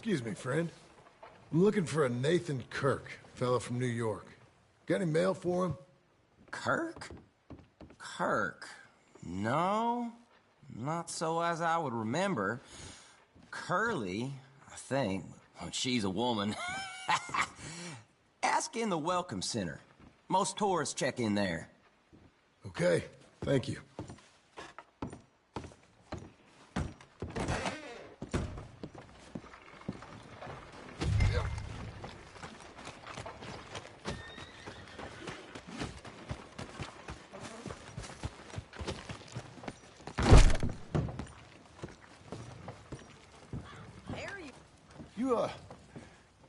Excuse me, friend. I'm looking for a Nathan Kirk, fellow from New York. Got any mail for him? Kirk? Kirk. No, not so as I would remember. Curly, I think. Well, she's a woman. Ask in the Welcome Center. Most tourists check in there. Okay, thank you.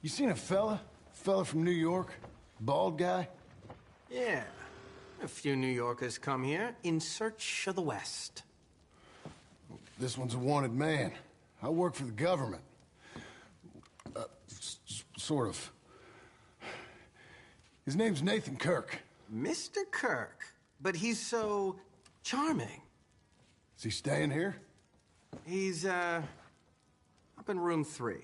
You seen a fella? Fella from New York? Bald guy? Yeah. A few New Yorkers come here in search of the West. This one's a wanted man. I work for the government. Sort of. His name's Nathan Kirk. Mr. Kirk? But he's so charming. Is he staying here? He's, up in room 3.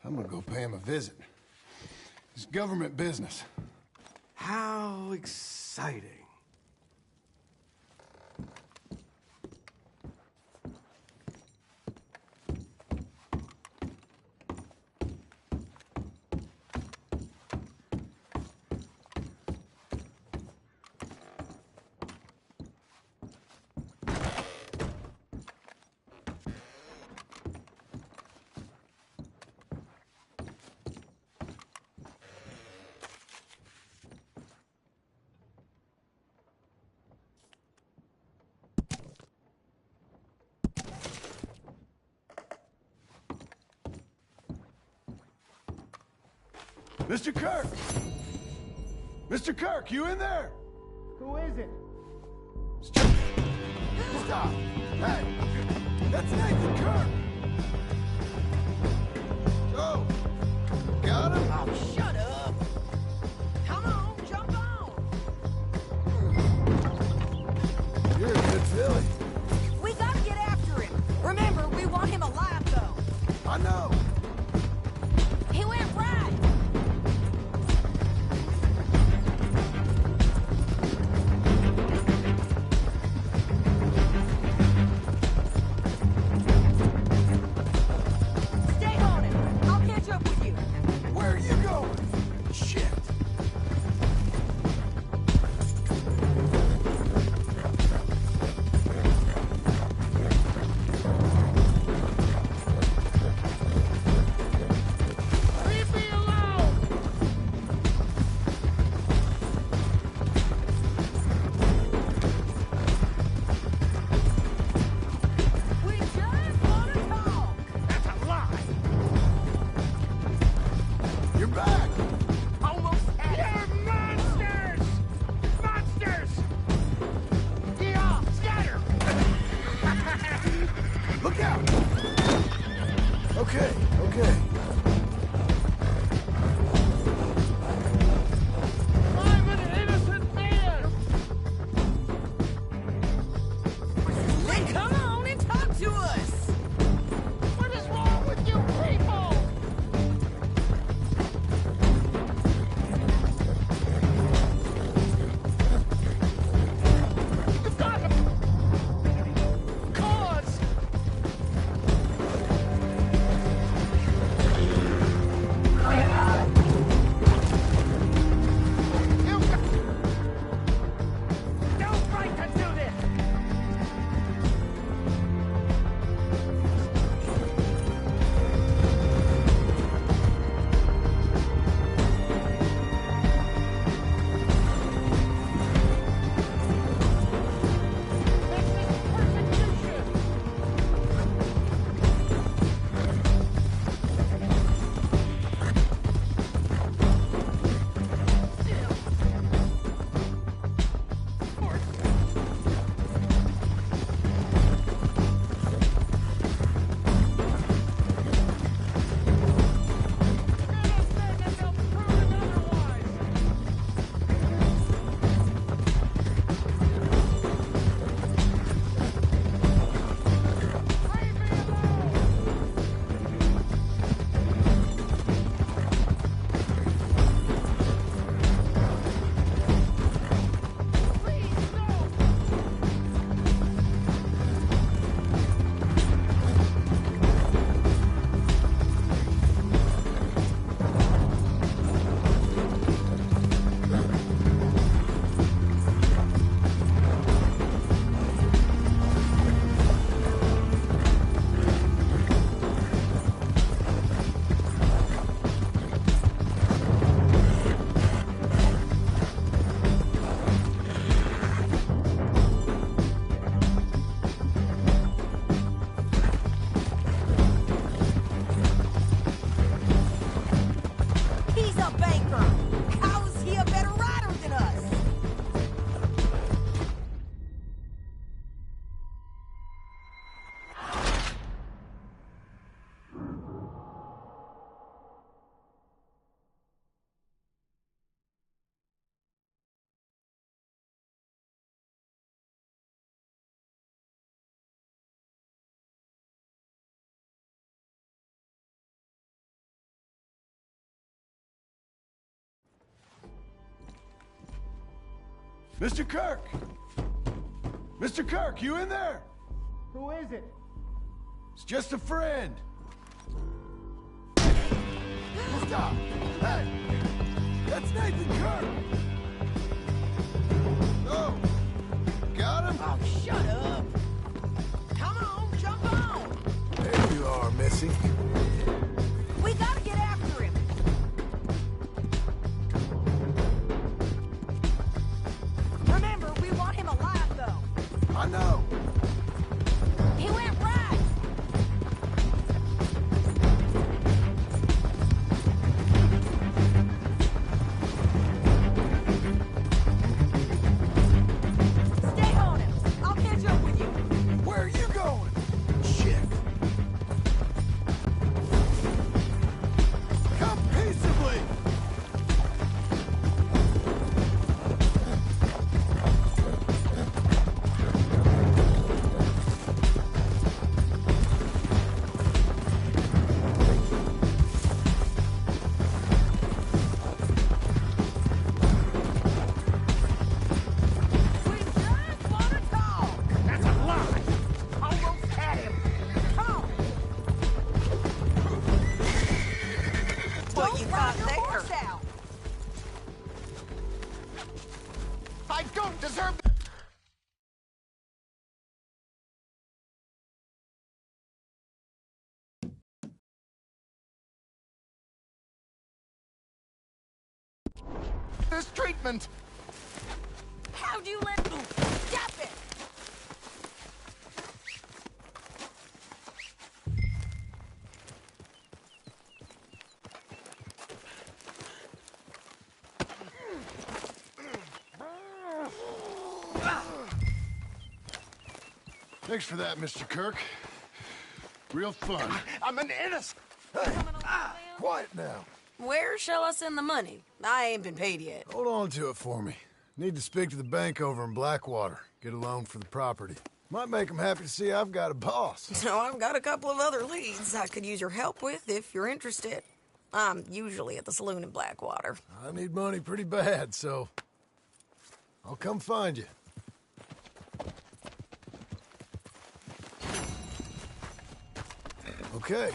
I'm gonna go pay him a visit. It's government business. How exciting. Mr. Kirk! Mr. Kirk, you in there? Who is it? Stop! Hey! That's Nathan Kirk! Joe! Got him? Oh, shut up! Come on, jump on! You're a good filly. We gotta get after him. Remember, we want him alive, though. I know. He went right. Stay on him. I'll catch up with you. Where are you going? Mr. Kirk! Mr. Kirk, you in there? Who is it? It's just a friend. Stop! Hey! That's Nathan Kirk! Oh! Got him? Oh, shut up. Come on, jump on. There you are, Missy. We gotta get after him. Remember, we want him alive, though. I know! He went right. Stay on him. I'll catch up with you. Where are you going? Shit! Come peaceably! We just wanna talk. That's a lie! Almost had him! Come on. What you got Ride your there? horse out. I don't deserve this treatment! How'd you let me? Stop it! Thanks for that, Mr. Kirk. Real fun. I'm an innocent! Quiet now. Where shall I send the money? I ain't been paid yet. Hold on to it for me. Need to speak to the bank over in Blackwater. Get a loan for the property. Might make them happy to see I've got a boss. So I've got a couple of other leads I could use your help with if you're interested. I'm usually at the saloon in Blackwater. I need money pretty bad, so I'll come find you. Okay.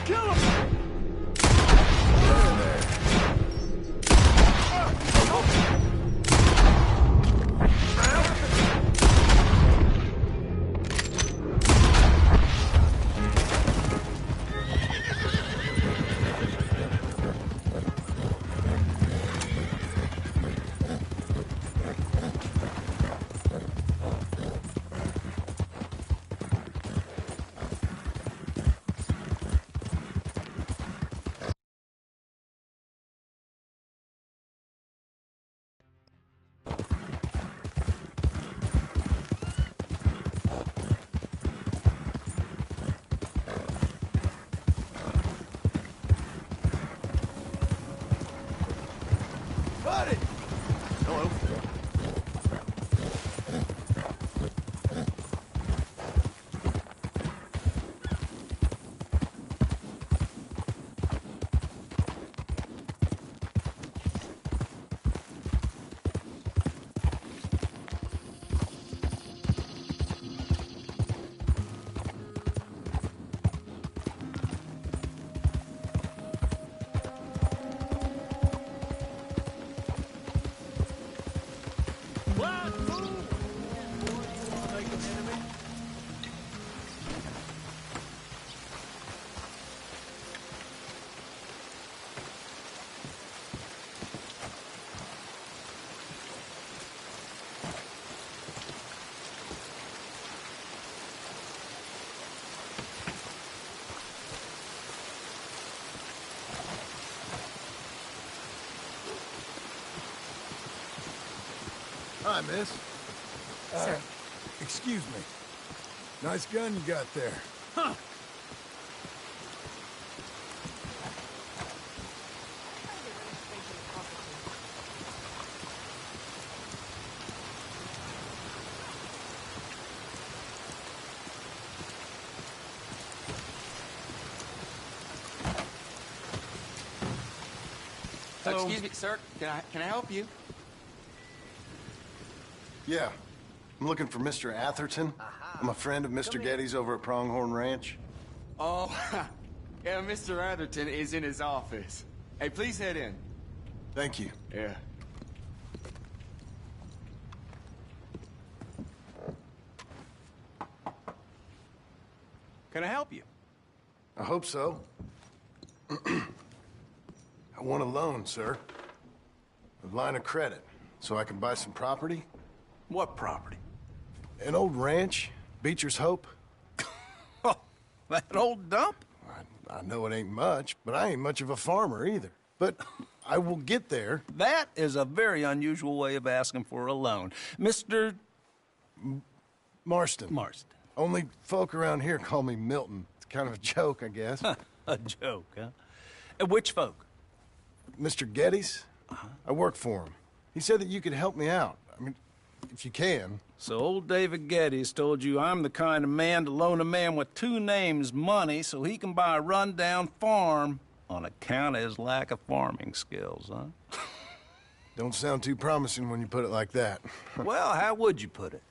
Kill him! Buddy! Hello. Hi, miss. Sir. Excuse me. Nice gun you got there. Excuse me, sir. Can I help you? Yeah. I'm looking for Mr. Atherton. I'm a friend of Mr. Getty's over at Pronghorn Ranch. Oh, yeah, Mr. Atherton is in his office. Hey, please head in. Thank you. Yeah. Can I help you? I hope so. I want a loan, sir. A line of credit, so I can buy some property. What property? An old ranch, Beecher's Hope. That old dump? I know it ain't much, but I ain't much of a farmer either. But I will get there. That is a very unusual way of asking for a loan. Mr. Marston. Marston. Only folk around here call me Milton. It's kind of a joke, I guess. A joke, huh? Which folk? Mr. Getty's? I work for him. He said that you could help me out. I mean, if you can. So old David Geddes told you I'm the kind of man to loan a man with two names money so he can buy a rundown farm on account of his lack of farming skills, huh? Don't sound too promising when you put it like that. Well, how would you put it?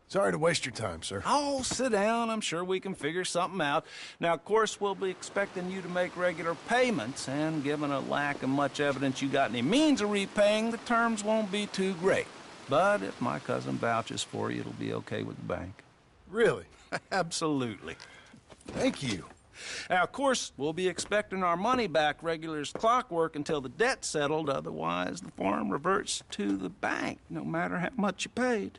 Sorry to waste your time, sir. Oh, sit down. I'm sure we can figure something out. Now, of course, we'll be expecting you to make regular payments, and given a lack of much evidence you got any means of repaying, the terms won't be too great. But if my cousin vouches for you, it'll be okay with the bank. Really? Absolutely. Thank you. Now, of course, we'll be expecting our money back regular as clockwork until the debt's settled. Otherwise, the farm reverts to the bank, no matter how much you paid.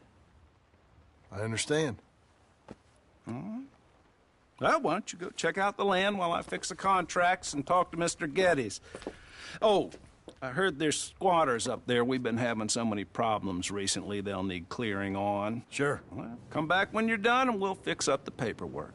I understand. Well, why don't you go check out the land while I fix the contracts and talk to Mr. Geddes. Oh, I heard there's squatters up there. We've been having so many problems recently, they'll need clearing on. Sure. Well, come back when you're done and we'll fix up the paperwork.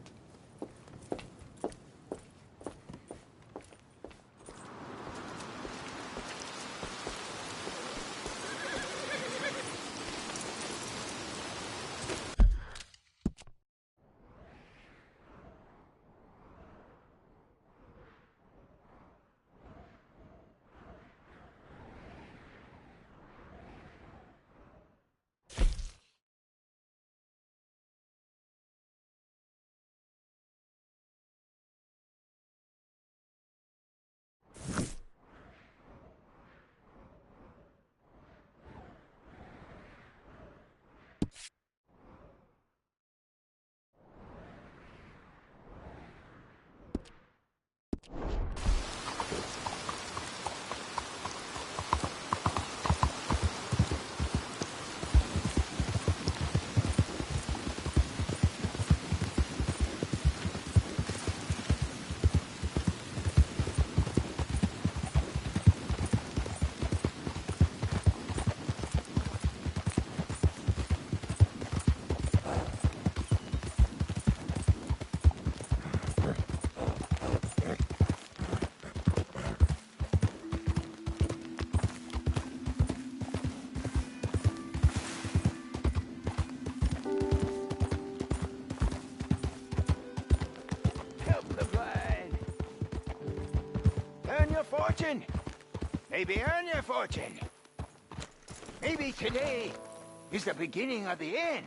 fortune. Maybe earn your fortune. Maybe today is the beginning of the end.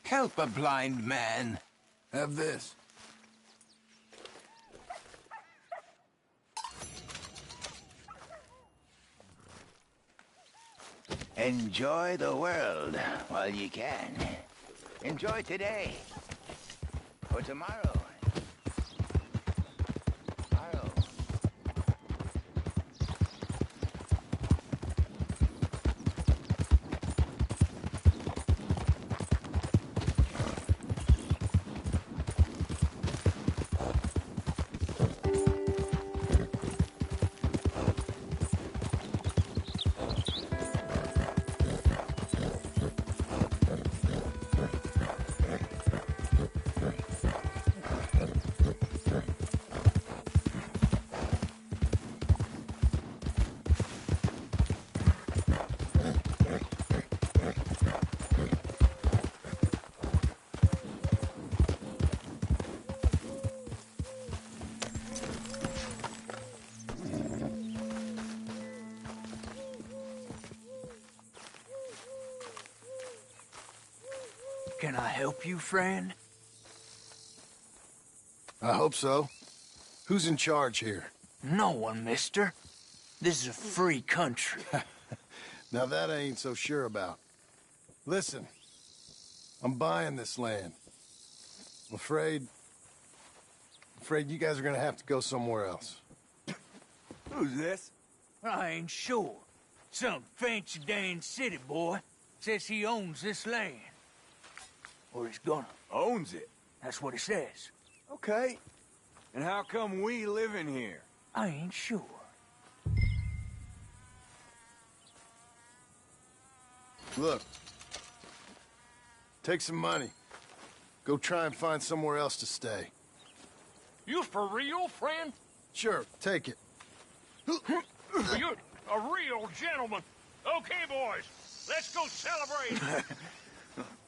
Help a blind man. Have this. Enjoy the world while you can. Enjoy today. For tomorrow. Tomorrow. Can I help you, friend? I hope so. Who's in charge here? No one, mister. This is a free country. Now that I ain't so sure about. Listen, I'm buying this land. I'm afraid you guys are gonna have to go somewhere else. Who's this? I ain't sure. Some fancy Dan city boy says he owns this land. Or he's gonna. Owns it. That's what he says. Okay. And how come we live in here? I ain't sure. Look, take some money. Go try and find somewhere else to stay. You for real, friend? Sure, take it. You're a real gentleman. Okay, boys, let's go celebrate.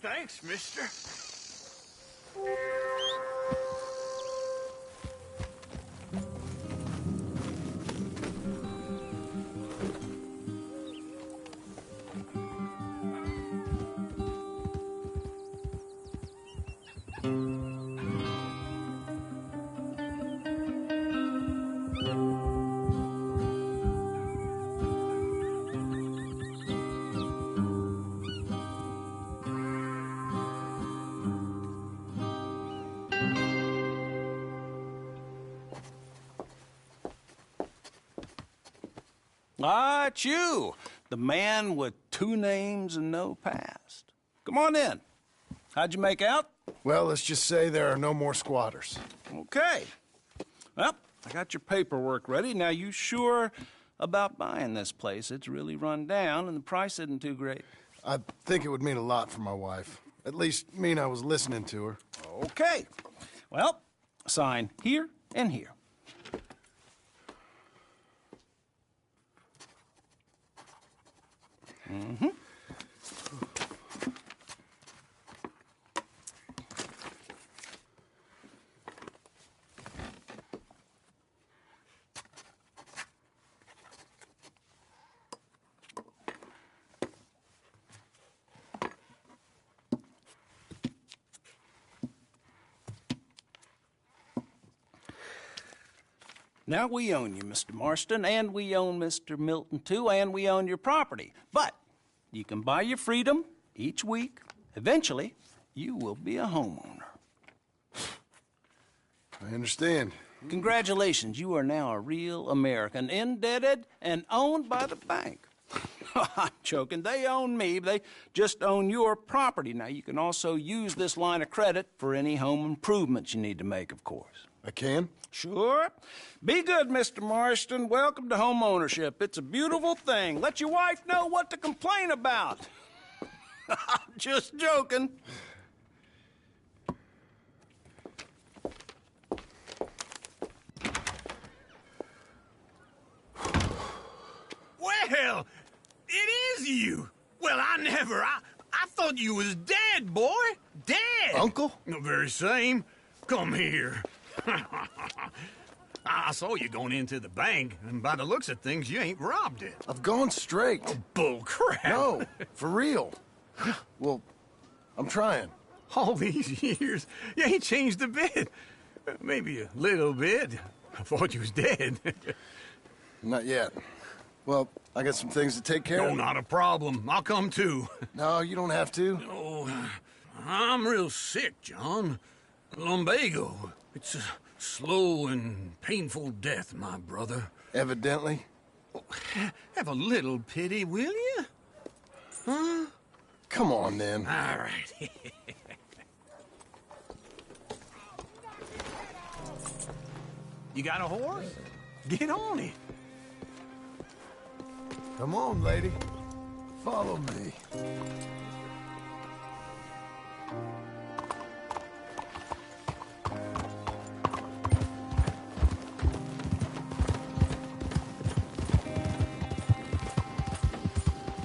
Thanks, mister. Ah, it's you, the man with 2 names and no past. Come on in. How'd you make out? Well, let's just say there are no more squatters. Okay. Well, I got your paperwork ready. Now, you sure about buying this place? It's really run down, and the price isn't too great. I think it would mean a lot for my wife. At least mean I was listening to her. Okay. Well, sign here and here. Mm-hmm. Now, we own you, Mr. Marston, and we own Mr. Milton, too, and we own your property. But you can buy your freedom each week. Eventually, you will be a homeowner. I understand. Congratulations, you are now a real American, indebted and owned by the bank. I'm joking. They own me. They just own your property. Now, you can also use this line of credit for any home improvements you need to make, of course. I can? Sure. Be good, Mr. Marston. Welcome to home ownership. It's a beautiful thing. Let your wife know what to complain about. Just joking. Well, it is you. Well, I thought you was dead, boy. Dead. Uncle? The very same. Come here. I saw you going into the bank, and by the looks of things, you ain't robbed it. I've gone straight. Bull crap. No, for real. Well, I'm trying. All these years, you ain't changed a bit. Maybe a little bit. I thought you was dead. Not yet. Well, I got some things to take care No, of. not a problem. I'll come too. No, you don't have to. Oh, I'm real sick, John. Lumbago. It's a slow and painful death, my brother. Evidently. Have a little pity, will you? Huh? Come on, then. All right. You got a horse? Get on it. Come on, lady. Follow me.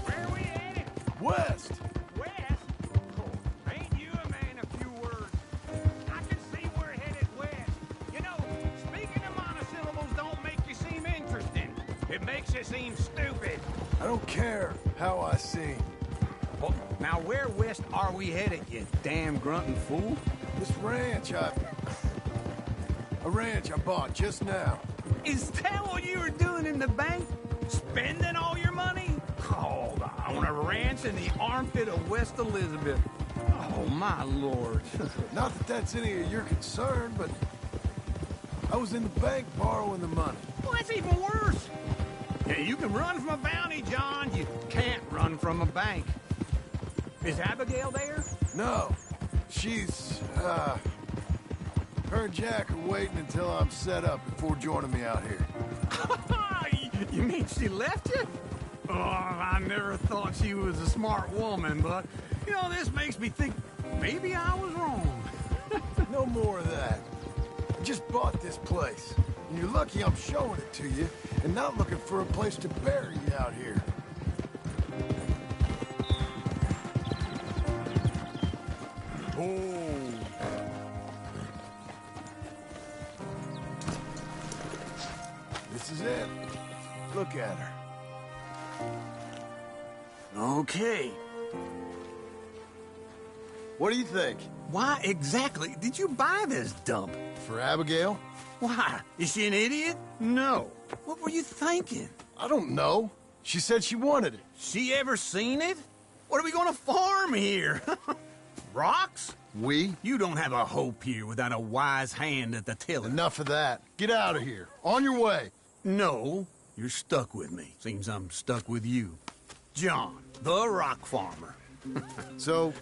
Where we headed? West. West? Oh, ain't you a man of few words? I can see we're headed west. You know, speaking of monosyllables don't make you seem interesting. It makes you seem stupid. I don't care how I sing. Oh, now, where west are we headed, you damn grunting fool? This ranch a ranch I bought just now. Is that what you were doing in the bank? Spending all your money? Oh, on a ranch in the armpit of West Elizabeth. Oh, my lord. Not that that's any of your concern, but I was in the bank borrowing the money. Well, that's even worse. Yeah, you can run from a bounty, John. You can't run from a bank. Is Abigail there? No, she's, her and Jack are waiting until I'm set up before joining me out here. You mean she left you? Oh, I never thought she was a smart woman, but, you know, this makes me think maybe I was wrong. No more of that. I just bought this place, and you're lucky I'm showing it to you and not looking for a place to bury you out here. Oh. This is it. Look at her. Okay. What do you think? Why exactly did you buy this dump? For Abigail? Why? Is she an idiot? No. What were you thinking? I don't know. She said she wanted it. She ever seen it? What are we gonna farm here? Rocks? We? You don't have a hope here without a wise hand at the tiller. Enough of that. Get out of here. On your way. No, you're stuck with me. Seems I'm stuck with you. John, the rock farmer. So,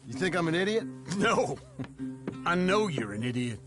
you think I'm an idiot? No, I know you're an idiot.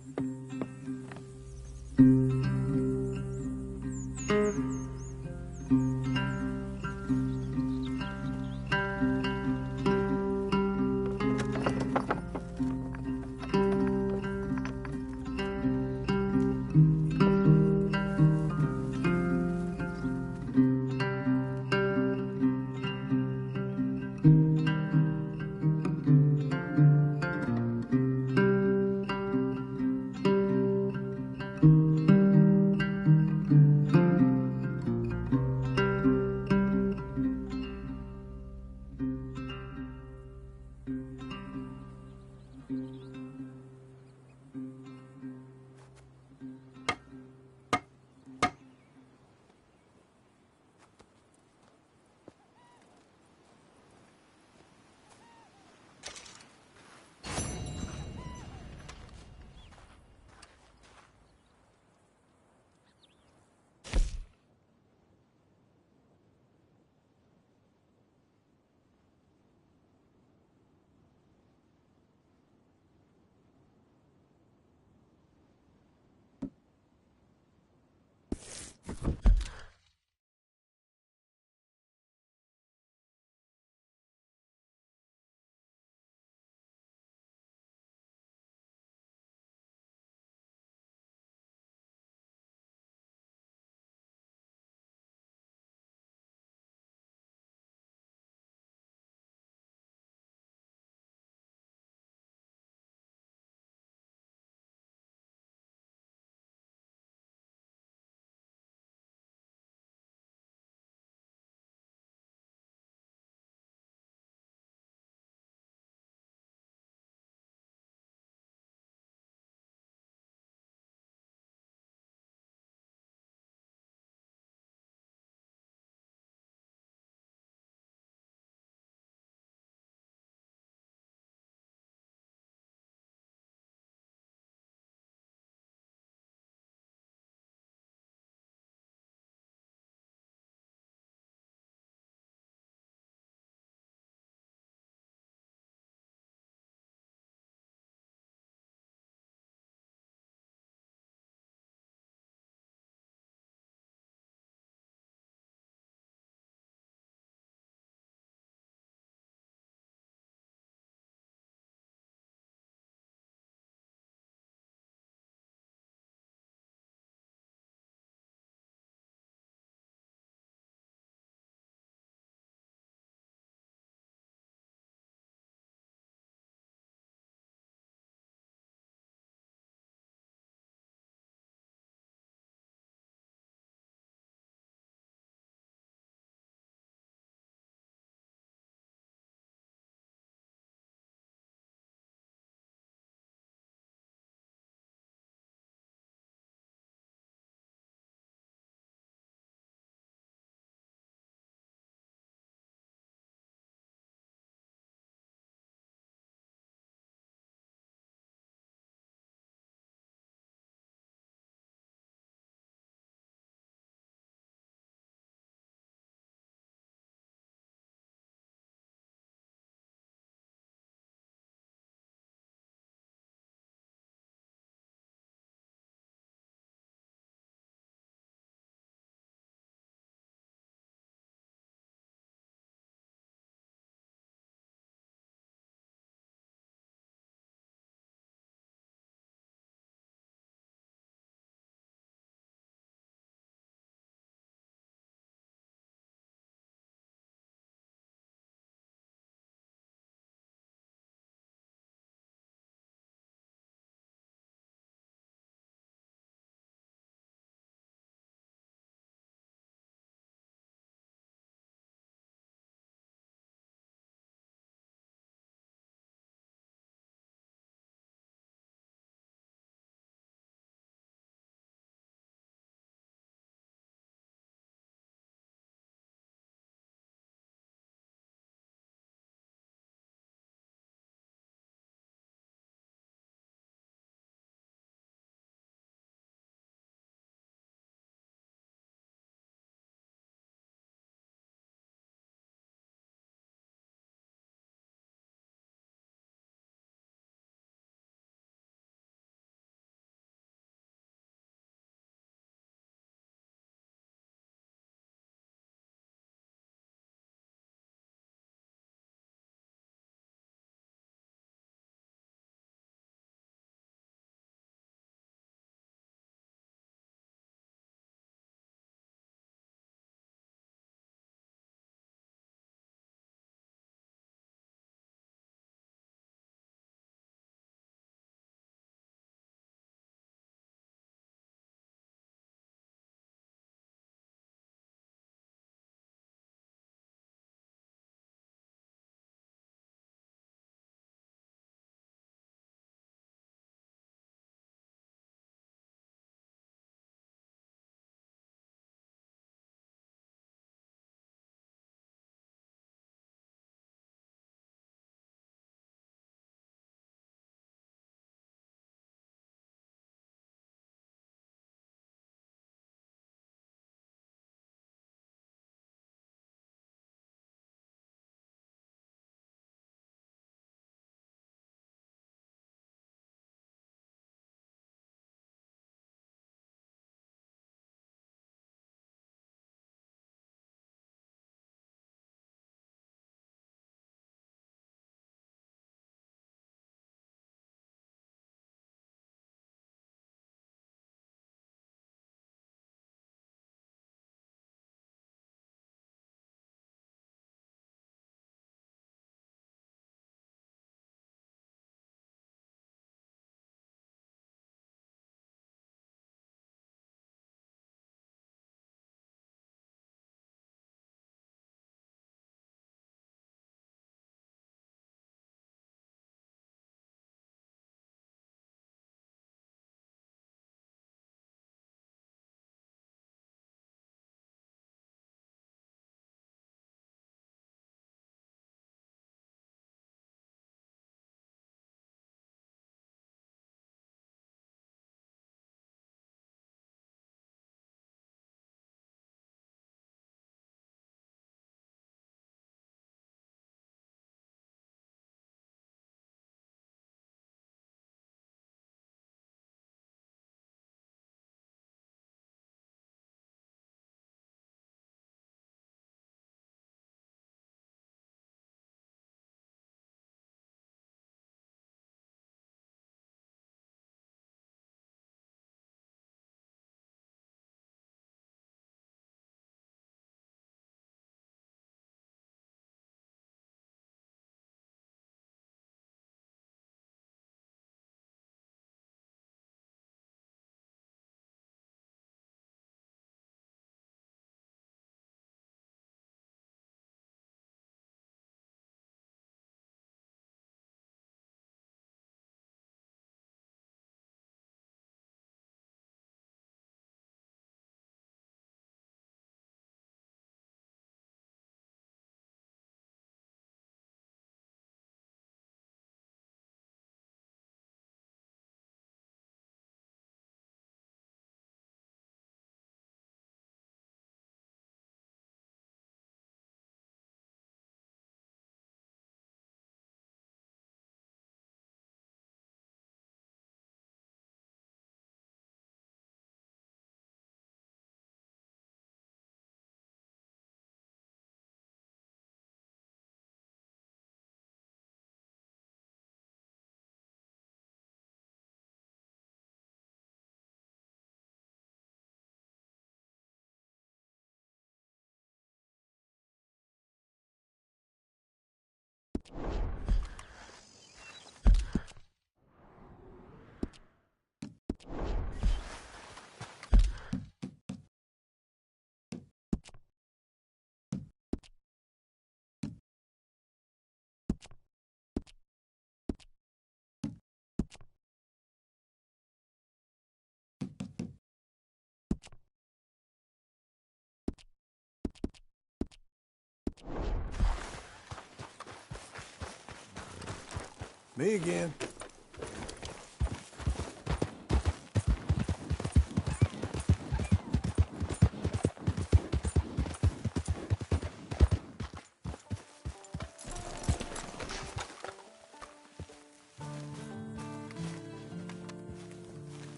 Me again.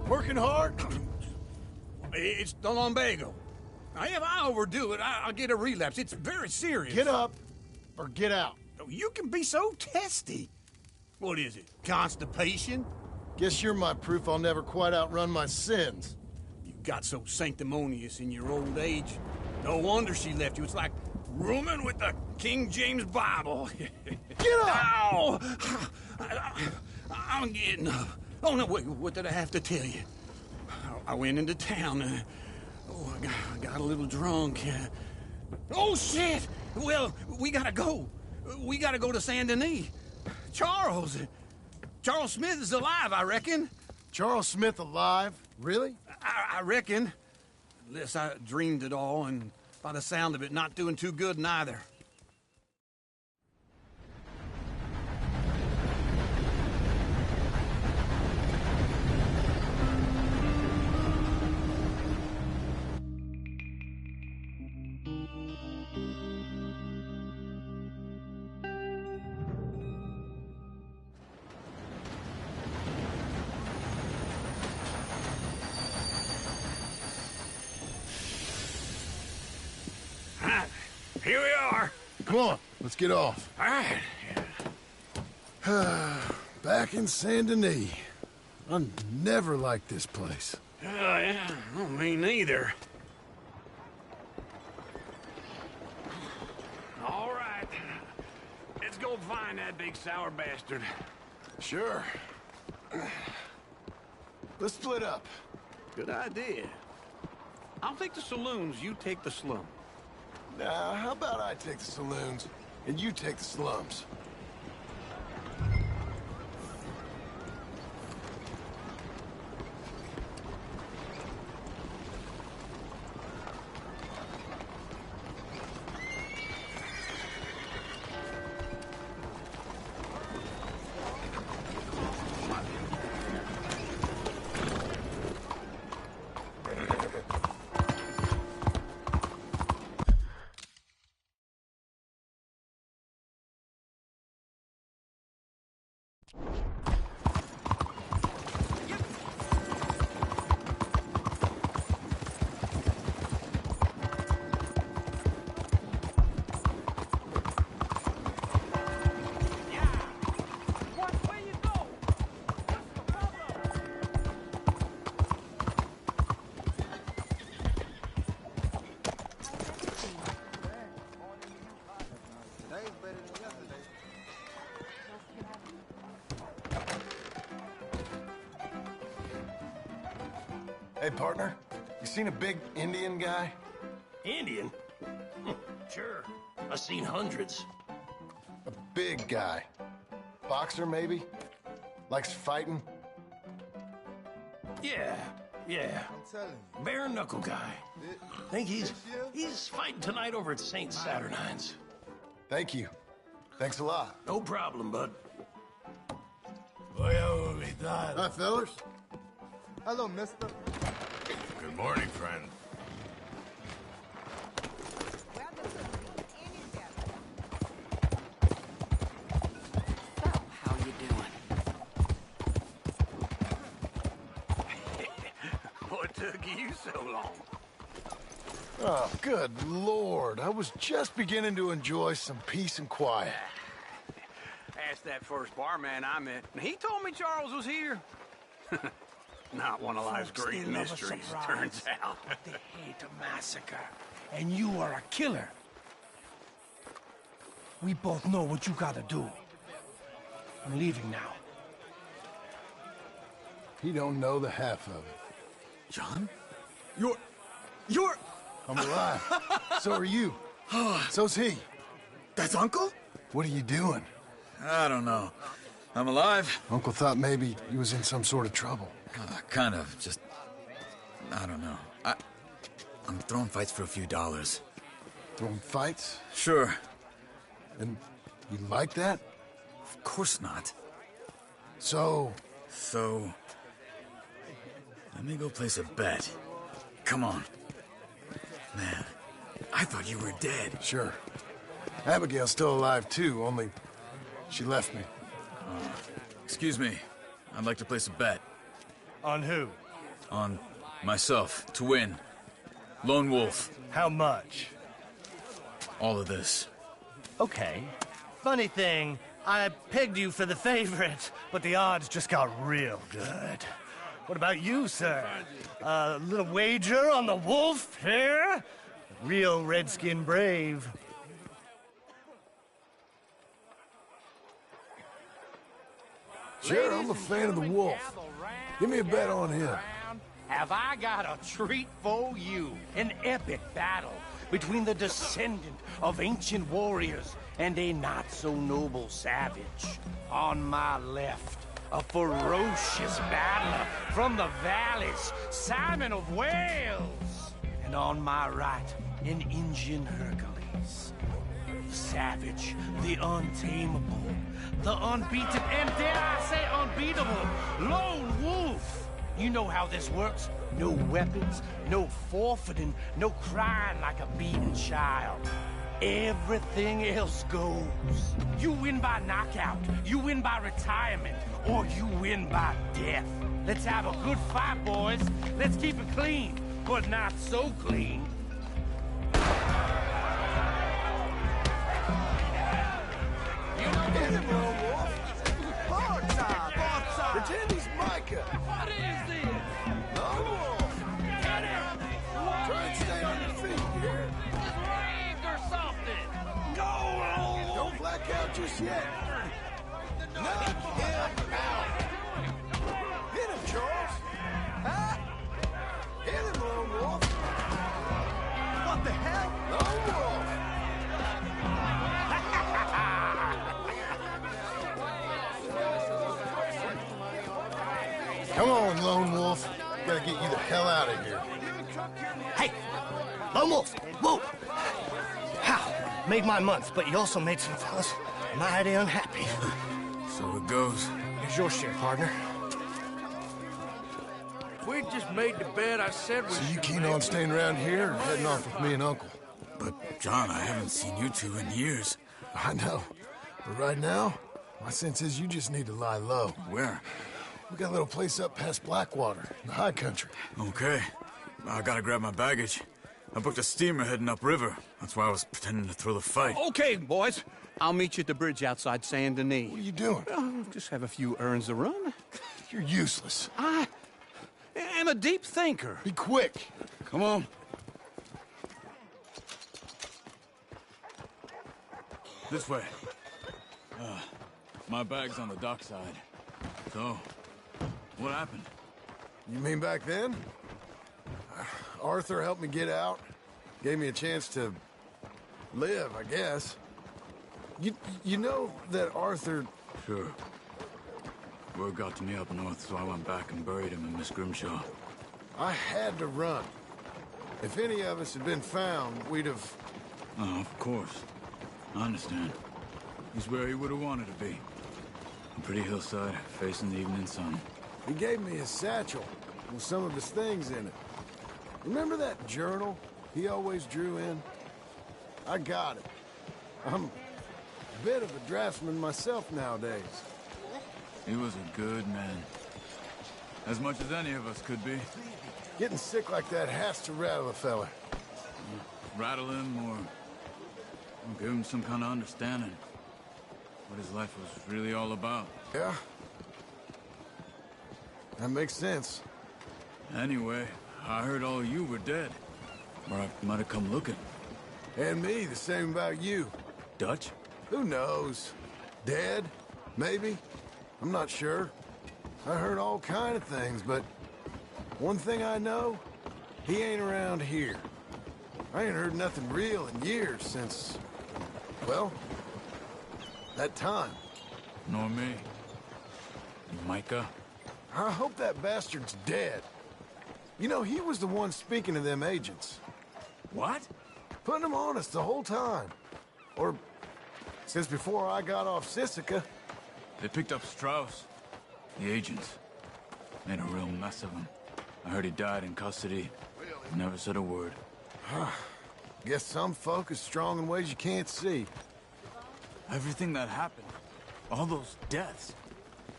Working hard? It's the lumbago. Now, if I overdo it, I'll get a relapse. It's very serious. Get up or get out. You can be so testy. What is it, constipation? Guess you're my proof I'll never quite outrun my sins. You got so sanctimonious in your old age. No wonder she left you. It's like rooming with the King James Bible. Get up! Ow! I'm getting up. Oh, no, wait, what did I have to tell you? I went into town. I got a little drunk. Oh, shit! Well, we gotta go. We gotta go to Saint Denis. Charles Smith is alive, I reckon. Charles Smith alive? Really? I reckon. Unless I dreamed it all, and by the sound of it, not doing too good neither. Here we are. Come on, let's get off. All right. Back in Saint Denis. I never liked this place. Yeah, no, me neither. All right. Let's go find that big sour bastard. Sure. Let's split up. Good idea. I'll take the saloons, you take the slum. Now, how about I take the saloons and you take the slums? Hey, partner, you seen a big Indian guy? Indian? Sure. I've seen hundreds. A big guy. Boxer, maybe? Likes fighting? Yeah. Bare knuckle guy. Think he's fighting tonight over at St. Saturnine's. Thank you. Thanks a lot. No problem, bud. Hi, fellas. Hello, mister. Good morning, friend. How you doing? What took you so long? Oh, good Lord. I was just beginning to enjoy some peace and quiet. Asked that first barman I met, and he told me Charles was here. Not one of life's great mysteries, turns out. They hate a massacre, and you are a killer. We both know what you gotta do. I'm leaving now. He don't know the half of it. John? You're... I'm alive. So are you. So's he. That's Uncle? What are you doing? I don't know. I'm alive. Uncle thought maybe he was in some sort of trouble. Kind of. Just... I don't know. I'm throwing fights for a few dollars. Throwing fights? Sure. And you like that? Of course not. So, let me go place a bet. Come on. Man, I thought you were dead. Sure. Abigail's still alive too, only she left me. Excuse me. I'd like to place a bet. On who? On myself, to win. Lone Wolf. How much? All of this. Okay. Funny thing, I pegged you for the favorite, but the odds just got real good. What about you, sir? A little wager on the wolf here? Real redskin brave. Sure, I'm a fan of the wolf. Give me a bet on him. Have I got a treat for you? An epic battle between the descendant of ancient warriors and a not-so-noble savage. On my left, a ferocious battler from the valleys, Simon of Wales. And on my right, an Indian Hercules. The savage, the untamable, the unbeaten, and dare I say unbeatable, Lone Wolf. You know how this works. No weapons, no forfeiting, no crying like a beaten child. Everything else goes. You win by knockout, you win by retirement, or you win by death. Let's have a good fight, boys. Let's keep it clean, but not so clean. Pretend he's Micah. What is this? Lone Wolf. Get him! Try and stay on your feet, you hear? Just raved or something! Go, Lone Wolf! Don't black out just yet. Knock him out. Hit him, Charles. Huh? Hit him, Lone Wolf. What the hell? Lone Wolf. Come on, Lone Wolf. Gotta get you the hell out of here. Hey! Lone Wolf! Whoa! How? Made my month, but you also made some fellas mighty unhappy. So it goes. Here's your share, partner. We just made the bet I said we So you keen on staying around here or heading off with me and Uncle? But, John, I haven't seen you two in years. I know. But right now, my sense is you just need to lie low. Where? We got a little place up past Blackwater, in the high country. Okay. I gotta grab my baggage. I booked a steamer heading upriver. That's why I was pretending to throw the fight. Okay, boys. I'll meet you at the bridge outside Saint Denis. What are you doing? Just have a few errands to run. You're useless. I am a deep thinker. Be quick. Come on. This way. My bag's on the dockside. So, what happened? You mean back then? Arthur helped me get out. Gave me a chance to live, I guess. You know that Arthur... Sure. Word got to me up north, so I went back and buried him in Miss Grimshaw. I had to run. If any of us had been found, we'd have... Oh, of course. I understand. He's where he would have wanted to be. A pretty hillside, facing the evening sun. He gave me his satchel with some of his things in it. Remember that journal he always drew in? I got it. I'm a bit of a draftsman myself nowadays. He was a good man. As much as any of us could be. Getting sick like that has to rattle a fella. Rattle him or give him some kind of understanding. What his life was really all about. Yeah. That makes sense. Anyway, I heard all you were dead. Or I might have come looking. And me, the same about you. Dutch? Who knows? Dead? Maybe? I'm not sure. I heard all kind of things, but one thing I know, he ain't around here. I ain't heard nothing real in years since, well, that time. Nor me. Micah? I hope that bastard's dead. You know, he was the one speaking to them agents. What? Putting them on us the whole time. Or since before I got off Sisika. They picked up Strauss, the agents. Made a real mess of him. I heard he died in custody. Never said a word. Guess some folk is strong in ways you can't see. Everything that happened, all those deaths.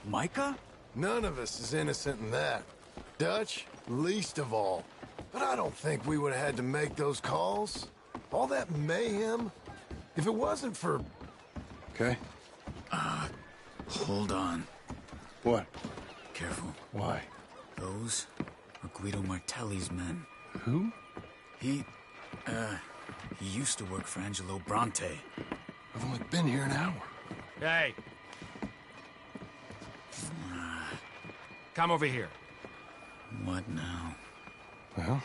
Micah? None of us is innocent in that. Dutch, least of all. But I don't think we would have had to make those calls. All that mayhem. If it wasn't for... Okay? Hold on. What? Careful. Why? Those are Guido Martelli's men. Who? He used to work for Angelo Bronte. I've only been here an hour. Hey. Come over here. What now? Well,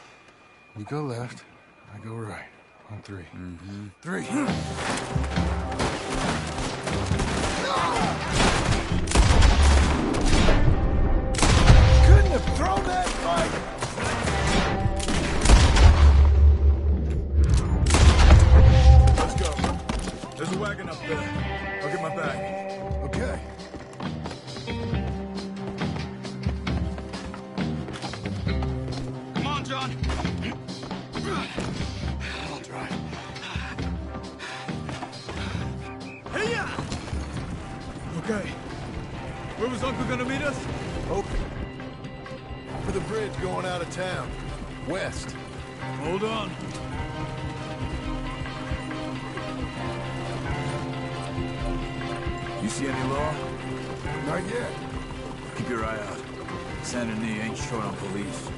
you go left, I go right. On three. Mm-hmm. Three. Couldn't have thrown that fight! Let's go. There's a wagon up there. I'll get my bag. Okay. Come on, John. I'll drive. Hey-ya! Okay. Where was Uncle gonna meet us? Open. For the bridge going out of town. West. Hold on. You see any law? Not yet. Keep your eye out. Saint Denis ain't short on police.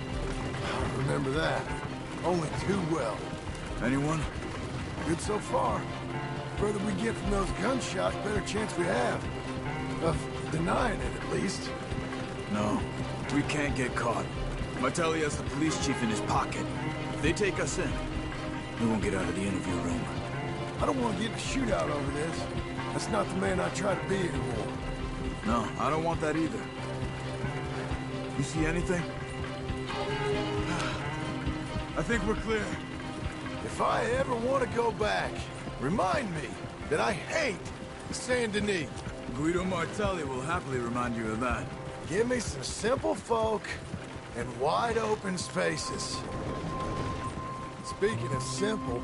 Remember that. Only too well. Anyone? Good so far. Further we get from those gunshots, better chance we have. Of denying it, at least. No. We can't get caught. Martelli has the police chief in his pocket. If they take us in, we won't get out of the interview room. I don't want to get in a shootout over this. That's not the man I try to be anymore. No, I don't want that either. You see anything? I think we're clear. If I ever want to go back, remind me that I hate Saint Denis. Guido Martelli will happily remind you of that. Give me some simple folk and wide open spaces. Speaking of simple...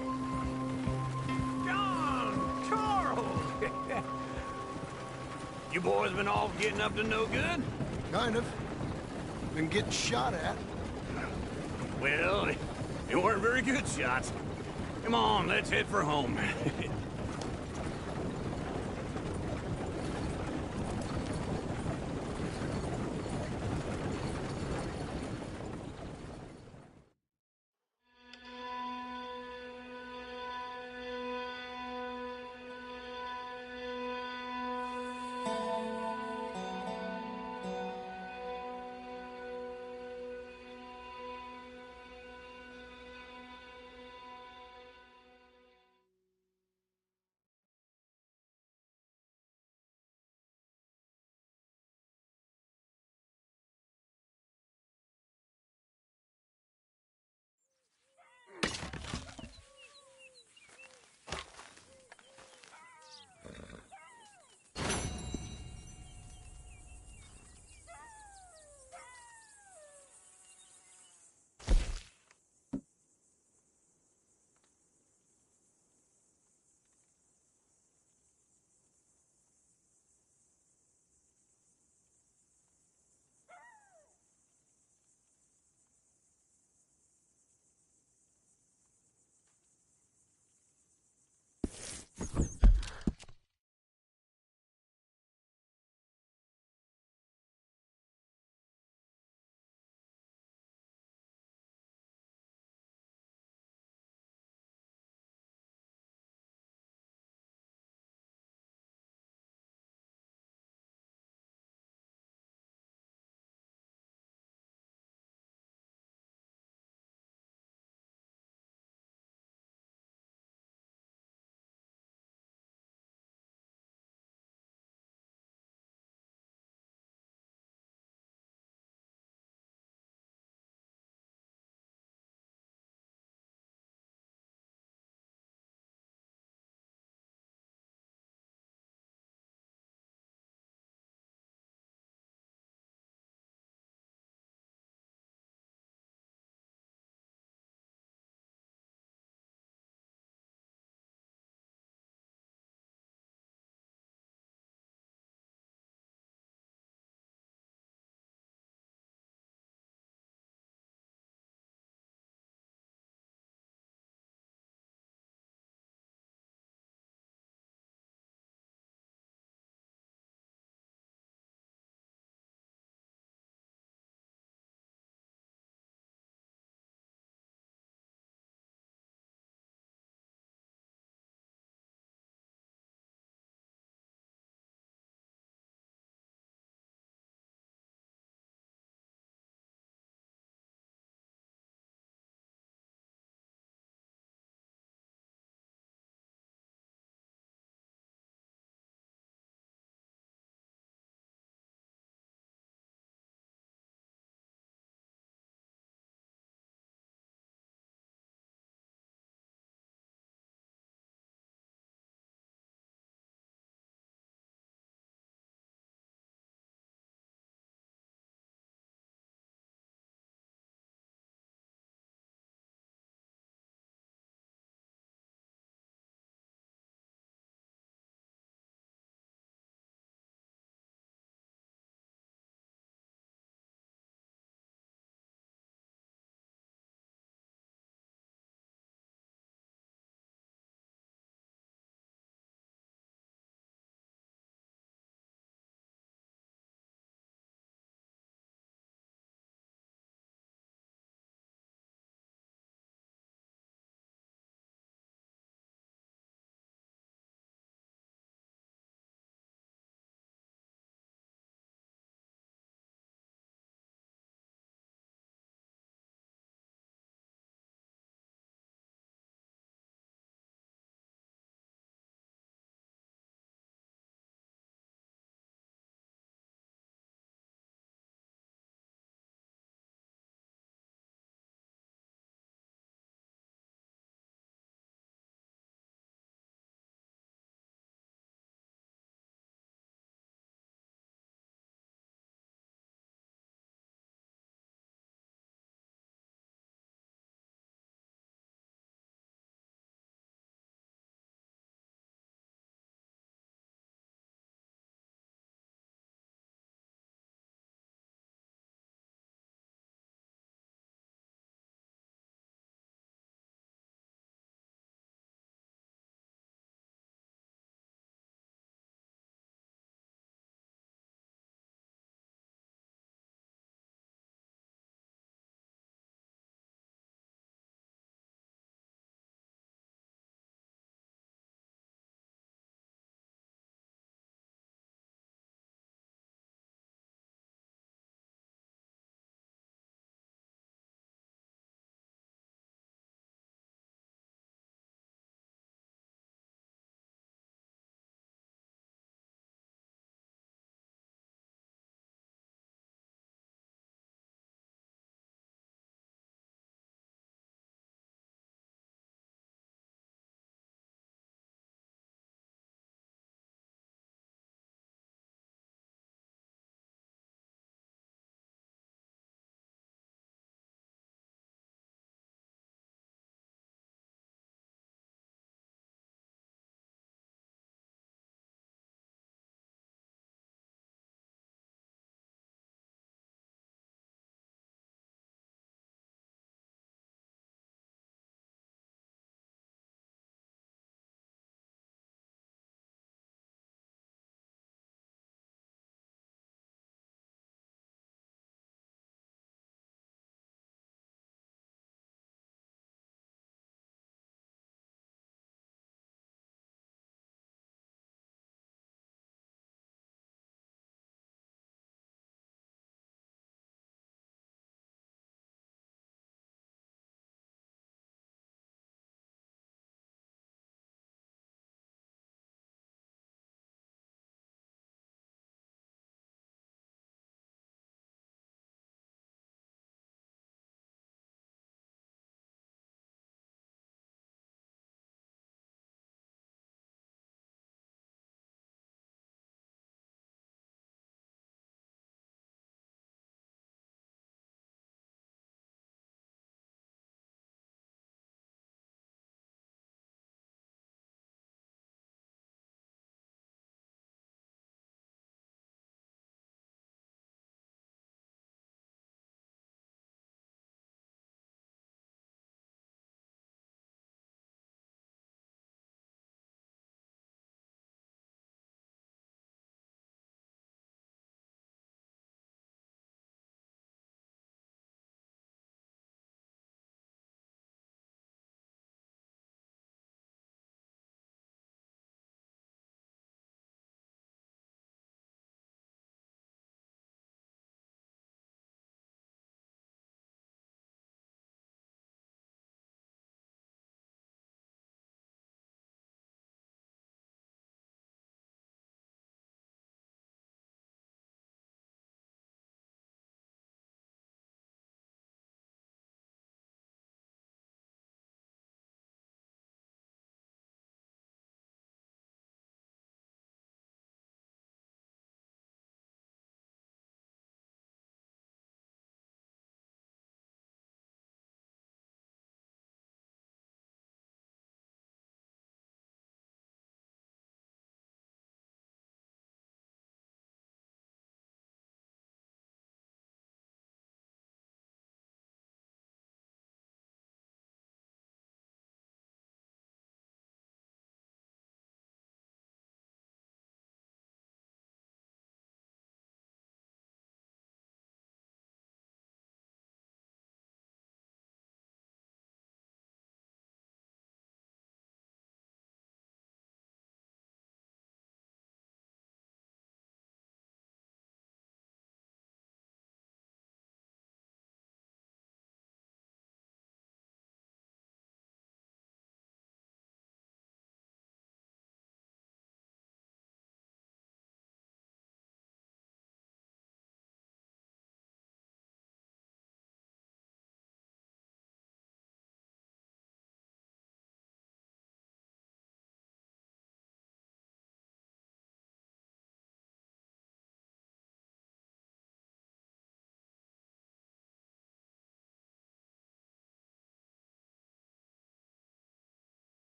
John! Charles! You boys been all getting up to no good? Kind of. Been getting shot at. Well, they weren't very good shots. Come on, let's head for home.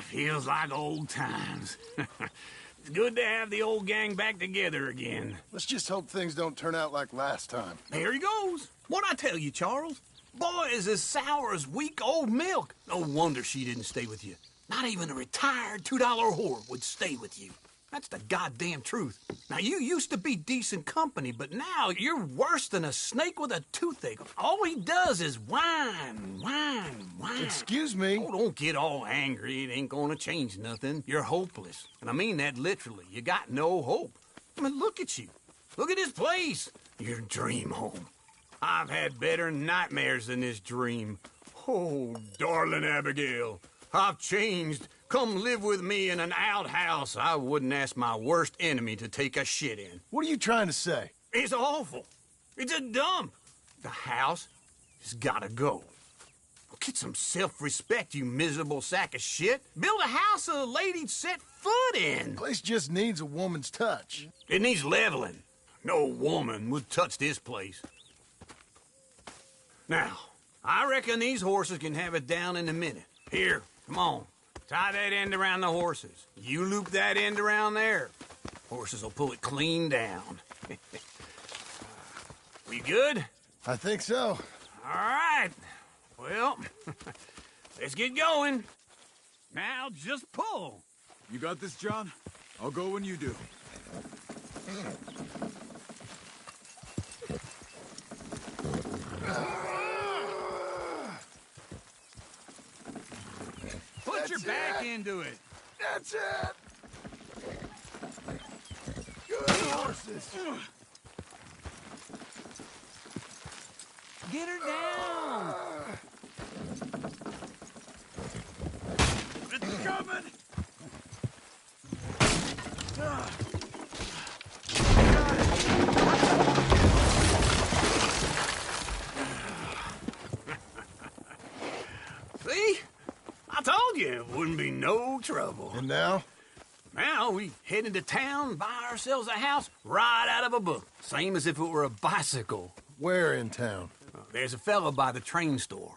Feels like old times. It's good to have the old gang back together again. Let's just hope things don't turn out like last time. There he goes. What'd I tell you, Charles? Boy is as sour as week-old milk. No wonder she didn't stay with you. Not even a retired $2 whore would stay with you. That's the goddamn truth. Now, you used to be decent company, but now you're worse than a snake with a toothache. All he does is whine. Excuse me? Oh, don't get all angry. It ain't gonna change nothing. You're hopeless. And I mean that literally. You got no hope. I mean, look at you. Look at this place. Your dream home. I've had better nightmares than this dream. Oh, darling Abigail, I've changed. Come live with me in an outhouse I wouldn't ask my worst enemy to take a shit in. What are you trying to say? It's awful. It's a dump. The house has gotta go. Get some self-respect, you miserable sack of shit. Build a house a lady'd set foot in. Place just needs a woman's touch. It needs leveling. No woman would touch this place. Now, I reckon these horses can have it down in a minute. Here, come on. Tie that end around the horses. You loop that end around there. Horses will pull it clean down. We good? I think so. All right. Well, let's get going. Now just pull. You got this, John? I'll go when you do. Put your back into it. That's it. Good horses. Get her down. It's coming! See? I told you it wouldn't be no trouble. And now? Now we head into town, buy ourselves a house right out of a book. Same as if it were a bicycle. Where in town? There's a fella by the train store.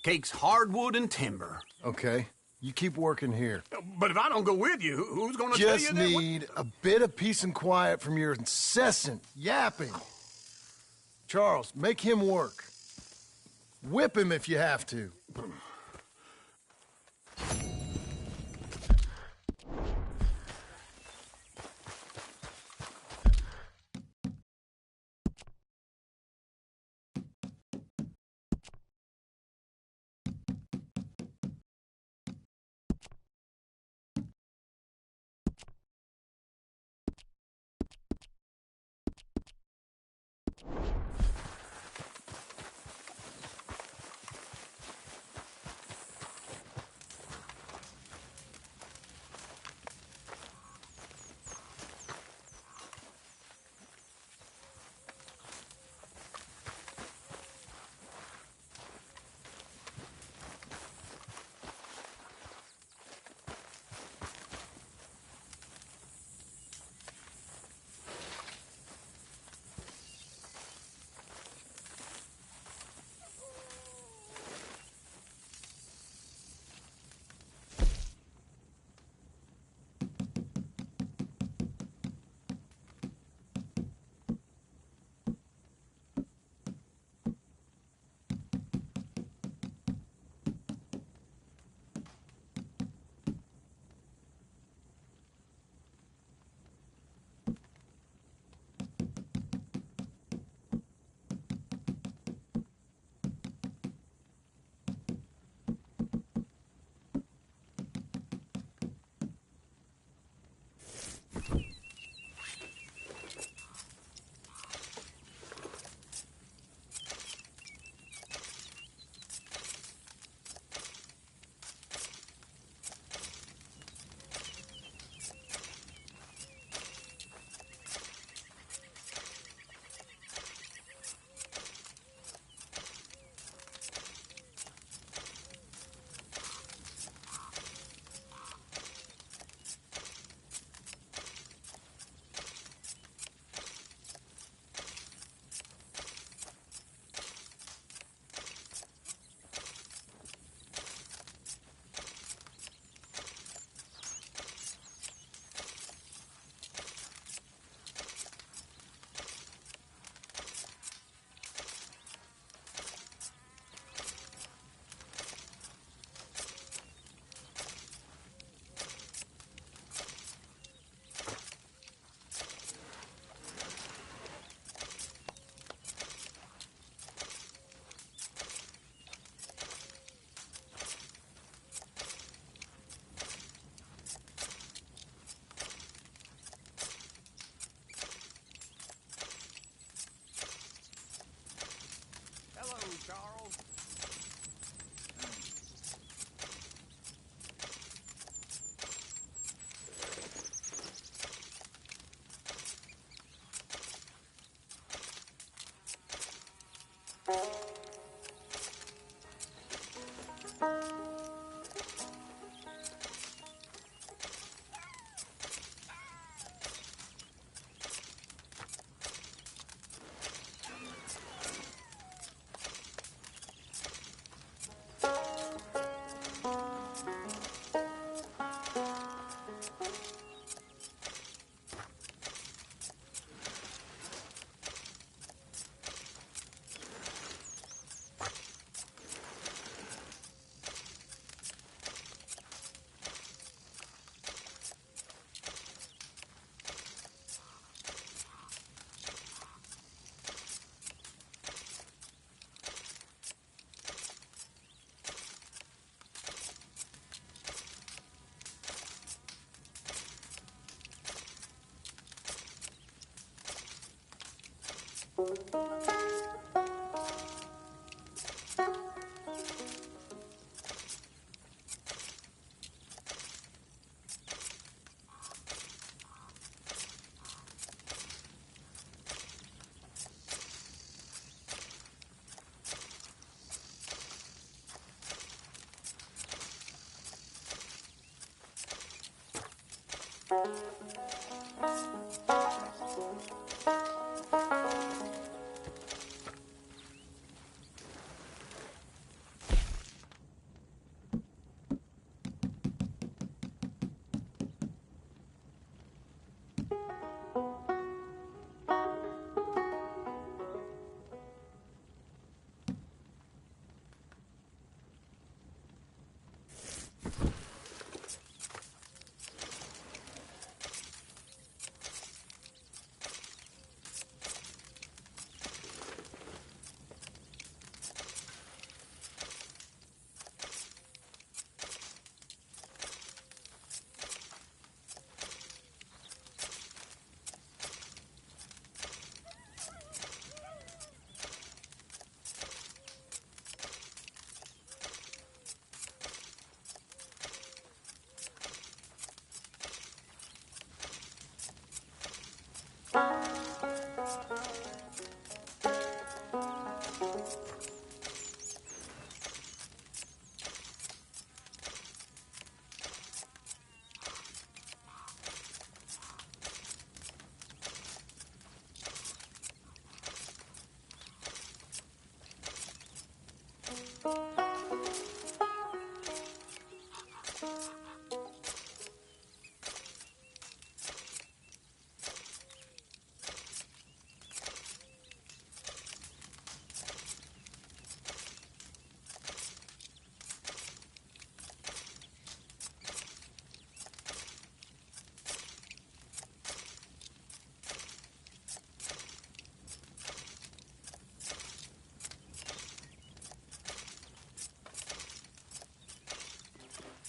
Cakes hardwood and timber. Okay. You keep working here. But if I don't go with you, who's gonna tell you Just that? need a bit of peace and quiet from your incessant yapping. Charles, make him work. Whip him if you have to.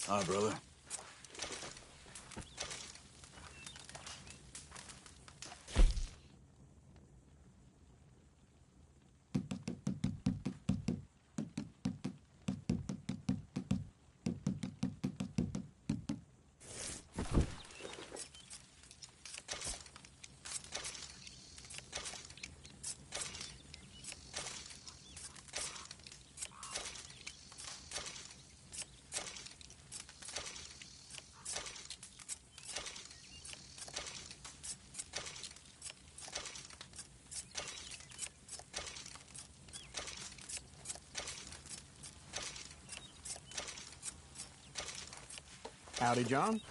Hi, brother. Howdy, John.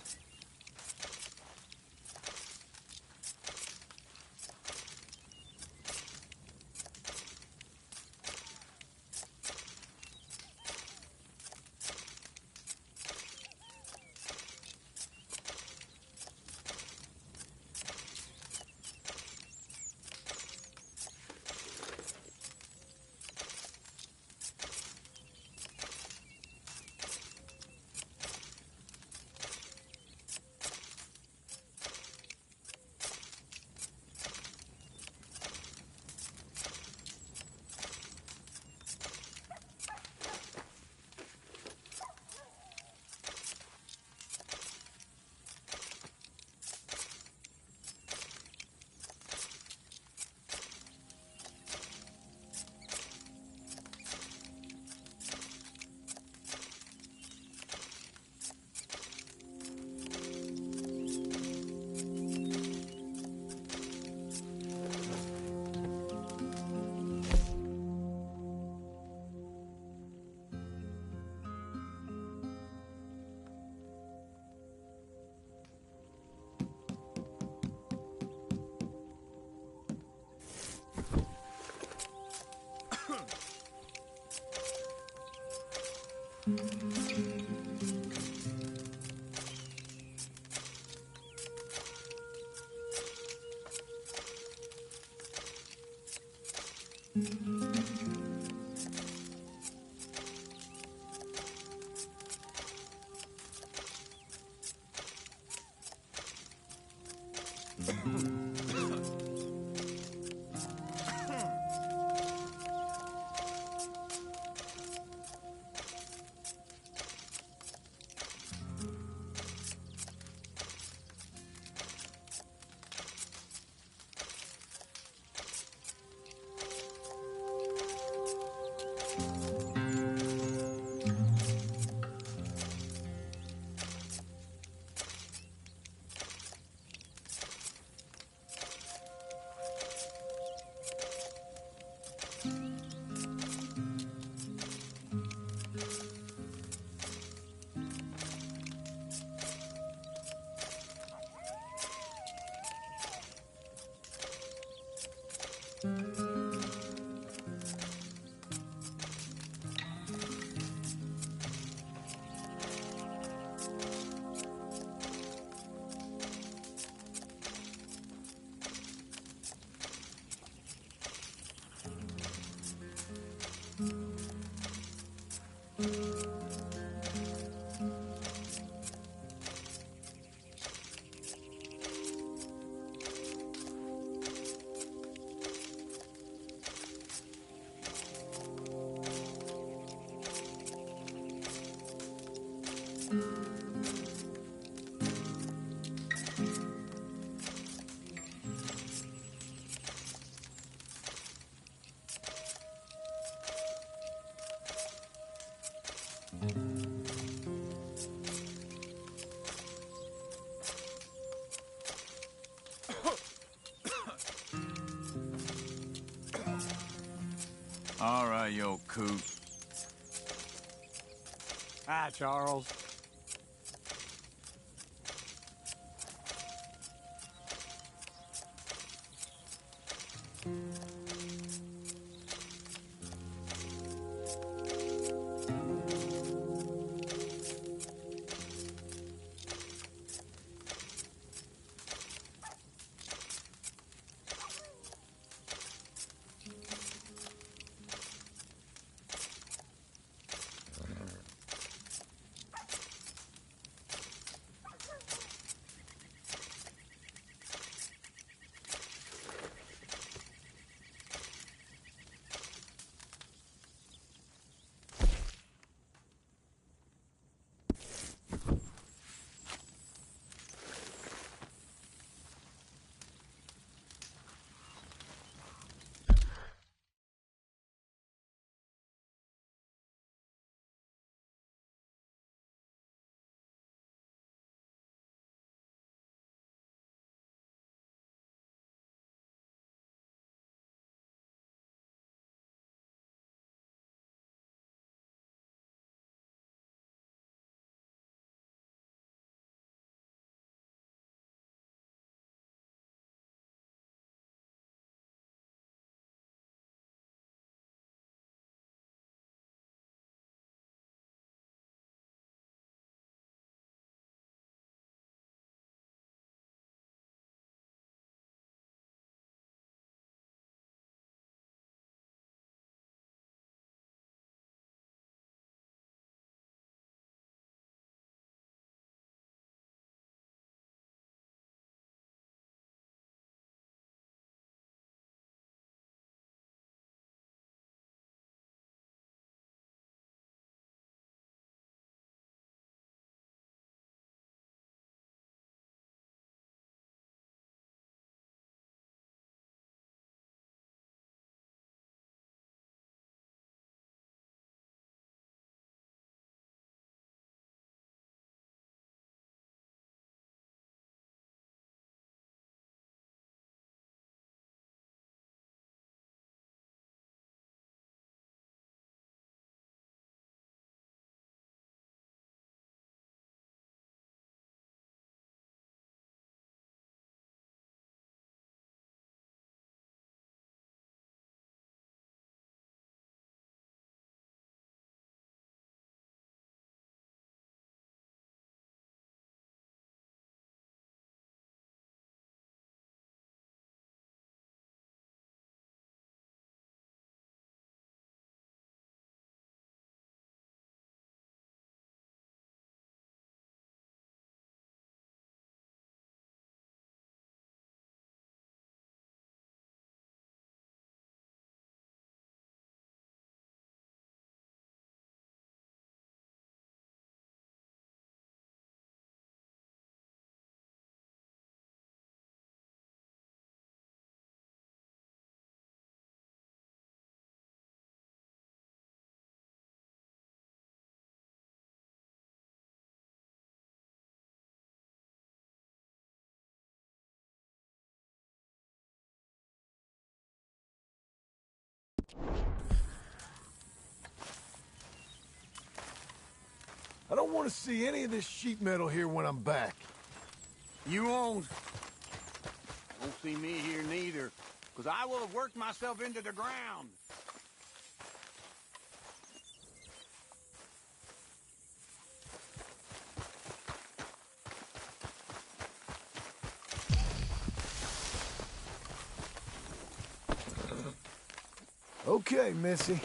All right, you old coot. Hi, Charles. I don't want to see any of this sheet metal here when I'm back. You won't. Won't see me here neither, because I will have worked myself into the ground. Okay, Missy.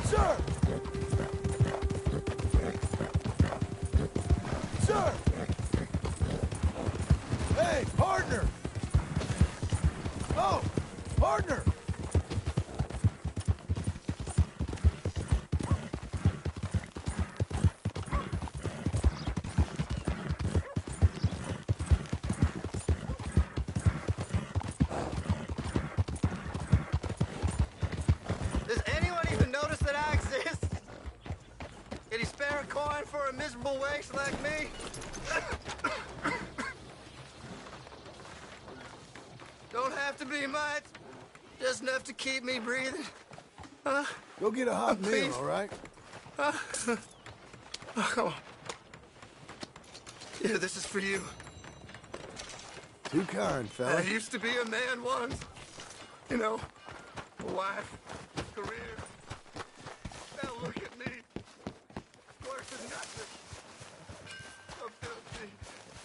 Sir! Sir! Hey, partner! Oh, partner! Does anyone even notice that I exist? Can you spare a coin for a miserable waste like me? Don't have to be much. Just enough to keep me breathing. Go get a hot meal, please. all right? Come on. Yeah, this is for you. Too kind, fella. I used to be a man once. You know, a wife, career. Now look at me. Worse than nothing. I'm filthy.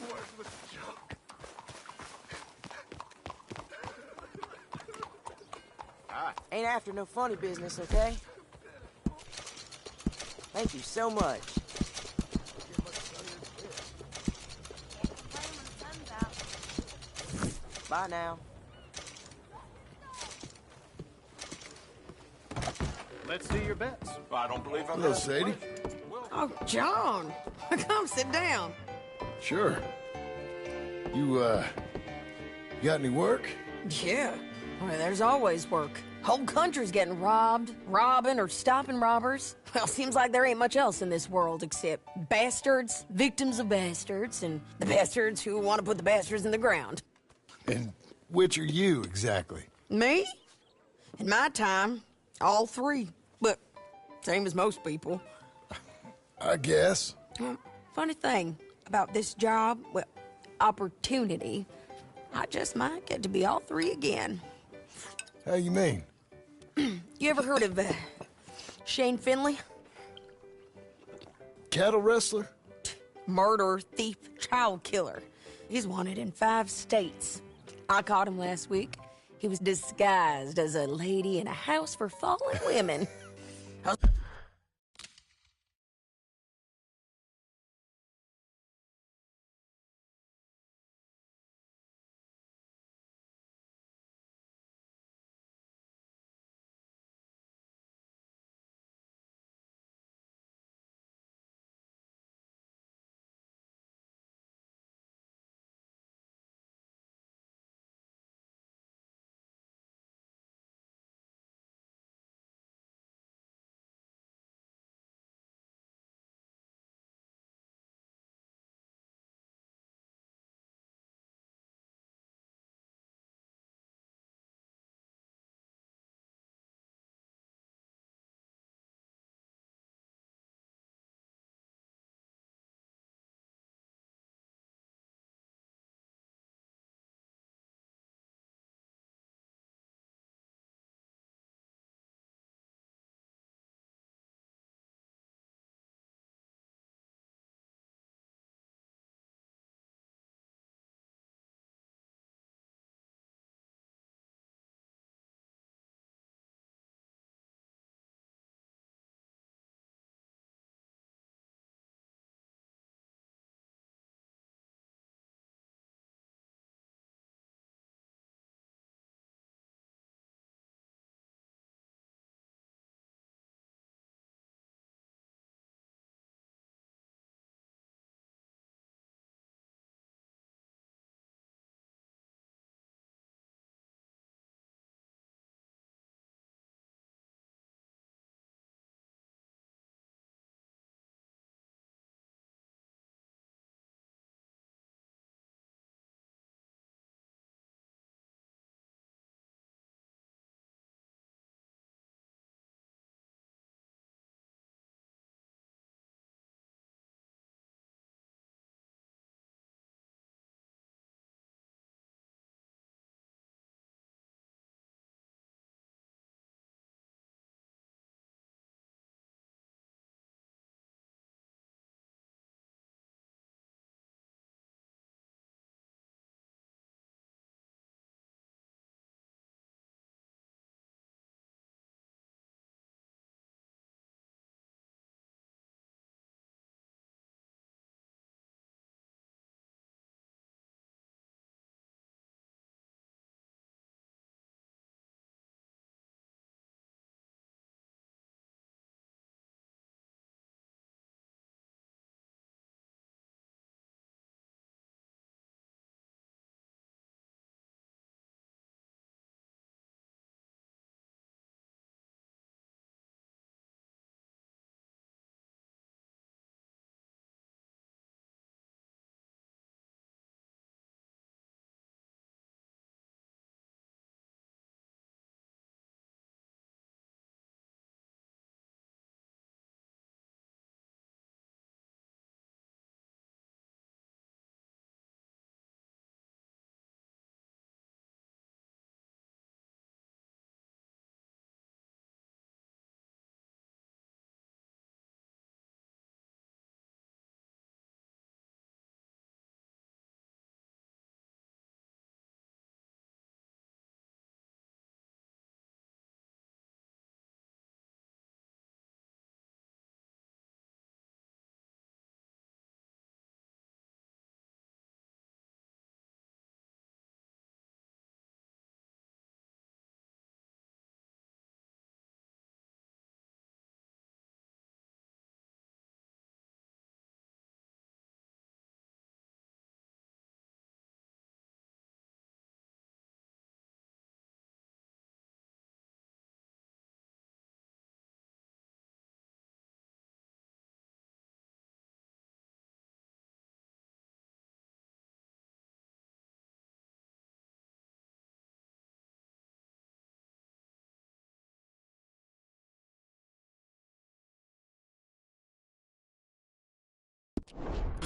Worthless junk. Ain't after no funny business, okay? Thank you so much. Bye now. Let's see your bets. I don't believe I'm Hello, Sadie. Oh, John. Come sit down. Sure. You got any work? Yeah. Well, there's always work. Whole country's getting robbed, robbing, or stopping robbers. Well, seems like there ain't much else in this world except bastards, victims of bastards, and the bastards who want to put the bastards in the ground. And which are you, exactly? Me? In my time, all three. But same as most people. I guess. Funny thing about this job, well, opportunity, I just might get to be all three again. How you mean? You ever heard of Shane Finley? Cattle wrestler? Murderer, thief, child killer. He's wanted in 5 states. I caught him last week. He was disguised as a lady in a house for fallen women.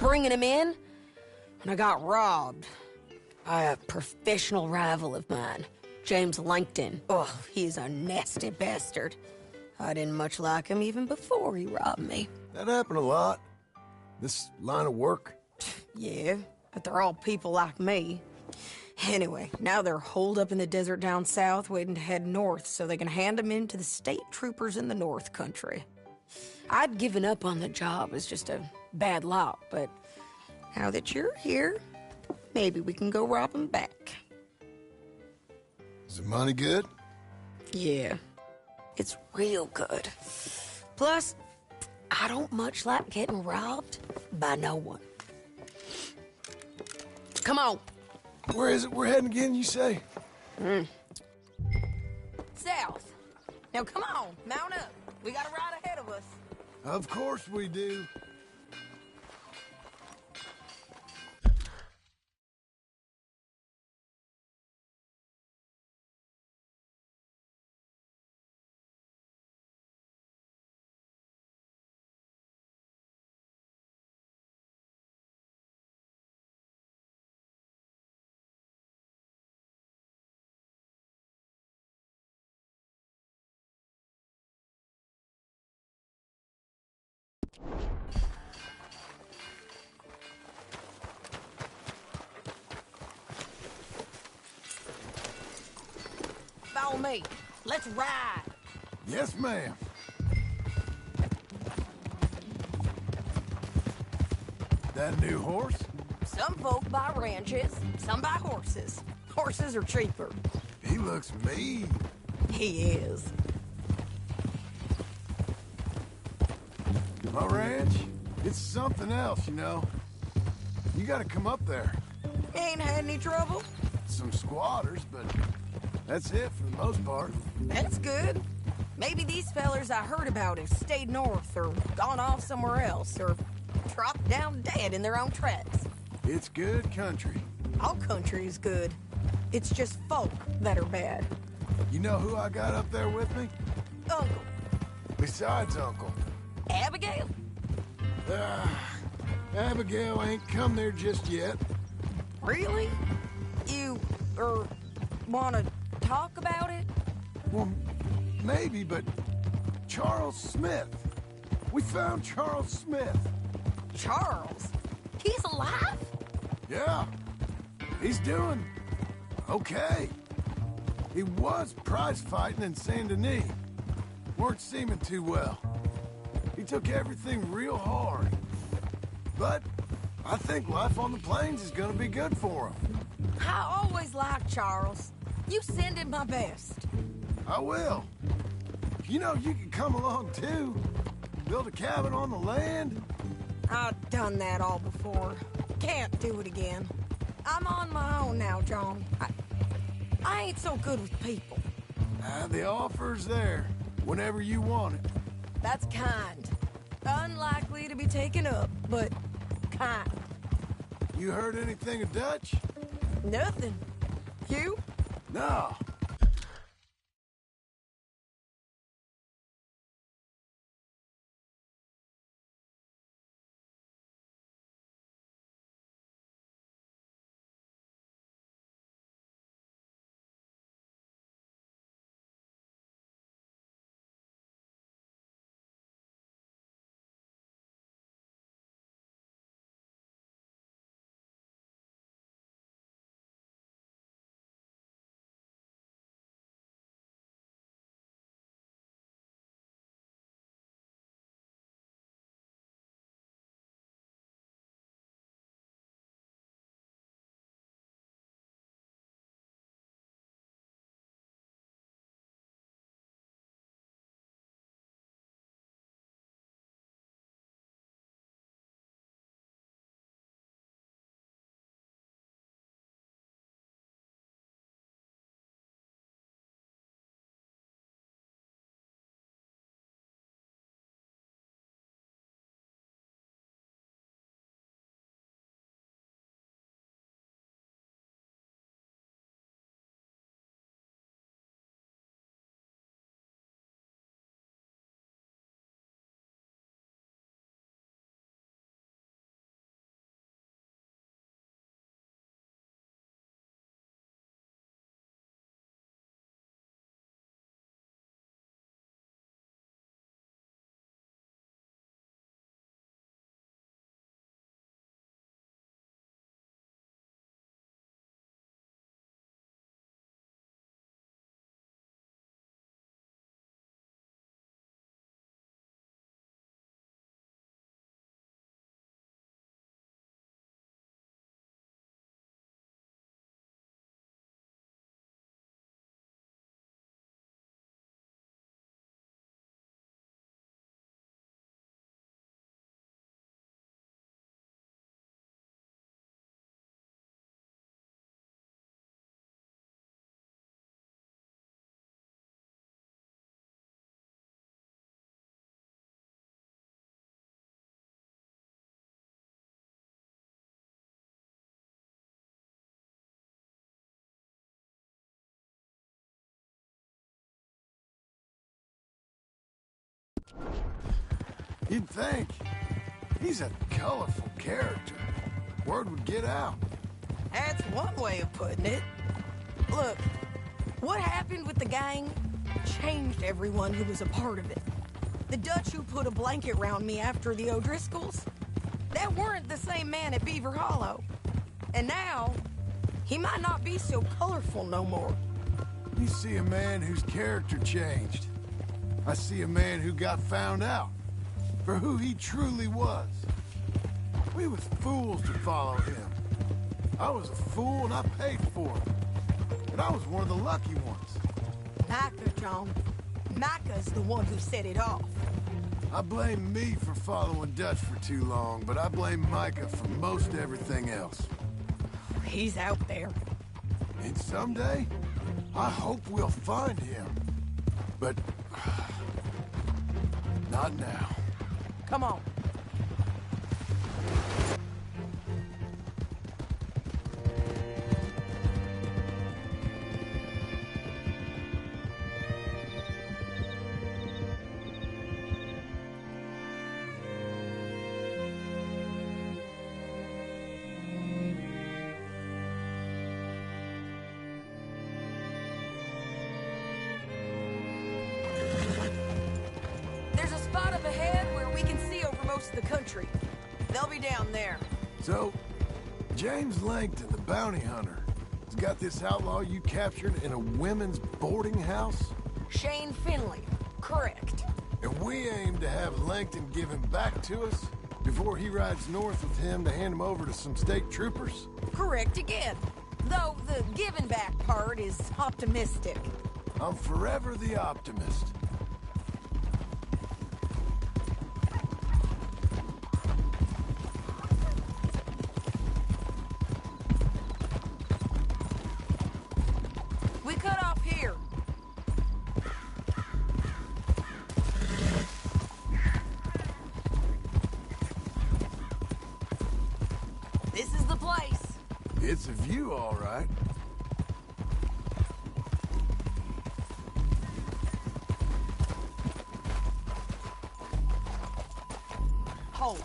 bringing him in when I got robbed by a professional rival of mine, James Langton. Oh, he's a nasty bastard. I didn't much like him even before he robbed me. That happened a lot. This line of work. Yeah, but they're all people like me. Anyway, now they're holed up in the desert down south, waiting to head north so they can hand them in to the state troopers in the North Country. I'd given up on the job as just a bad lot, but now that you're here, maybe we can go rob them back. Is the money good? Yeah, it's real good. Plus, I don't much like getting robbed by no one. Come on. Where is it we're heading again, you say? South. Now come on, mount up. We got a ride ahead of us. Of course we do. Follow me. Let's ride. Yes, ma'am. That a new horse? Some folk buy ranches, some buy horses. Horses are cheaper. He looks mean. He is. My ranch, it's something else, you know. You gotta come up there. Ain't had any trouble? Some squatters, but that's it for the most part. That's good. Maybe these fellers I heard about have stayed north or gone off somewhere else or dropped down dead in their own tracks. It's good country. All country is good. It's just folk that are bad. You know who I got up there with me? Uncle. Besides Uncle. Abigail? Abigail ain't come there just yet. Really? You, wanna talk about it? Well, maybe, but Charles Smith. We found Charles Smith. Charles? He's alive? Yeah. He's doing okay. He was prize fighting in Saint Denis. Weren't seeming too well. He took everything real hard. But I think life on the plains is gonna be good for him. I always liked Charles. You send him my best. I will. You know, you can come along too. Build a cabin on the land. I've done that all before. Can't do it again. I'm on my own now, John. I ain't so good with people. The offer's there, whenever you want it. That's kind. Unlikely to be taken up, but kind. You heard anything of Dutch? Nothing. You? No. You'd think. He's a colorful character. Word would get out. That's one way of putting it. Look, what happened with the gang changed everyone who was a part of it. The Dutch who put a blanket round me after the O'Driscolls, that weren't the same man at Beaver Hollow. And now, he might not be so colorful no more. You see a man whose character changed. I see a man who got found out for who he truly was. We was fools to follow him. I was a fool and I paid for it. But I was one of the lucky ones. Micah, John. Micah's the one who set it off. I blame me for following Dutch for too long, but I blame Micah for most everything else. He's out there. And someday, I hope we'll find him. But... not now. Come on. There's a spot up ahead where we can see over most of the country. They'll be down there. So, James Langton, the bounty hunter, has got this outlaw you captured in a women's boarding house? Shane Finley. Correct. And we aim to have Langton give him back to us before he rides north with him to hand him over to some state troopers? Correct again. Though the giving back part is optimistic. I'm forever the optimist. We cut off here. This is the place. It's a view, all right. Hold.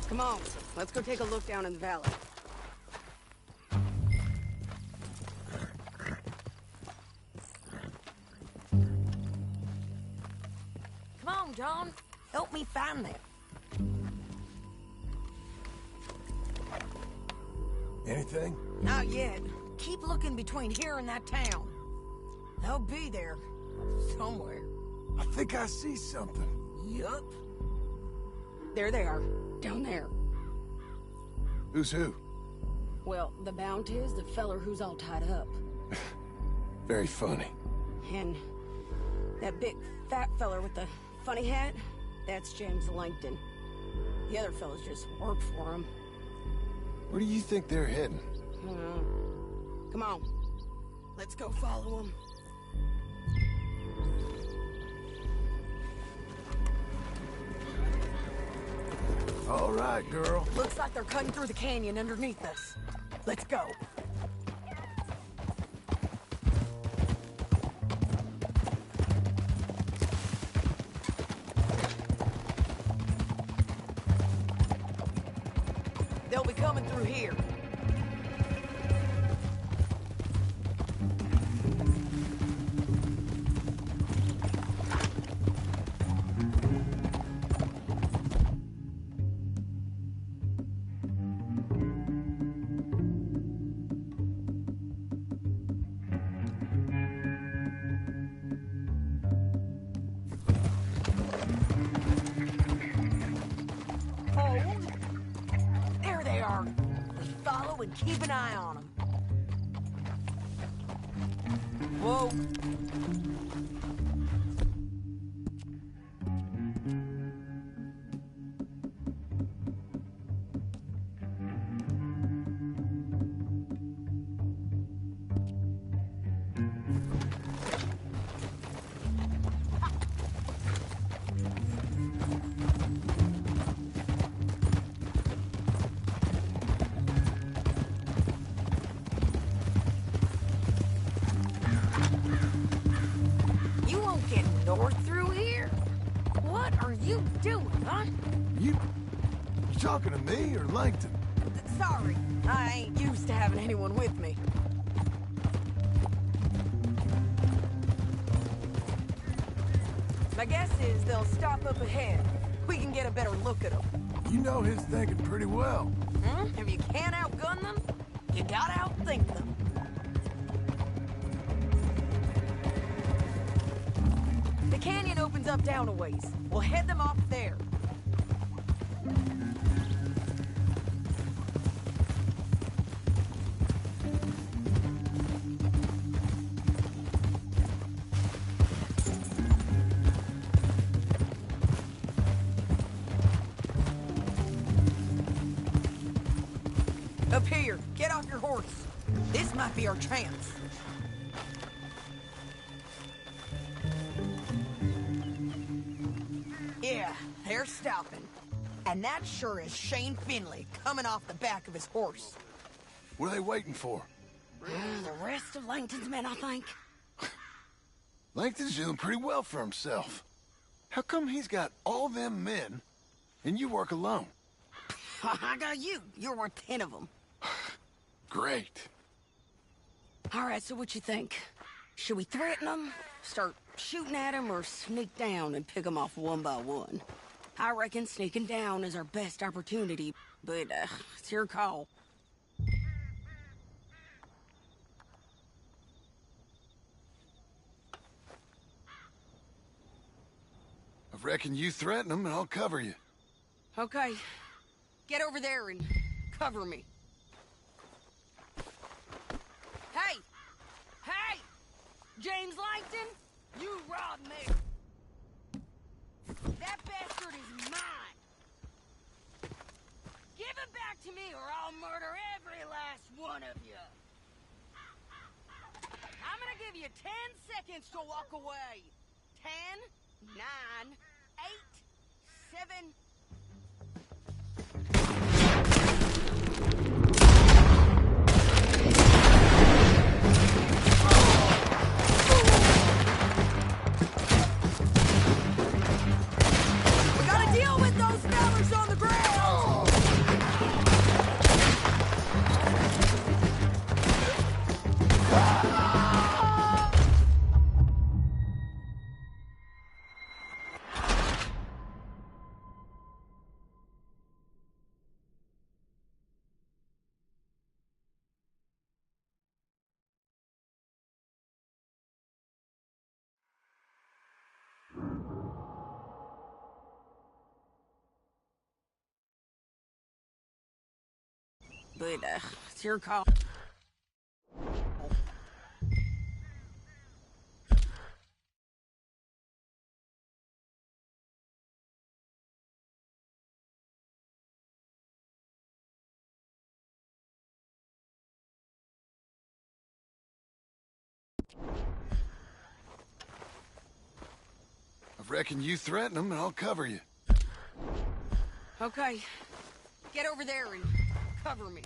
Come on, let's go take a look down in the valley. Come on, John. Help me find them. Anything? Not yet. Keep looking between here and that town. They'll be there. Somewhere. I think I see something. Yup. There they are, down there. Who's who? Well, the Bounty is the feller who's all tied up. Very funny. And that big fat feller with the funny hat, that's James Langton. The other fellas just work for him. Where do you think they're heading? Come on, let's go follow them. All right, girl. Looks like they're cutting through the canyon underneath us. Let's go. They'll be coming through here. Hold. There they are. We follow and keep an eye on them. Whoa. You won't get north through here. What are you doing, huh? You talking to me or Langton? Sorry, I ain't used to having anyone with me. My guess is they'll stop up ahead. We can get a better look at them. You know his thinking pretty well. Hmm? If you can't outgun them, you gotta outthink them. The canyon opens up down a ways. We'll head them off there. Up here, get off your horse. This might be our chance. Yeah, they're stopping. And that sure is Shane Finley coming off the back of his horse. What are they waiting for? The rest of Langton's men, I think. Langton's doing pretty well for himself. How come he's got all them men, and you work alone? I got you. You're worth 10 of them. Great. All right, so what you think? Should we threaten them, start shooting at them, or sneak down and pick them off one by one? I reckon sneaking down is our best opportunity, but it's your call. I reckon you threaten them and I'll cover you. Okay. Get over there and cover me. Hey! Hey! James Langton, you robbed me! That bastard is mine! Give it back to me or I'll murder every last one of you! I'm gonna give you 10 seconds to walk away. 10, 9, 8, 7... Deal with those fellas on the ground! But, it's your call. I reckon you threaten them and I'll cover you. Okay. Get over there and cover me.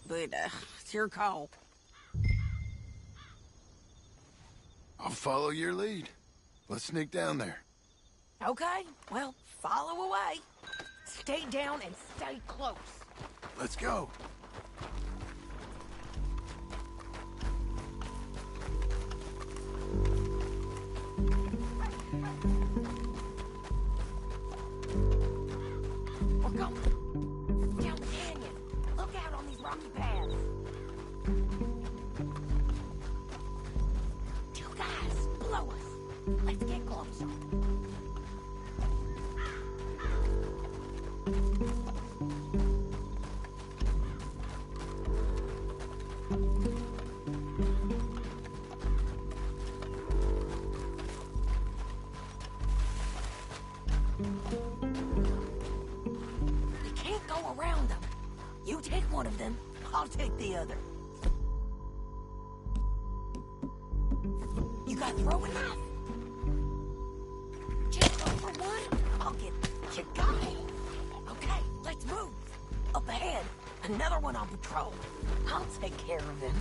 But, it's your call. I'll follow your lead. Let's sneak down there. Okay, well, follow away. Stay down and stay close. Let's go. We're going down the canyon. Look out on these rocky paths. You guys, blow us. Let's get closer. We can't go around them. You take one of them, I'll take the other. You got throwing knife? talking. You got it. Okay, let's move. Up ahead, another one on patrol. I'll take care of him.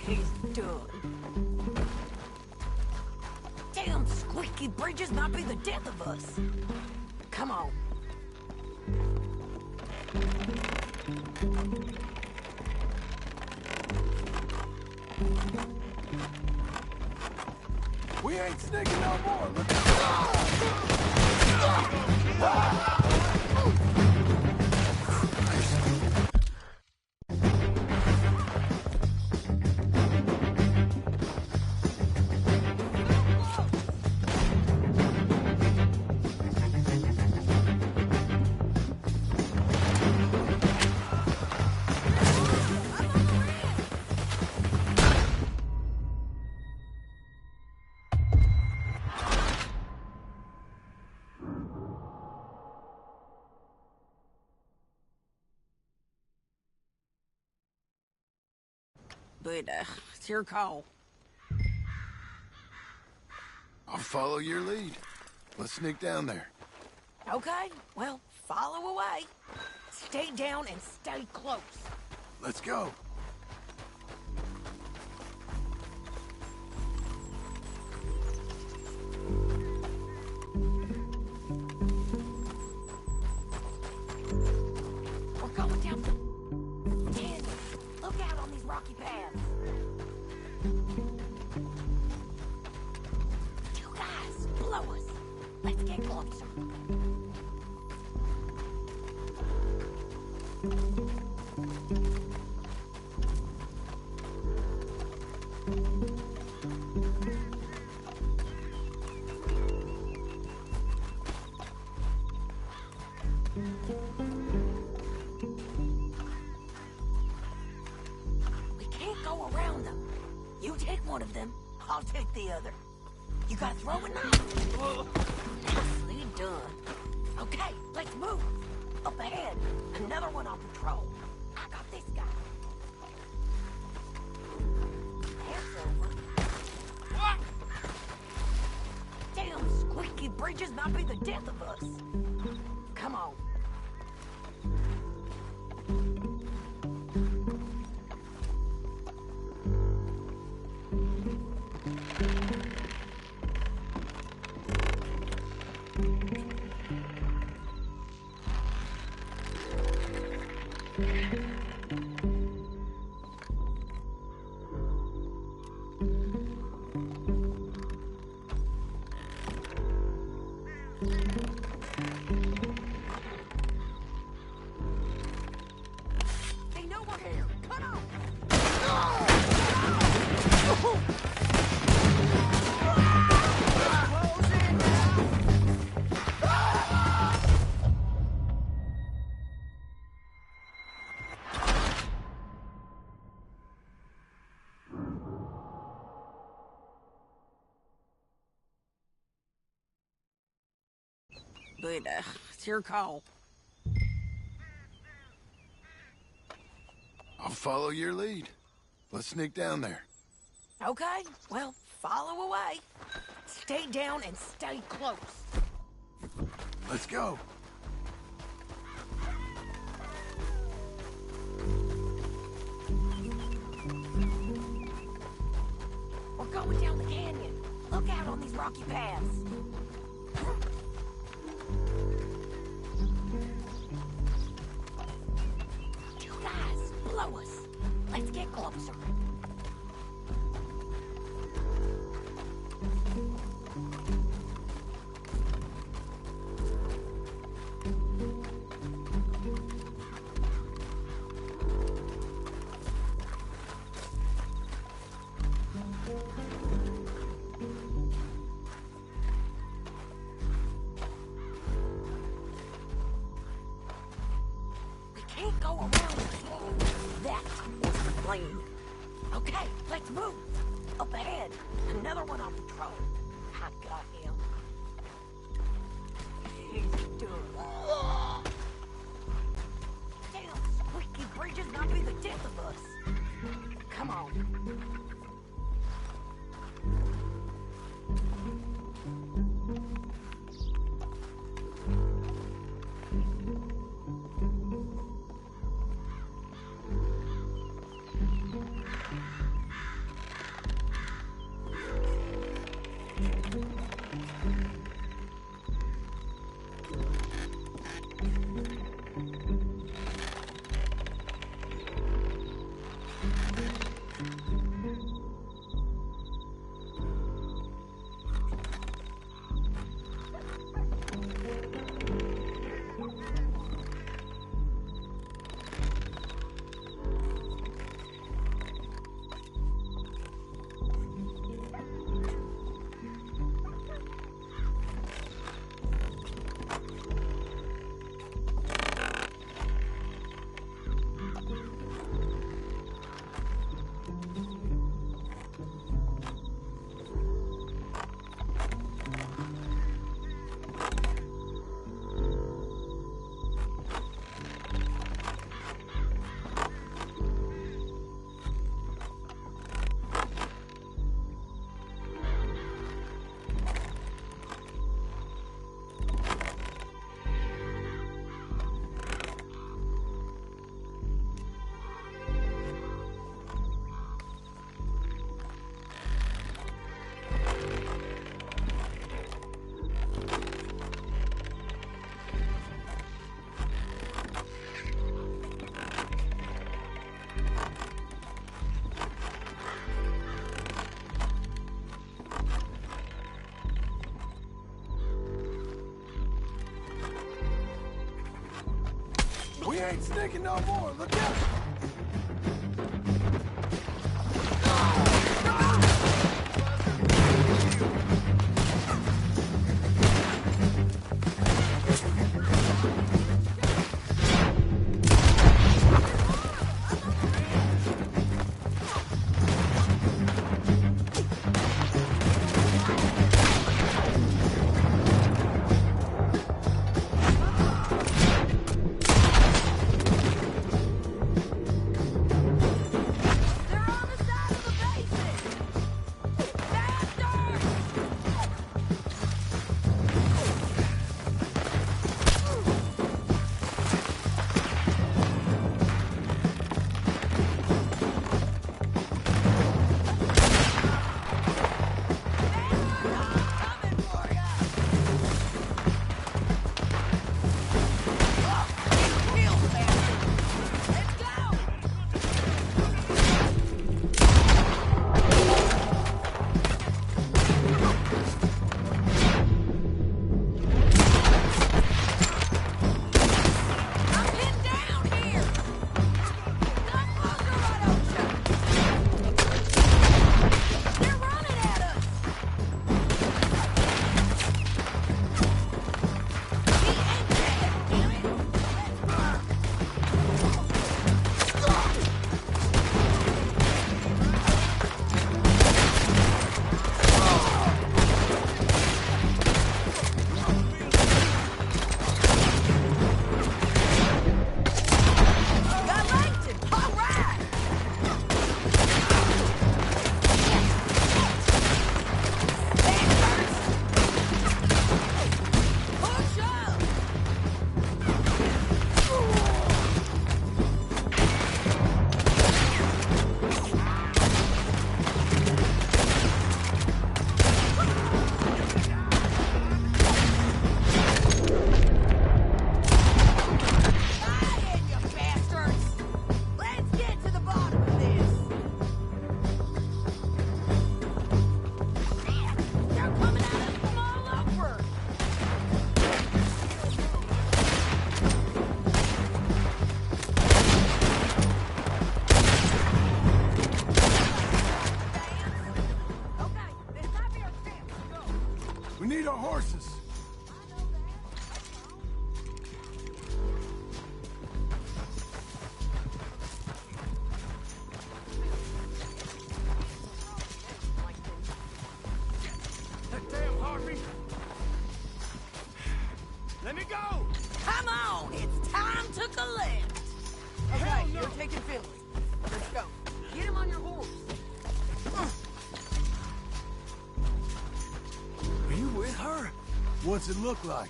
He's done. Damn squeaky bridges might be the death of us. Come on. We ain't sneaking no more. Look at But, it's your call. I'll follow your lead. Let's sneak down there. Okay, well, follow away. Stay down and stay close. Let's go. We're going down the canyon. Look out on these rocky paths. You guys, blow us. Let's get closer. We can't go around them. You take one of them, I'll take the other. You got a throwing knife? Nicely done. Okay, let's move. Up ahead, another one on patrol. I got this guy. Hands over. What? Damn squeaky bridges might be the death of us. Come on. They know we're here. Cut off. But, it's your call. I'll follow your lead. Let's sneak down there. Okay, well, follow away. Stay down and stay close. Let's go. We're going down the canyon. Look out on these rocky paths. You guys, blow us. Let's get closer. We can't go around that plane. Okay, let's move. Up ahead, another one on patrol. I got him. He's done. Damn squeaky bridges might be the death of us. Come on. We ain't sneaking no more. Look out! We need our horses. Damn, Harvey! Let me go! Come on, it's time to collect. Okay, you're taking Finley. Let's go. Get him on your horse. Are you with her? What's it look like?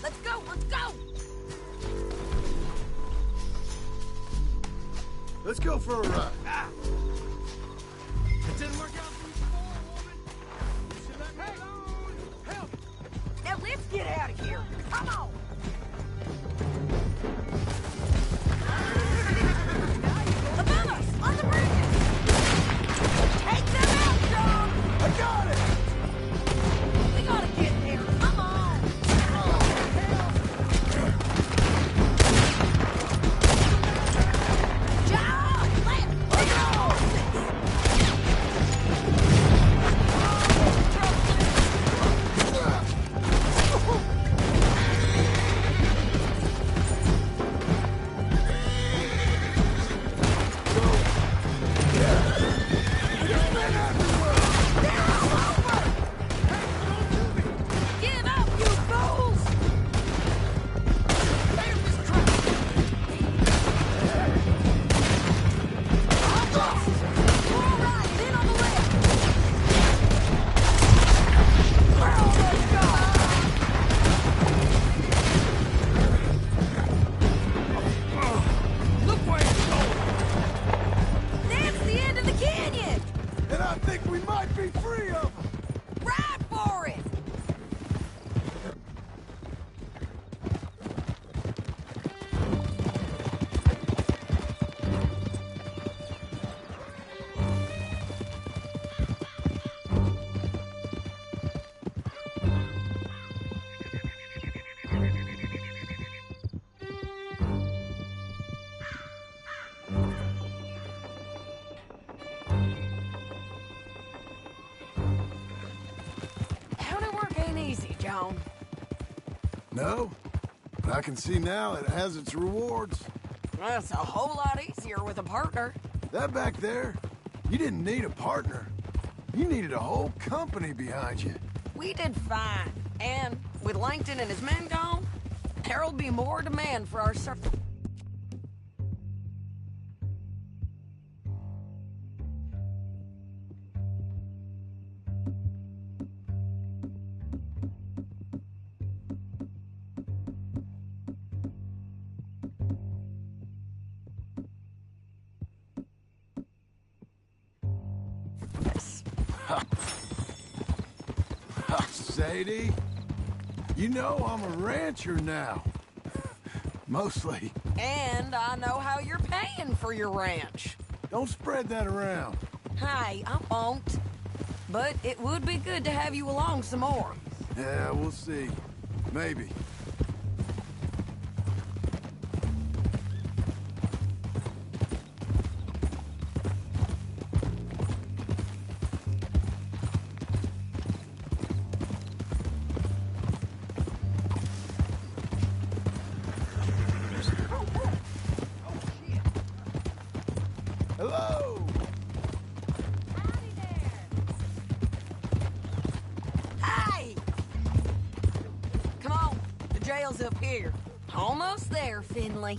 Let's go, let's go! Let's go for a ride. It didn't work out for you before, woman. You should let me alone. Help! Now let's get out of here. Come on. Above us, on the bridges. Take them out, John. I got it. We gotta get there. Come on. John, let's go. Give up, you fools! There's this truck. All right, in on the left. We're almost gone. Look where it's going. That's the end of the canyon. And I think we might be free of them. Ride for it. County work ain't easy, John. No, but I can see now it has its rewards. Well, it's a whole lot easier with a partner. That back there, you didn't need a partner. You needed a whole company behind you. We did fine. And with Langton and his men gone, there'll be more demand for our service. Sadie, you know I'm a rancher now. Mostly. And I know how you're paying for your ranch. Don't spread that around. Hey, I won't. But it would be good to have you along some more. Yeah, we'll see. Maybe. Hello! Hey! Come on, the jail's up here. Almost there, Finley.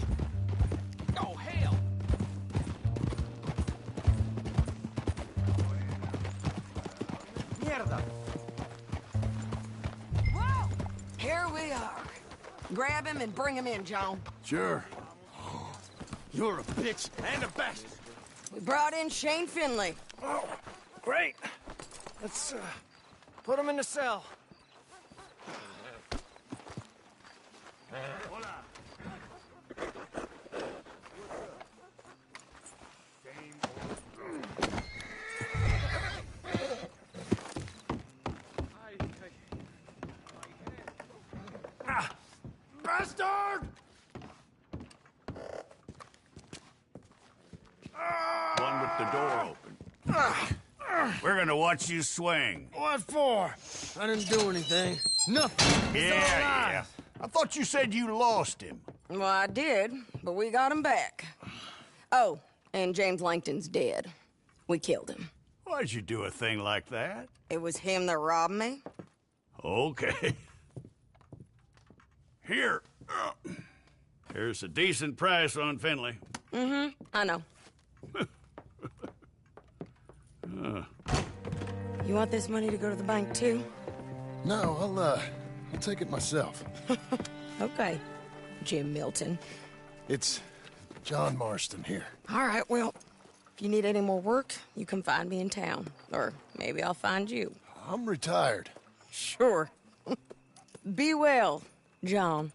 Oh, hell! Mierda! Whoa! Here we are. Grab him and bring him in, John. Sure. You're a bitch and a bastard. We brought in Shane Finley. Oh, great. Let's put him in the cell. Bastard! One with the door open. We're gonna watch you swing. What for? I didn't do anything. Nothing. He's all alive. Yeah. I thought you said you lost him. Well, I did, but we got him back. Oh, and James Langton's dead. We killed him. Why'd you do a thing like that? It was him that robbed me. Okay. Here. Here's a decent price on Finley. Mm-hmm, I know. You want this money to go to the bank, too? No, I'll take it myself. Okay, Jim Milton. It's John Marston here. All right, well, if you need any more work, you can find me in town. Or maybe I'll find you. I'm retired. Sure. Be well, John.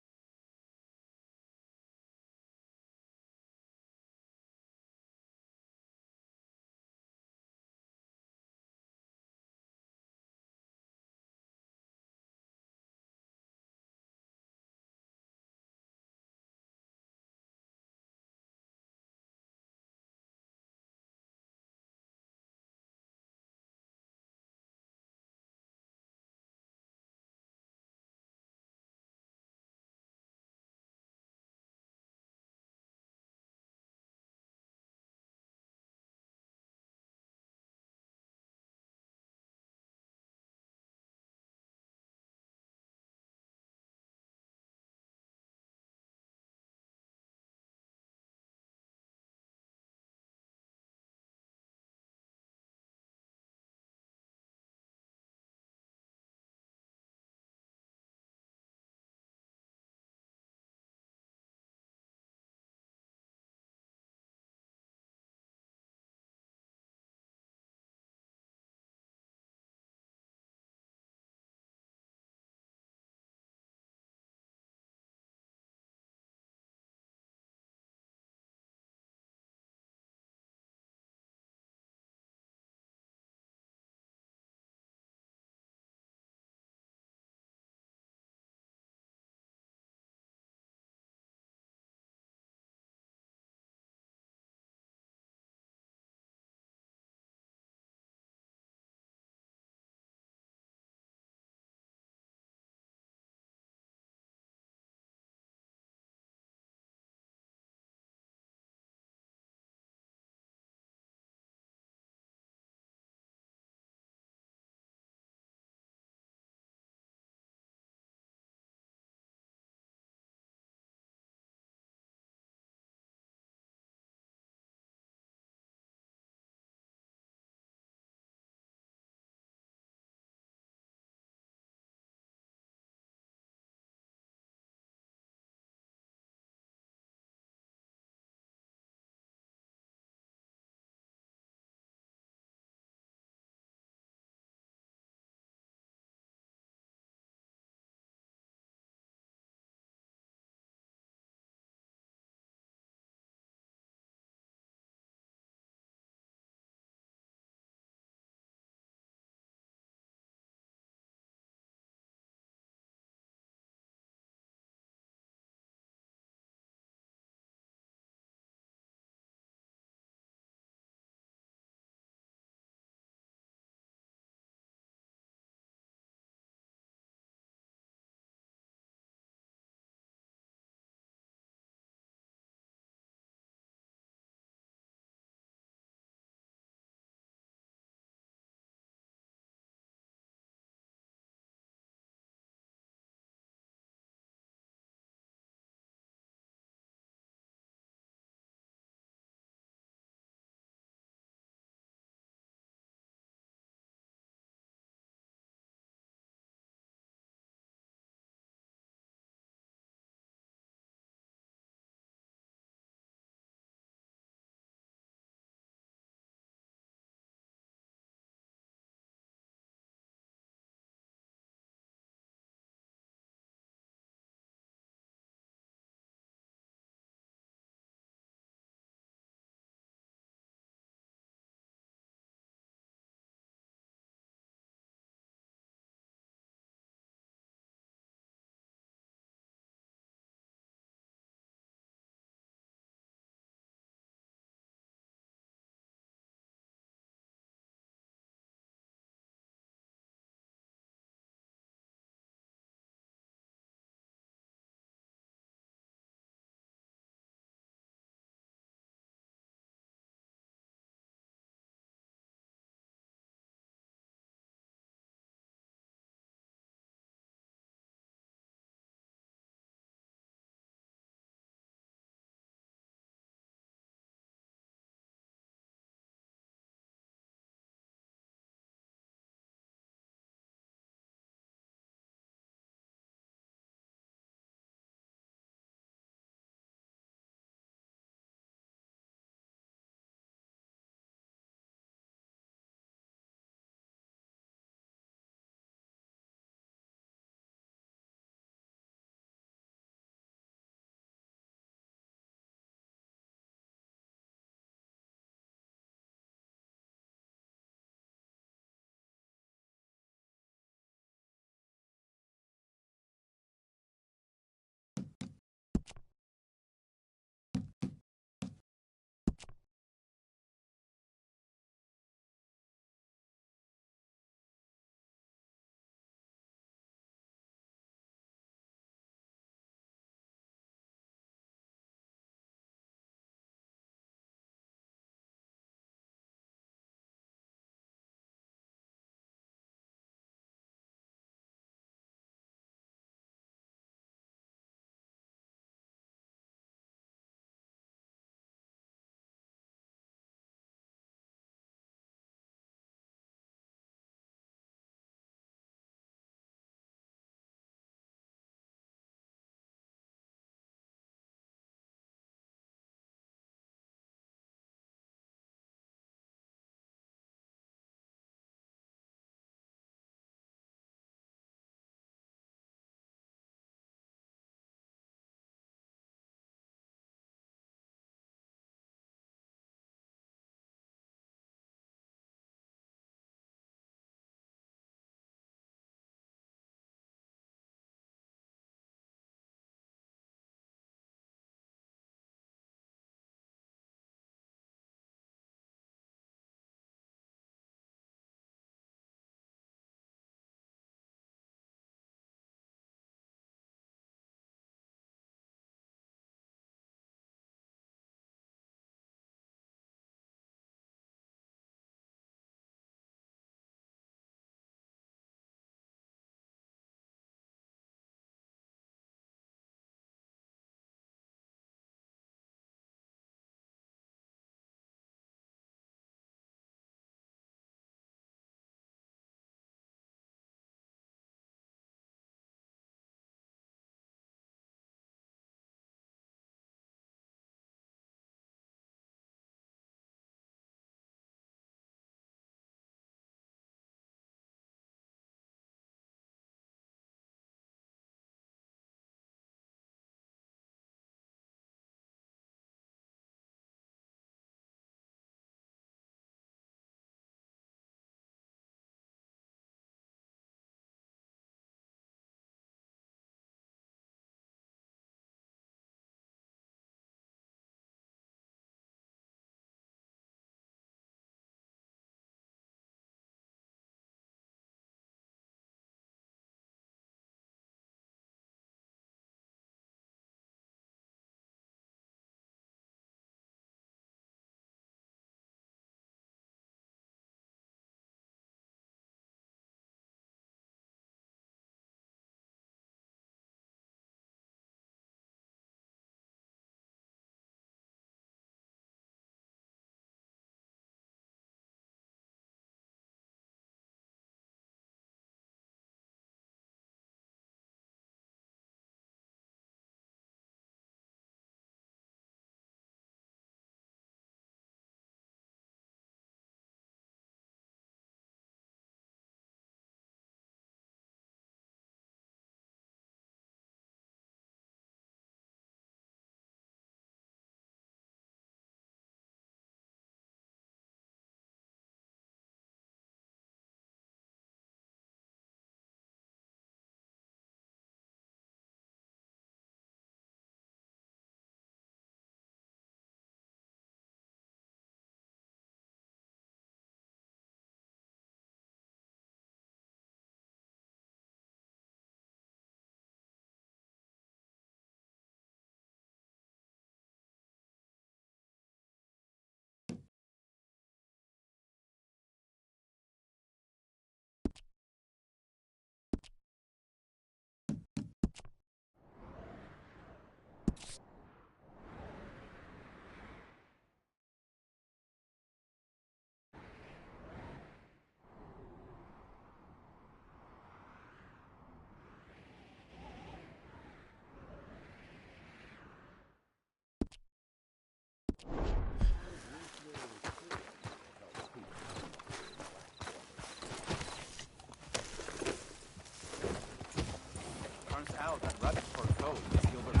out and run for gold. Maybe you'll learn.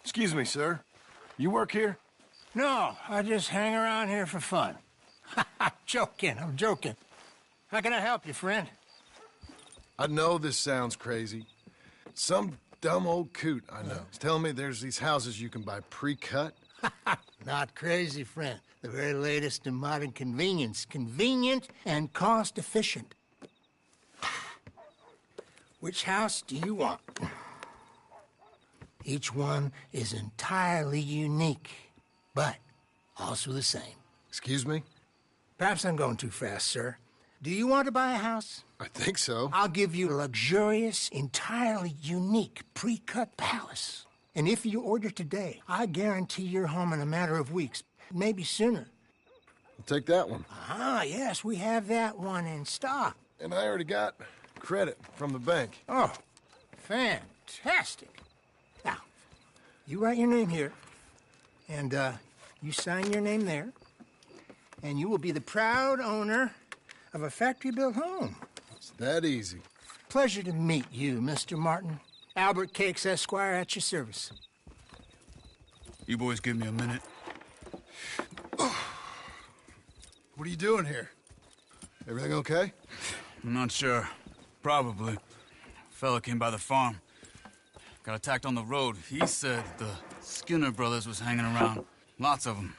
Excuse me, sir. You work here? No, I just hang around here for fun. I'm joking. How can I help you, friend? I know this sounds crazy. Some dumb old coot I know is telling me there's these houses you can buy pre-cut. Not crazy, friend. The very latest in modern convenience. Convenient and cost-efficient. Which house do you want? Each one is entirely unique, but also the same. Excuse me? Perhaps I'm going too fast, sir. Do you want to buy a house? I think so. I'll give you a luxurious, entirely unique pre-cut palace. And if you order today, I guarantee you're home in a matter of weeks, maybe sooner. I'll take that one. Ah, yes, we have that one in stock. And I already got credit from the bank. Oh, fantastic. Now, you write your name here, and you sign your name there, and you will be the proud owner of a factory-built home. It's that easy. Pleasure to meet you, Mr. Martin. Albert Cakes, Esquire, at your service. You boys give me a minute. What are you doing here? Everything okay? I'm not sure. Probably. Fella came by the farm. Got attacked on the road. He said the Skinner brothers was hanging around. Lots of them.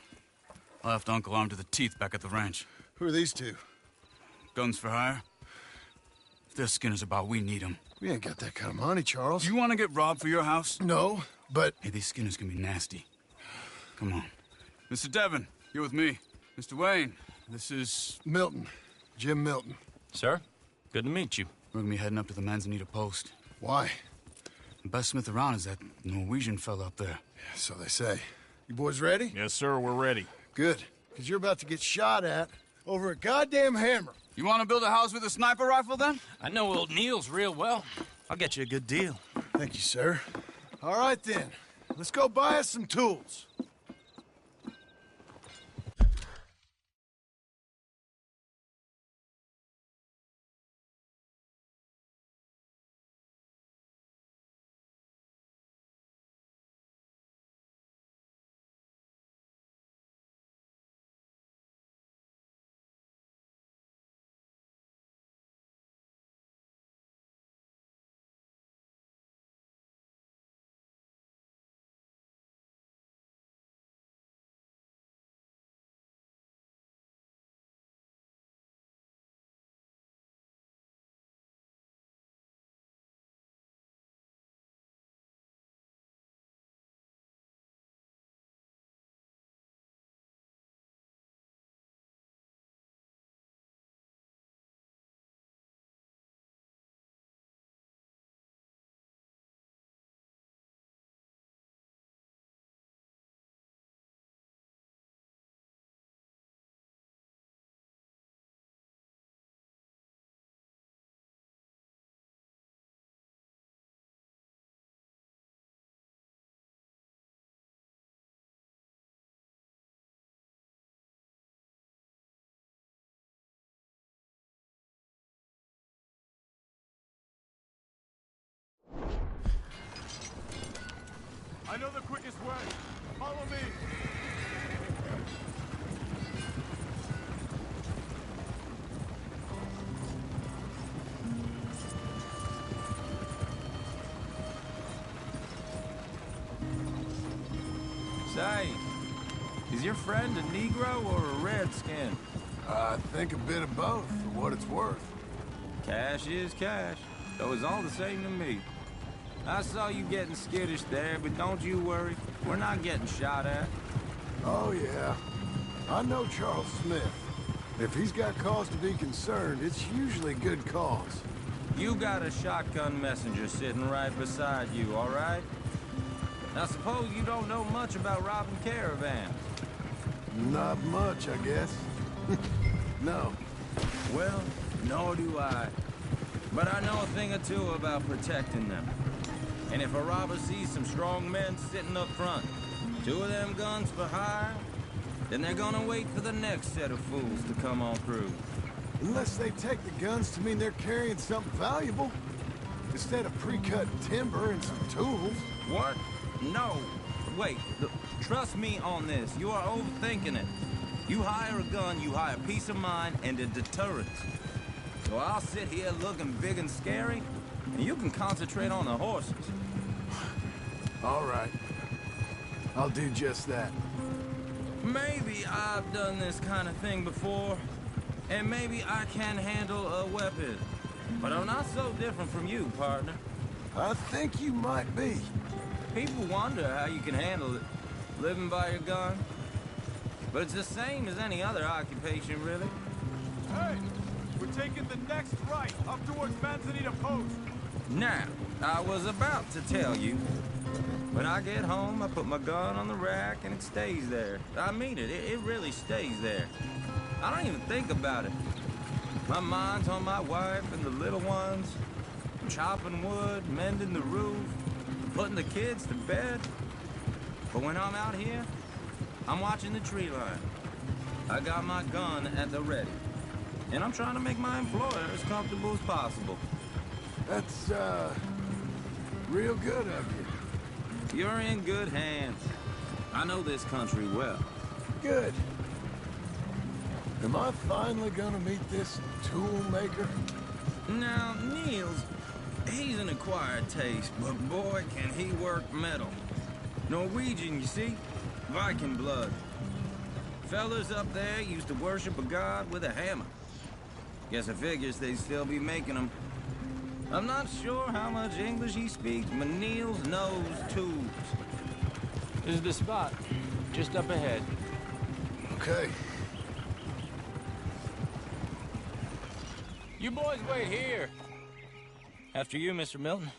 I left Uncle armed to the teeth back at the ranch. Who are these two? Guns for hire. If they're Skinner's about, we need them. We ain't got that kind of money, Charles. You want to get robbed for your house? No, but... Hey, these Skinners can be nasty. Come on. Mr. Devon, you're with me. Mr. Wayne, this is... Milton. Jim Milton. Sir, good to meet you. We're gonna be heading up to the Manzanita Post. Why? The best smith around is that Norwegian fella up there. Yeah, so they say. You boys ready? Yes, sir, we're ready. Good, because you're about to get shot at over a goddamn hammer. You want to build a house with a sniper rifle, then? I know old Neil's real well. I'll get you a good deal. Thank you, sir. All right, then. Let's go buy us some tools. I know the quickest way. Follow me. Say, is your friend a Negro or a Redskin? I think a bit of both, for what it's worth. Cash is cash, though it's all the same to me. I saw you getting skittish there, but don't you worry. We're not getting shot at. Oh, yeah. I know Charles Smith. If he's got cause to be concerned, it's usually good cause. You got a shotgun messenger sitting right beside you, all right? I suppose you don't know much about robbing caravans. Not much, I guess. No. Well, nor do I. But I know a thing or two about protecting them. And if a robber sees some strong men sitting up front, 2 of them guns for hire, then they're gonna wait for the next set of fools to come on through. Unless they take the guns to mean they're carrying something valuable. Instead of pre-cut timber and some tools. What? No. Wait, look, trust me on this. You are overthinking it. You hire a gun, you hire peace of mind and a deterrent. So I'll sit here looking big and scary, and you can concentrate on the horses. All right. I'll do just that. Maybe I've done this kind of thing before, and maybe I can handle a weapon. But I'm not so different from you, partner. I think you might be. People wonder how you can handle it, living by your gun. But it's the same as any other occupation, really. Hey, we're taking the next right, up towards Manzanita Post. Now, I was about to tell you. When I get home, I put my gun on the rack and it stays there. I mean it, it really stays there. I don't even think about it. My mind's on my wife and the little ones. I'm chopping wood, mending the roof, putting the kids to bed. But when I'm out here, I'm watching the tree line. I got my gun at the ready. And I'm trying to make my employer as comfortable as possible. That's, real good of you. You're in good hands. I know this country well. Good. Am I finally gonna meet this tool maker? Now, Niels, he's an acquired taste, but boy, can he work metal. Norwegian, you see? Viking blood. Fellas up there used to worship a god with a hammer. Guess I figures they'd still be making them. I'm not sure how much English he speaks, but Niels knows tools. This is the spot, just up ahead. Okay. You boys wait here. After you, Mr. Milton.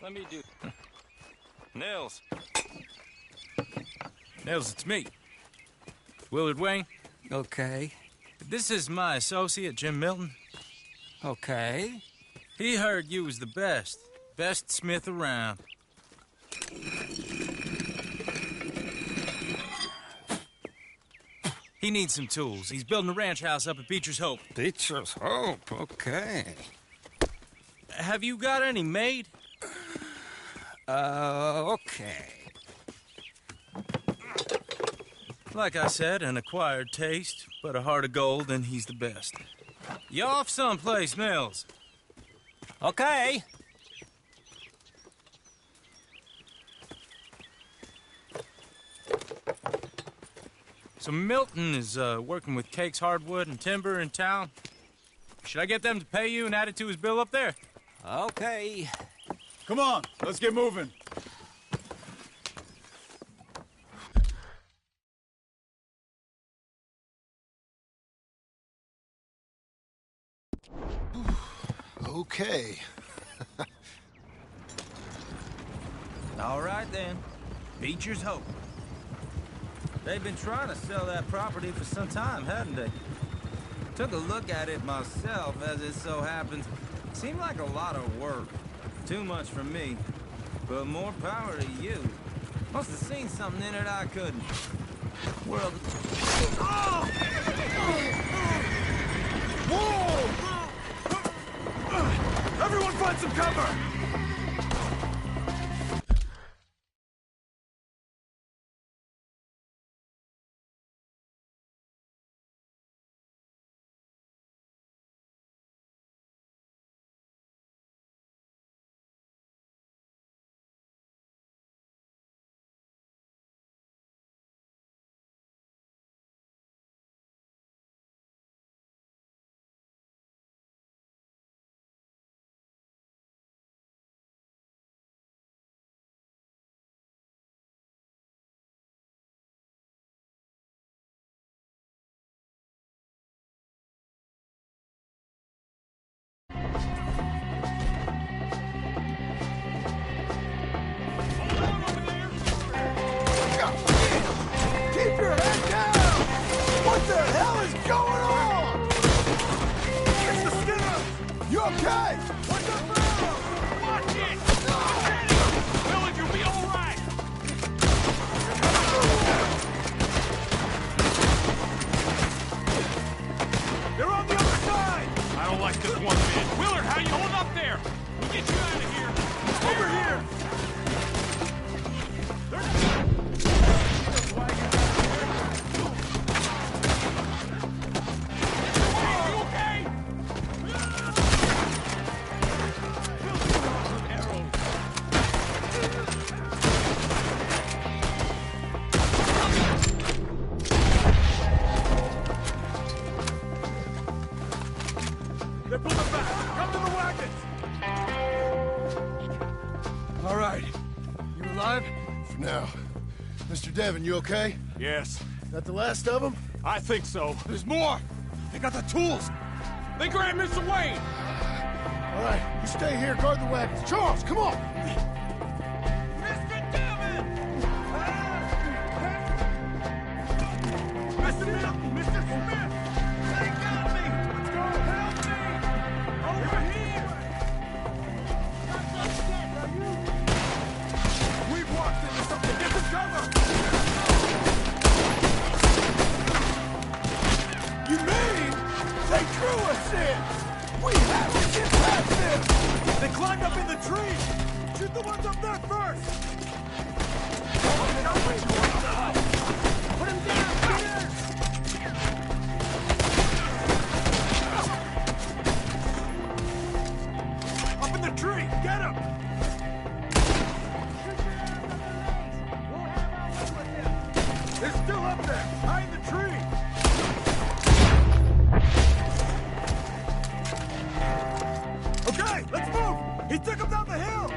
let me do... Nils. Nils, it's me. Willard Wayne. Okay. This is my associate, Jim Milton. Okay. He heard you was the best smith around. He needs some tools. He's building a ranch house up at Beecher's Hope. Beecher's Hope, okay. Have you got any made? Okay. Like I said, an acquired taste, but a heart of gold, and he's the best. You off someplace, Nils? Okay. So Milton is working with Cake's Hardwood and Timber in town. Should I get them to pay you and add it to his bill up there? Okay. Come on, let's get moving. Okay. All right, then. Beecher's Hope. They've been trying to sell that property for some time, haven't they? Took a look at it myself, as it so happens. Seemed like a lot of work. Too much for me. But more power to you. Must have seen something in it I couldn't. World... Oh! Whoa! Everyone find some cover! Devin, you okay? Yes. That the last of them? I think so. There's more! They got the tools! They grabbed Mr. Wayne! All right, you stay here, guard the wagons. Charles, come on! Mr. Devin! Mr. Milton! Mr. Smith! They got me! Let's go! Help me! Over here! We've walked into something! Get some cover! You mean they drew us in? We have to get past them! They climbed up in the trees! Shoot the ones up there first! Put him down, Peter! Up in the tree! Get him! They're still up there! High in the tree! Okay, let's move! He took him down the hill!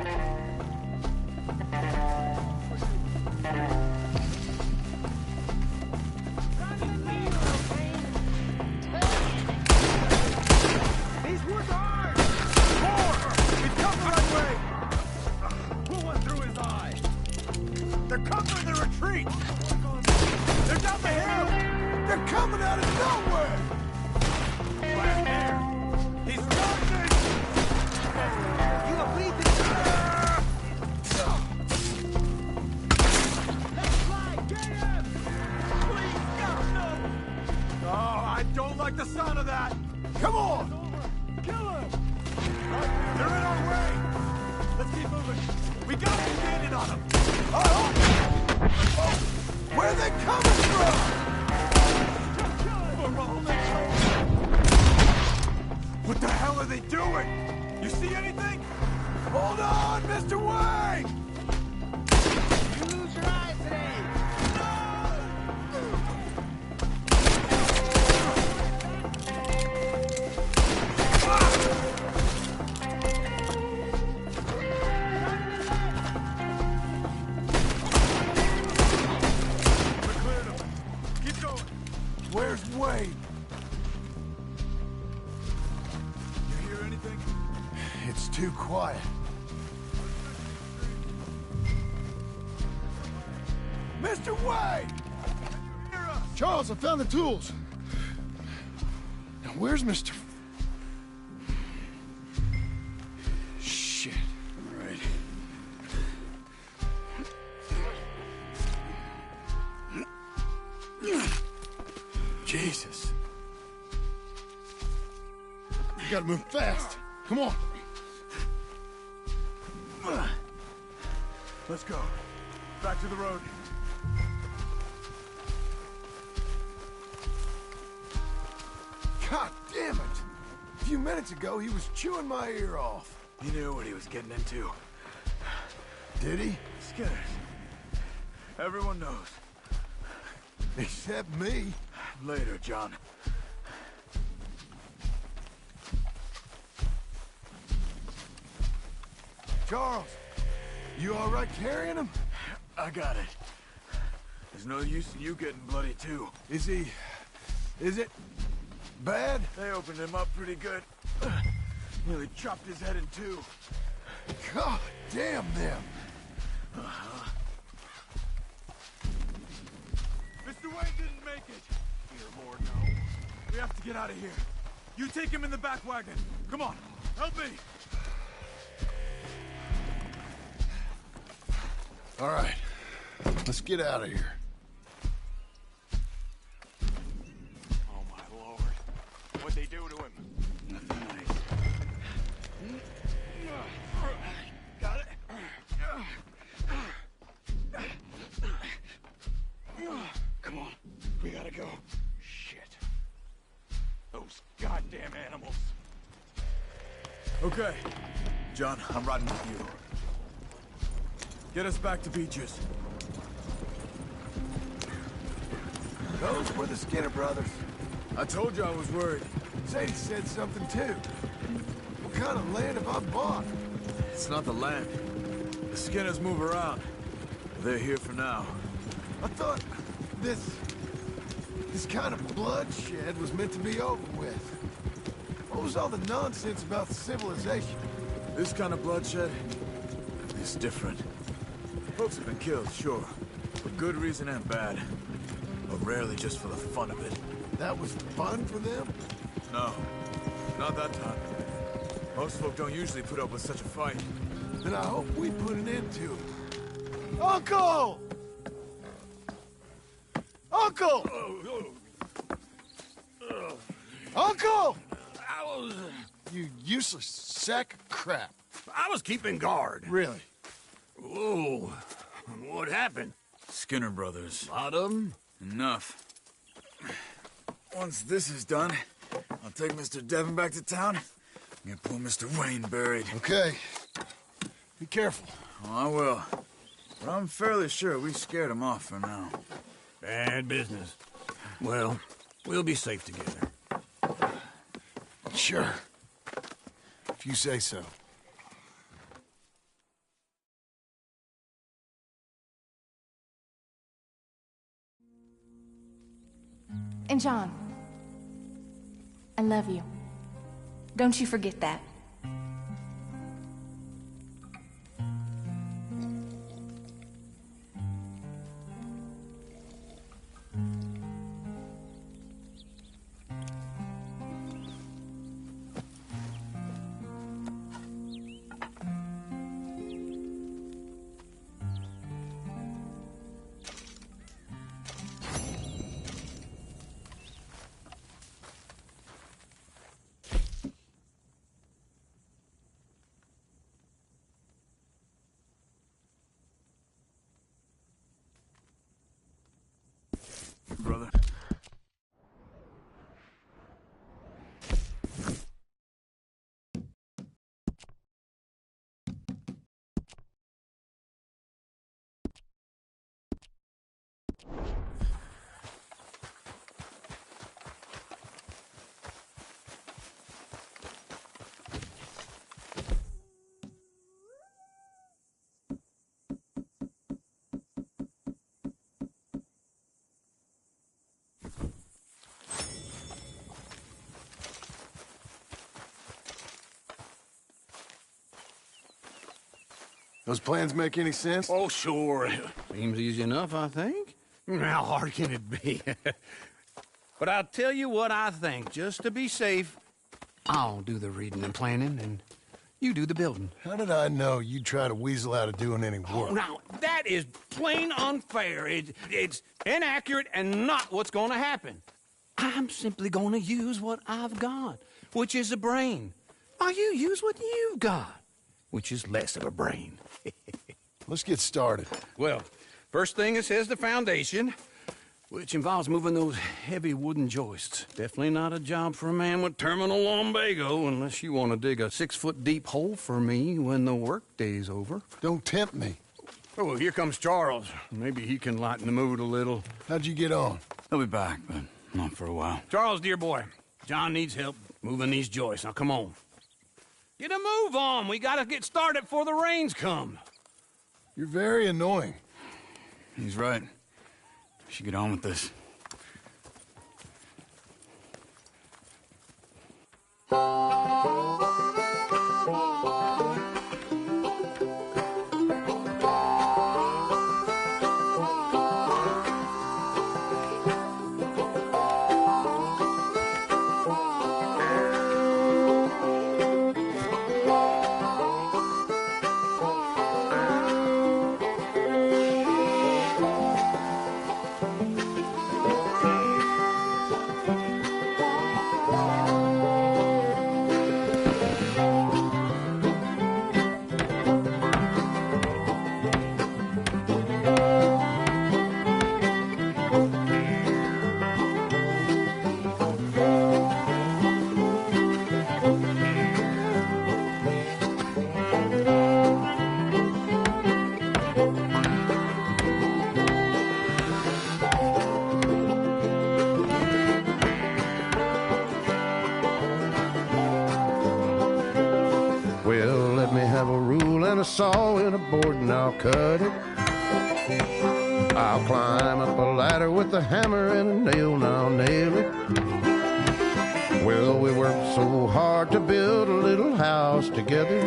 These woods are ours! More! We've come the right way! retreat! They're down the hill! They're coming out of nowhere! Right there! He's running! You are breathing! Oh, I don't like the sound of that! Come on! Kill him! They're in our way! Let's keep moving. We gotta be gaining on them! Where are they coming from? What the hell are they doing? You see anything? Hold on, Mr. Wayne! You lose your eyes today! Where's Wayne? You hear anything? It's too quiet. Mr. Wayne! Charles, I found the tools. Now, where's Mr. Shit. All right. Jesus. You gotta move fast. Come on. Let's go. Back to the road. God damn it! A few minutes ago, he was chewing my ear off. He knew what he was getting into. Did he? Skinners. Everyone knows. Except me. Later, John. Charles, you all right carrying him? I got it. There's no use in you getting bloody, too. Is it bad? They opened him up pretty good. Nearly chopped his head in two. God damn them. Mr. Wayne didn't make it. Dear Lord, no. We have to get out of here. You take him in the back wagon. Come on, help me. All right, let's get out of here. Oh, my Lord. What'd they do to him? Nothing nice. Got it. Come on, we gotta go. Shit. Those goddamn animals. Okay. John, I'm riding with you. Get us back to Beaches. Those were the Skinner brothers. I told you I was worried. Sadie said something too. What kind of land have I bought? It's not the land. The Skinners move around. They're here for now. I thought this kind of bloodshed was meant to be over with. What was all the nonsense about civilization? This kind of bloodshed is different. Folks have been killed, sure. For good reason and bad. But rarely just for the fun of it. That was fun for them? No. Not that time. Most folk don't usually put up with such a fight. Then I hope we put an end to it. Uncle! Uncle! Uncle! You useless sack of crap. I was keeping guard. Really? Whoa. What happened? Skinner brothers. Lot of them? Enough. Once this is done, I'll take Mr. Devon back to town and get poor Mr. Wayne buried. Okay. Be careful. Oh, I will. But I'm fairly sure we scared him off for now. Bad business. Well, we'll be safe together. Sure. If you say so. And John, I love you. Don't you forget that. Those plans make any sense? Oh, sure. Seems easy enough, I think. How hard can it be? But I'll tell you what I think. Just to be safe, I'll do the reading and planning, and you do the building. How did I know you'd try to weasel out of doing any Oh, work? now, that is plain unfair. It's inaccurate and not what's going to happen. I'm simply going to use what I've got, which is a brain. While you use what you've got, which is less of a brain. Let's get started. Well, first thing it says the foundation, which involves moving those heavy wooden joists. Definitely not a job for a man with terminal lumbago, unless you want to dig a 6-foot deep hole for me when the workday's over. Don't tempt me. Oh, here comes Charles. Maybe he can lighten the mood a little. How'd you get on? He'll be back, but not for a while. Charles, dear boy, John needs help moving these joists. Now, come on. Get a move on. We gotta get started before the rains come. You're very annoying. He's right. We should get on with this. Well, let me have a rule and a saw and a board and I'll cut it. I'll climb up a ladder with a hammer and a nail and I'll nail it. Well, we worked so hard to build a little house together.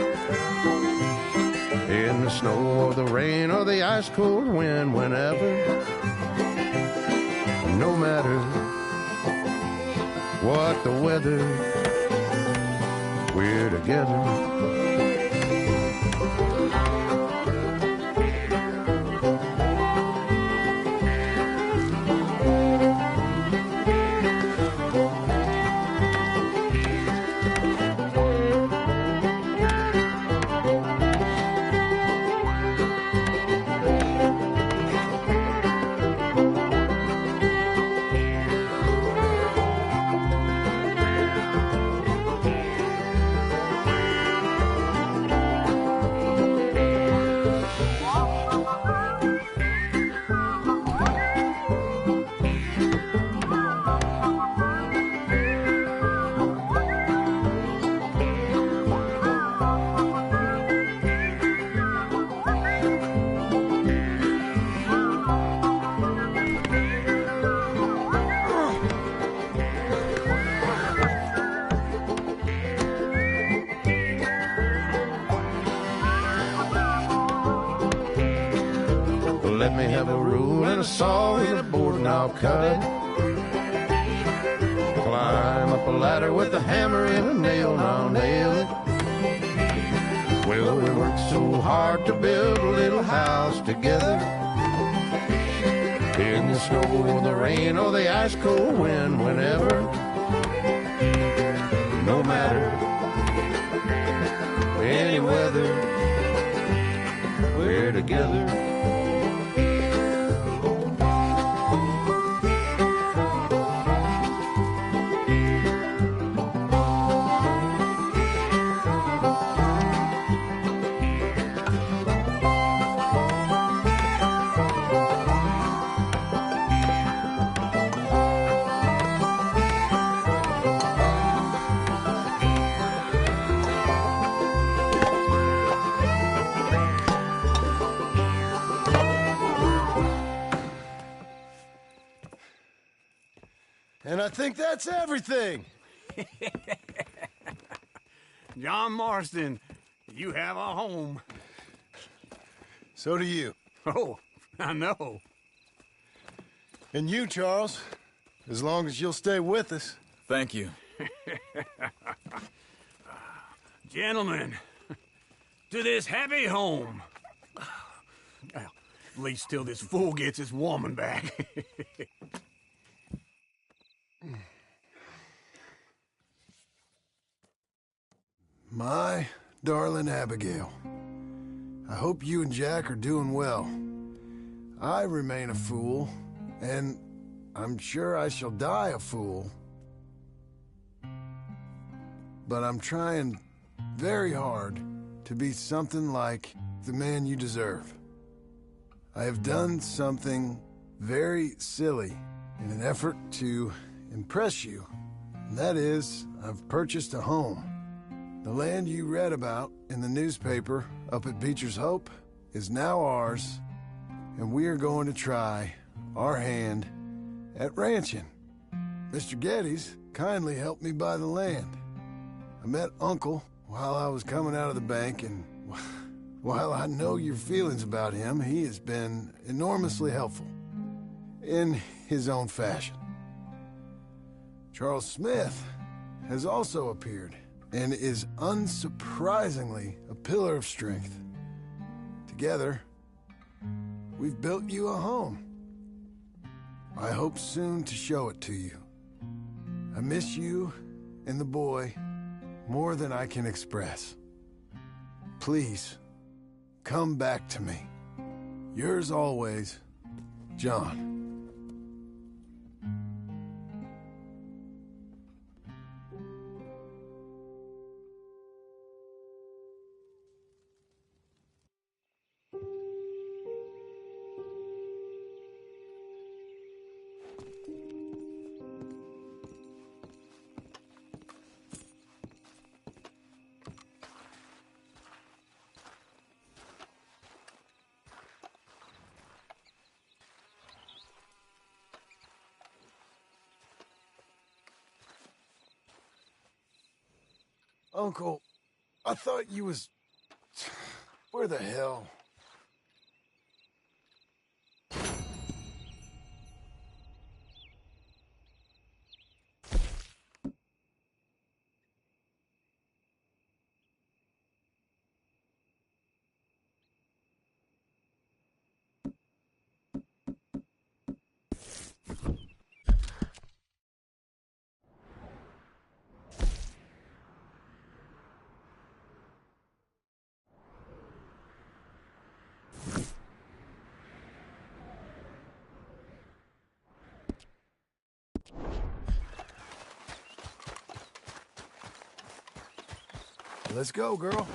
In the snow or the rain or the ice cold wind, whenever. No matter what the weather, we're together. Let me have a rule and a saw and a board and I'll cut it. Climb up a ladder with a hammer and a nail and I'll nail it. Well, we worked so hard to build a little house together. In the snow or the rain or the ice cold wind, whenever. No matter any weather, we're together. And I think that's everything. John Marston, you have a home. So do you. Oh, I know. And you, Charles. As long as you'll stay with us. Thank you. Gentlemen, to this happy home. Well, at least till this fool gets his woman back. My darling Abigail, I hope you and Jack are doing well. I remain a fool, and I'm sure I shall die a fool. But I'm trying very hard to be something like the man you deserve. I have done something very silly in an effort to impress you, and that is, I've purchased a home. The land you read about in the newspaper up at Beecher's Hope is now ours, and we are going to try our hand at ranching. Mr. Geddes kindly helped me buy the land. I met Uncle while I was coming out of the bank, and while I know your feelings about him, he has been enormously helpful in his own fashion. Charles Smith has also appeared and is unsurprisingly a pillar of strength. Together, we've built you a home. I hope soon to show it to you. I miss you and the boy more than I can express. Please, come back to me. Yours always, John. Uncle, I thought you was... Where the hell? Let's go, girl.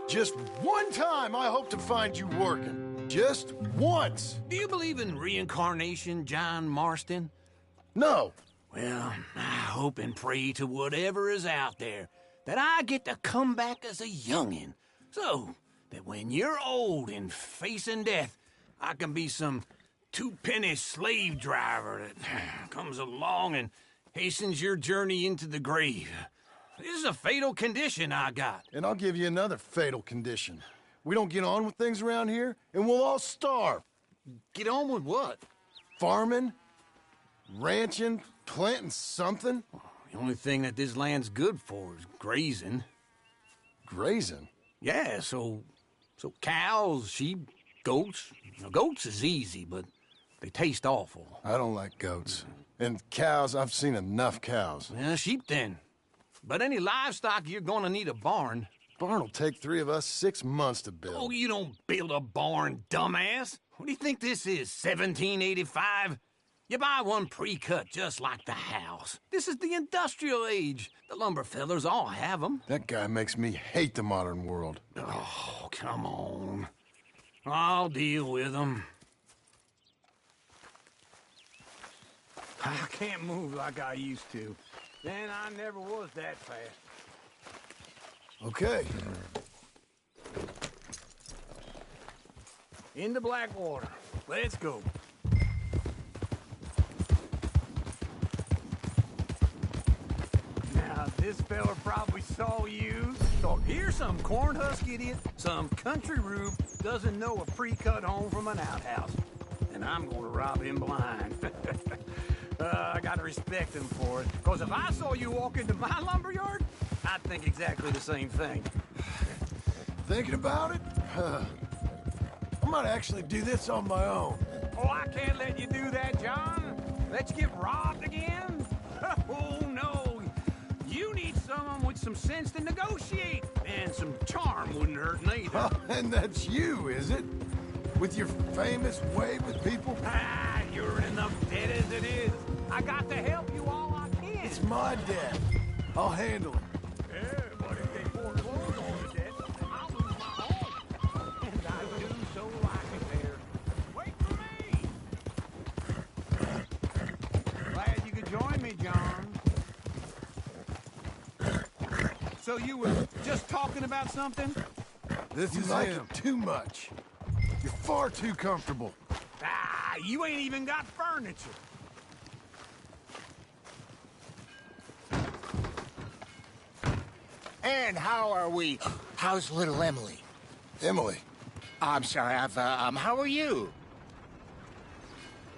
Just one time I hope to find you working. Just once. Do you believe in reincarnation, John Marston? No. Well, I hope and pray to whatever is out there that I get to come back as a youngin', so that when you're old and facing death, I can be some two-penny slave driver that comes along and hastens your journey into the grave. This is a fatal condition I got. And I'll give you another fatal condition. We don't get on with things around here, and we'll all starve. Get on with what? Farming, ranching, planting something. The only thing that this land's good for is grazing. Grazing? Yeah, so cows, sheep, goats. Now, goats is easy, but they taste awful. I don't like goats. And cows, I've seen enough cows. Yeah, sheep then. But any livestock, you're gonna need a barn. Barn will take 3 of us 6 months to build. Oh, you don't build a barn, dumbass. What do you think this is, 1785? You buy one pre-cut just like the house. This is the industrial age. The lumber fellers all have them. That guy makes me hate the modern world. Oh, come on. I'll deal with them. I can't move like I used to. Then I never was that fast. Okay. Into Blackwater. Let's go. Now, this fella probably saw you. Thought, here's some cornhusk idiot, some country rube, doesn't know a pre-cut home from an outhouse. And I'm gonna rob him blind. I gotta respect him for it. Because if I saw you walk into my lumberyard, I'd think exactly the same thing. Thinking about it? I might actually do this on my own. Oh, I can't let you do that, John. Let you get robbed again? Oh, no. You need someone with some sense to negotiate. And some charm wouldn't hurt neither. And that's you, is it? With your famous way with people? Ah, you're in enough debt as it is. I got to help you all I can. It's my debt. I'll handle it. Yeah, but if they foreclose on the debt, I'll lose my home. And I do so like it there. Wait for me! Glad you could join me, John. So you were just talking about something? This is like it too much. You're far too comfortable. Ah, you ain't even got furniture. And how are we? How's little Emily? Emily? I'm sorry, how are you?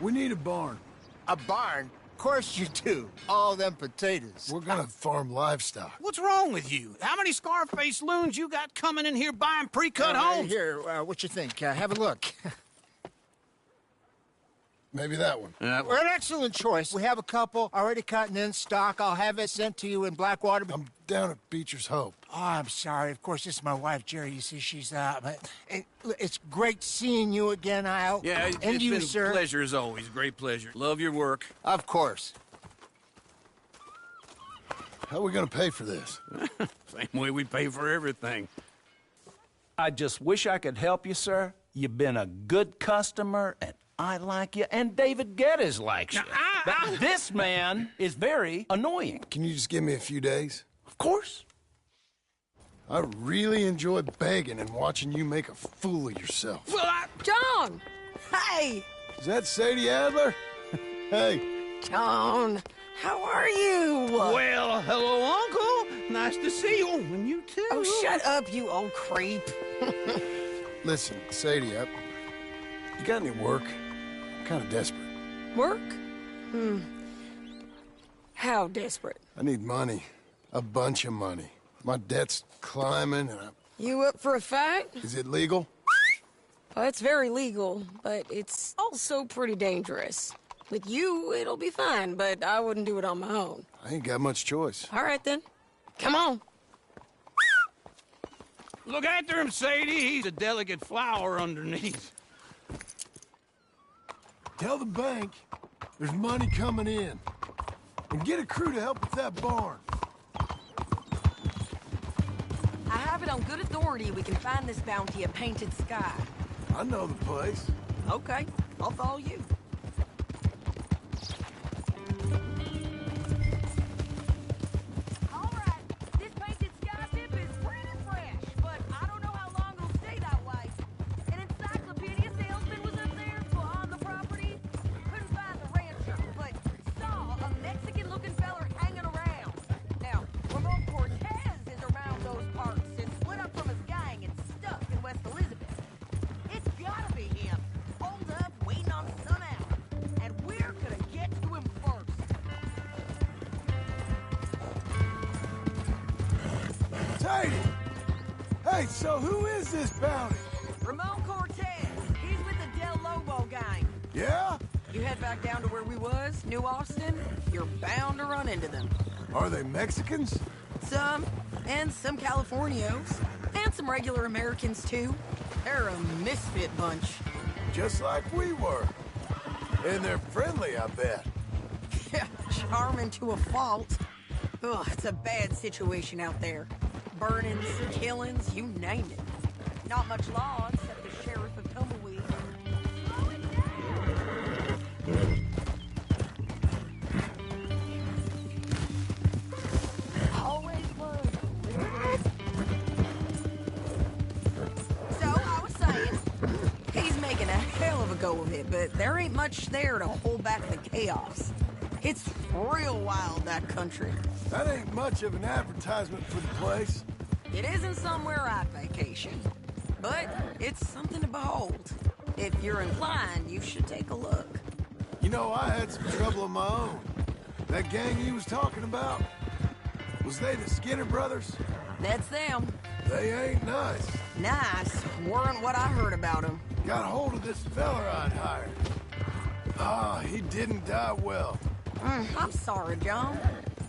We need a barn. A barn? Of course you do. All them potatoes. We're gonna farm livestock. What's wrong with you? How many Scarface loons you got coming in here buying pre-cut homes? Here, what you think? Have a look. Maybe that one. We're an excellent choice. We have a couple already cut and in stock. I'll have it sent to you in Blackwater. I'm down at Beecher's Hope. Oh, I'm sorry. Of course, this is my wife, Jerry. You see, she's it's great seeing you again, Al. Yeah, and it's you, been sir. a pleasure as always. Great pleasure. Love your work. Of course. How are we gonna pay for this? Same way we pay for everything. I just wish I could help you, sir. You've been a good customer, and I like you, and David Geddes likes you. But this man is very annoying. Can you just give me a few days? Of course. I really enjoy begging and watching you make a fool of yourself. Well, John! Hey! Is that Sadie Adler? Hey. John, how are you? Well, hello, Uncle. Nice to see you. And you too. Oh, shut up, you old creep. Listen, Sadie, you got any work? I'm kind of desperate. Work? How desperate? I need money. A bunch of money. My debt's climbing and You up for a fight? Is it legal? Well, it's very legal, but it's also pretty dangerous. With you, it'll be fine, but I wouldn't do it on my own. I ain't got much choice. All right, then. Come on. Look after him, Sadie. He's a delicate flower underneath. Tell the bank there's money coming in. And get a crew to help with that barn. I have it on good authority we can find this bounty at Painted Sky. I know the place. Okay, I'll follow you. All right, this Painted Sky tip is pretty fresh, but I don't know how long it'll stay that way. An encyclopedia salesman was up there on the property. Couldn't find the rancher, but saw a Mexican-looking feller hanging around. Now, Ramon Cortez is around those parts and split up from his gang and stuck in West Elizabeth. It's gotta be him, holed up, waiting on sun out. And we're gonna get to him first. Sadie! Hey, so who is this bounty? Ramon Cortez. He's with the Del Lobo gang. Yeah? You head back down to where we was, New Austin, you're bound to run into them. Are they Mexicans? Some, and some Californios. And some regular Americans, too. They're a misfit bunch. Just like we were. And they're friendly, I bet. Yeah, charming to a fault. Ugh, it's a bad situation out there. Burnings, killings, you name it. Not much law except the sheriff of Tumbleweed. go of it, but there ain't much there to hold back the chaos. It's real wild, that country. That ain't much of an advertisement for the place. It isn't somewhere I'd vacation, but it's something to behold. If you're inclined, you should take a look. You know, I had some trouble of my own. That gang you was talking about, was they the Skinner brothers? That's them. They ain't nice. Nice weren't what I heard about them. Got hold of this fella I'd hired. Ah, he didn't die well. I'm sorry, John.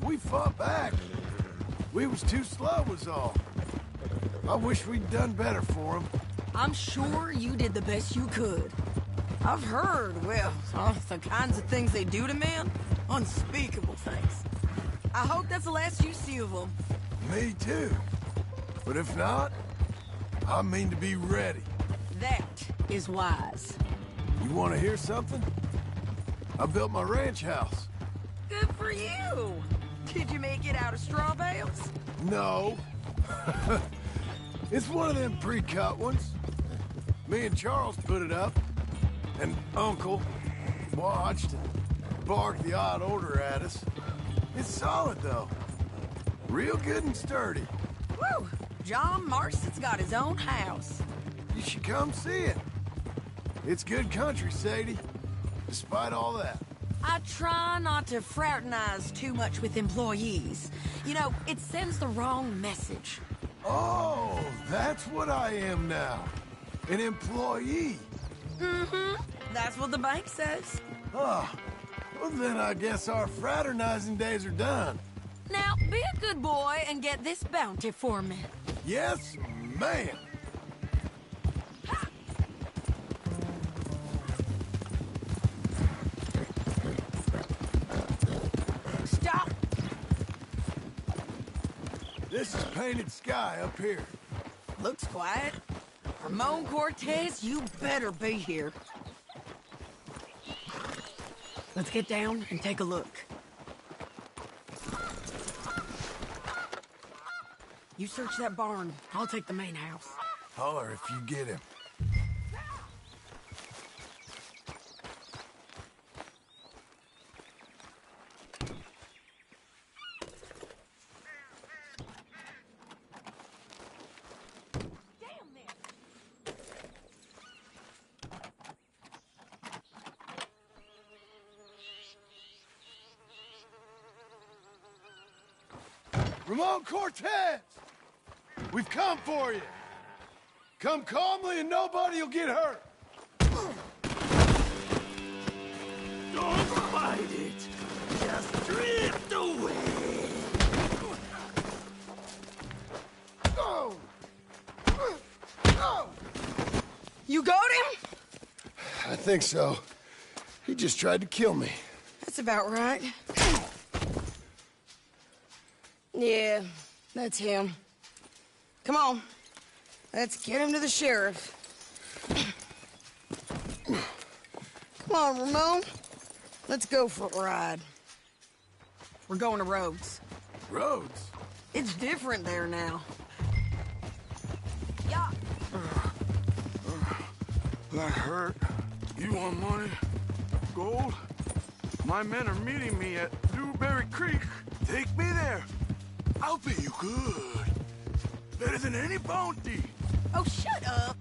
We fought back. We was too slow was all. I wish we'd done better for him. I'm sure you did the best you could. I've heard, well, the kinds of things they do to men. Unspeakable things. I hope that's the last you see of them. Me too. But if not, I mean to be ready. That is wise. You want to hear something? I built my ranch house. Good for you. Did you make it out of straw bales? No. It's one of them pre-cut ones. Me and Charles put it up, and Uncle watched and barked the odd order at us. It's solid, though. Real good and sturdy. Woo! John Marston's got his own house. You should come see it. It's good country, Sadie, despite all that. I try not to fraternize too much with employees. You know, it sends the wrong message. Oh, that's what I am now. An employee. Mm-hmm. That's what the bank says. Oh, well then I guess our fraternizing days are done. Now, be a good boy and get this bounty for me. Yes, ma'am. Stop! This is Painted Sky up here. Looks quiet. Ramon Cortez, you better be here. Let's get down and take a look. You search that barn. I'll take the main house. Holler if you get him. Ramon Cortez! We've come for you. Come calmly and nobody will get hurt. Don't fight it. Just drift away. Oh! You got him? I think so. He just tried to kill me. That's about right. Yeah, that's him. Come on. Let's get him to the sheriff. Come on, Ramon. Let's go for a ride. We're going to Rhodes. Rhodes? It's different there now. Yeah. That hurt. You want money? Gold? My men are meeting me at Dewberry Creek. Take me there. I'll pay you good. Better than any bounty. Oh, shut up.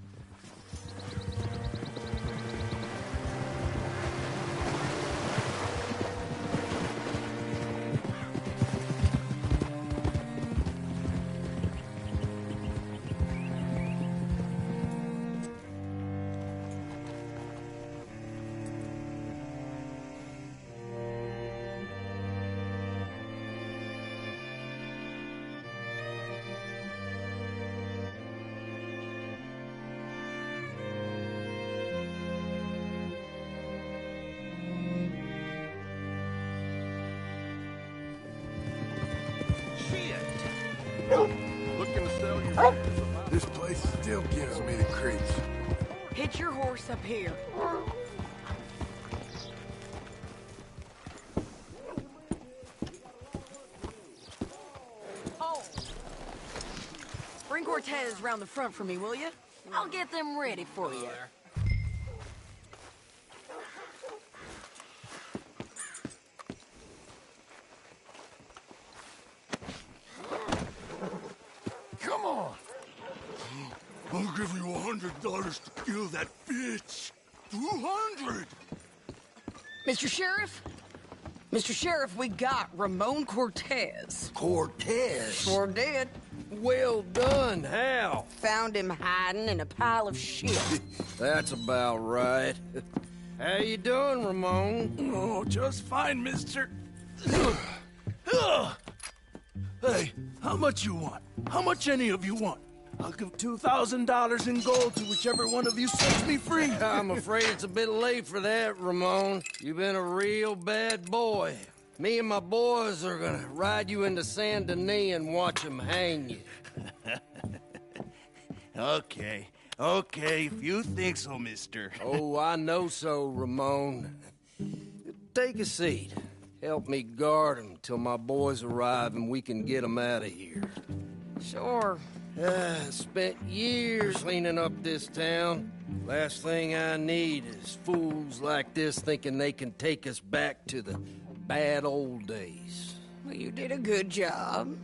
Looking to sell your... This place still gives me the creeps. Hitch your horse up here. Oh. Bring Cortez round the front for me, will you? I'll get them ready for you. I'll give you $100 to kill that bitch. 200. Mr. Sheriff? Mr. Sheriff, we got Ramon Cortez. Cortez? Sure did. Well done. How? Found him hiding in a pile of shit. That's about right. How you doing, Ramon? Oh, just fine, mister. Hey, how much you want? How much any of you want? I'll give $2,000 in gold to whichever one of you sets me free. I'm afraid it's a bit late for that, Ramon. You've been a real bad boy. Me and my boys are gonna ride you into Saint Denis and watch them hang you. Okay, if you think so, mister. Oh, I know so, Ramon. Take a seat. Help me guard them till my boys arrive and we can get them out of here. Sure. Spent years cleaning up this town. Last thing I need is fools like this thinking they can take us back to the bad old days. Well, you did a good job.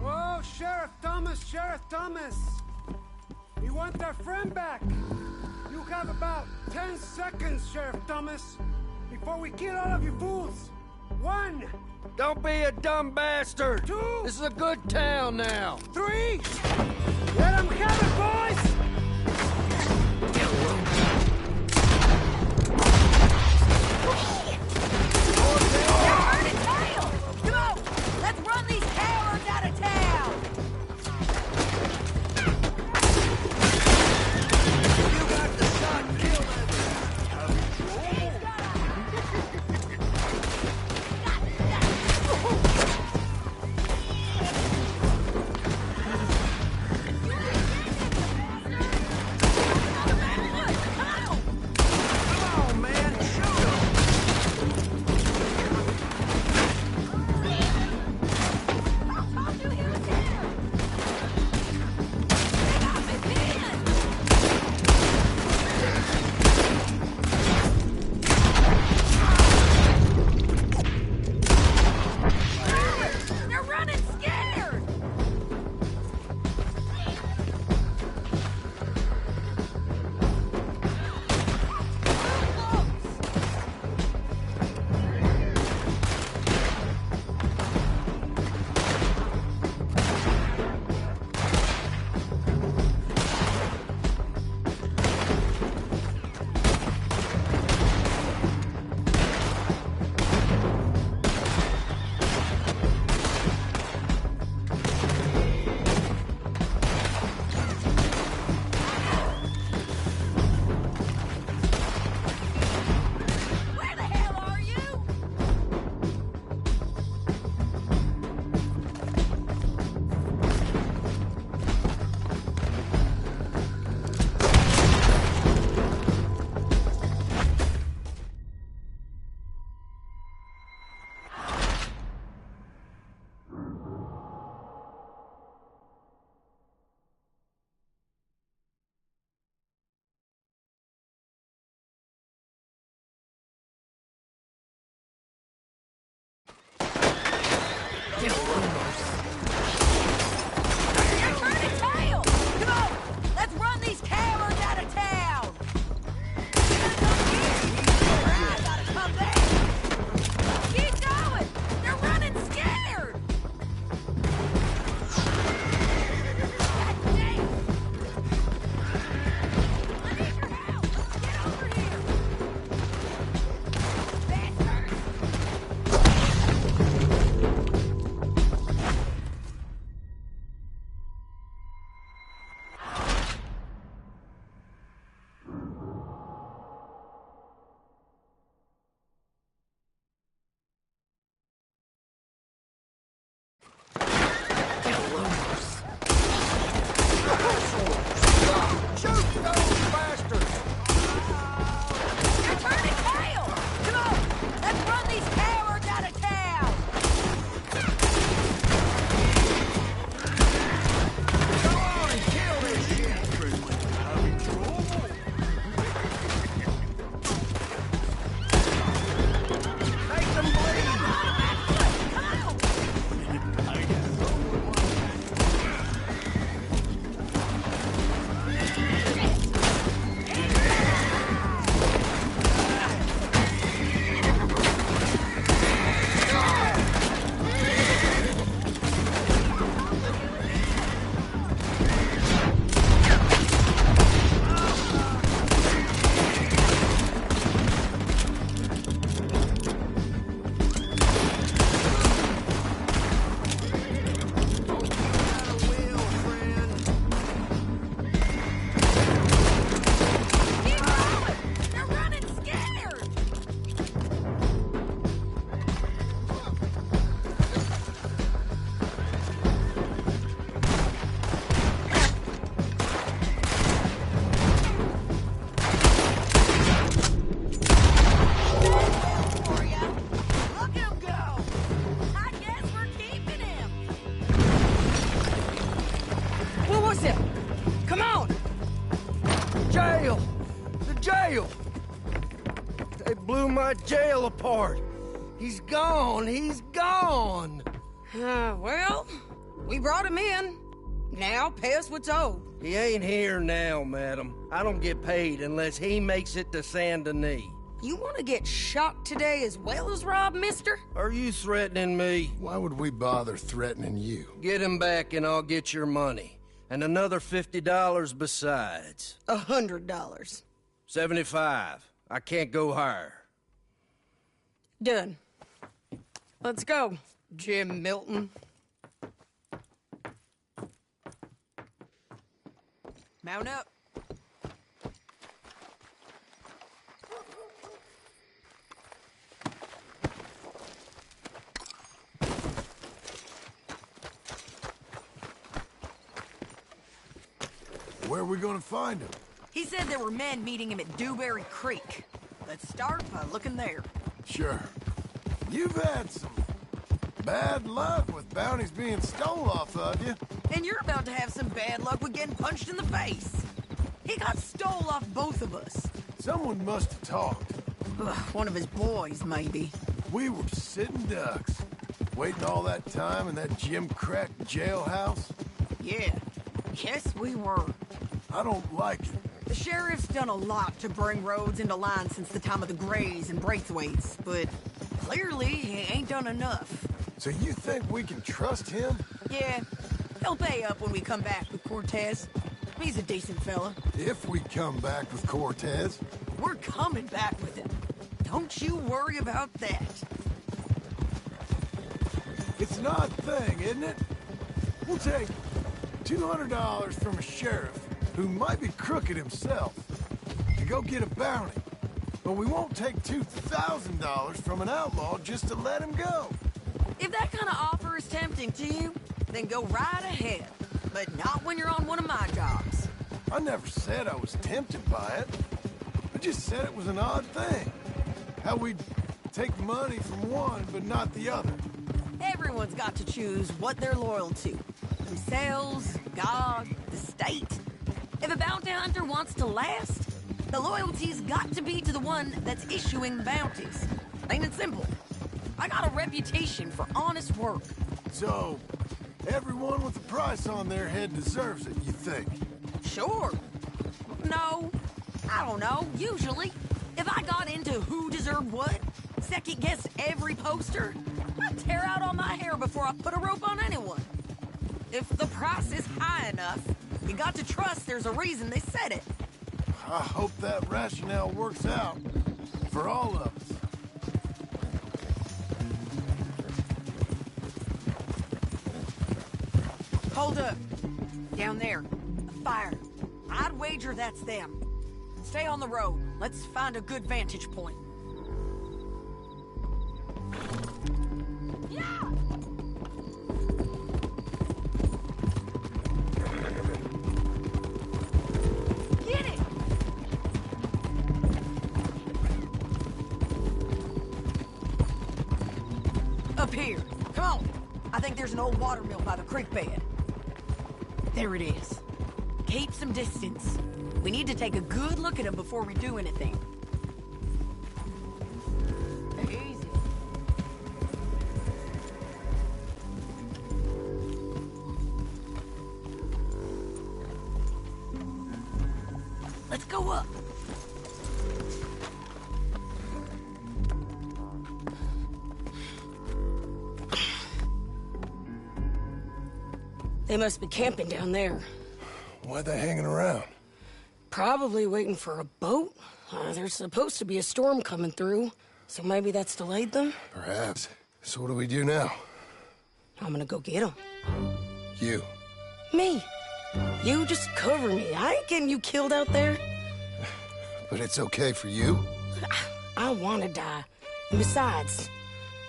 Oh, Sheriff Thomas! We want our friend back! You have about 10 seconds, Sheriff Thomas, before we kill all of you fools! 1! Don't be a dumb bastard! 2! This is a good town now! 3! Let them have it, boys! Come on! Let's run these cowards out of town! You got the shot, kill them! jail! They blew my jail apart. He's gone. He's gone. Well, we brought him in. Now pay us what's owed. He ain't here now, madam. I don't get paid unless he makes it to Saint Denis. You want to get shot today as well as Rob, mister? Are you threatening me? Why would we bother threatening you? Get him back and I'll get your money. And another $50 besides. $100. 75. I can't go higher. Done. Let's go, Jim Milton. Mount up. Where are we gonna find him? He said there were men meeting him at Dewberry Creek. Let's start by looking there. Sure. You've had some bad luck with bounties being stole off of you. And you're about to have some bad luck with getting punched in the face. He got stole off both of us. Someone must have talked. Ugh, one of his boys, maybe. We were sitting ducks, waiting all that time in that Jim Crack jailhouse. Yeah. Yes, we were. I don't like it. The sheriff's done a lot to bring roads into line since the time of the Grays and Braithwaites, but clearly he ain't done enough. So you think we can trust him? Yeah. He'll pay up when we come back with Cortez. He's a decent fella. If we come back with Cortez. We're coming back with him. Don't you worry about that. It's an odd thing, isn't it? We'll take $200 from a sheriff who might be crooked himself to go get a bounty. But we won't take $2,000 from an outlaw just to let him go. If that kind of offer is tempting to you, then go right ahead. But not when you're on one of my jobs. I never said I was tempted by it. I just said it was an odd thing. How we'd take money from one but not the other. Everyone's got to choose what they're loyal to. Themselves, God, the state. If a bounty hunter wants to last, the loyalty's got to be to the one that's issuing the bounties. Plain and simple. I got a reputation for honest work. So, everyone with a price on their head deserves it, you think? Sure. No. I don't know. Usually. If I got into who deserved what, second-guessed every poster, I'd tear out all my hair before I put a rope on anyone. If the price is high enough, you got to trust there's a reason they said it. I hope that rationale works out for all of us. Hold up. Down there. A fire. I'd wager that's them. Stay on the road. Let's find a good vantage point. Yeah! Get it! Up here. Come on. I think there's an old water mill by the creek bed. There it is. Keep some distance. We need to take a good look at him before we do anything. Easy. Let's go up. They must be camping down there. Why are they hanging around? Probably waiting for a boat. There's supposed to be a storm coming through, so maybe that's delayed them? Perhaps. So what do we do now? I'm gonna go get them. You. Me. You just cover me. I ain't getting you killed out there. But it's okay for you? I want to die. And besides,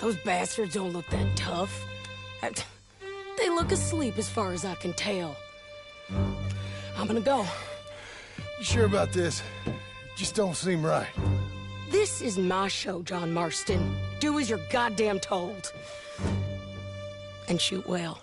those bastards don't look that tough. They look asleep as far as I can tell. I'm gonna go. You sure about this? Just don't seem right. This is my show, John Marston. Do as you're goddamn told. And shoot well.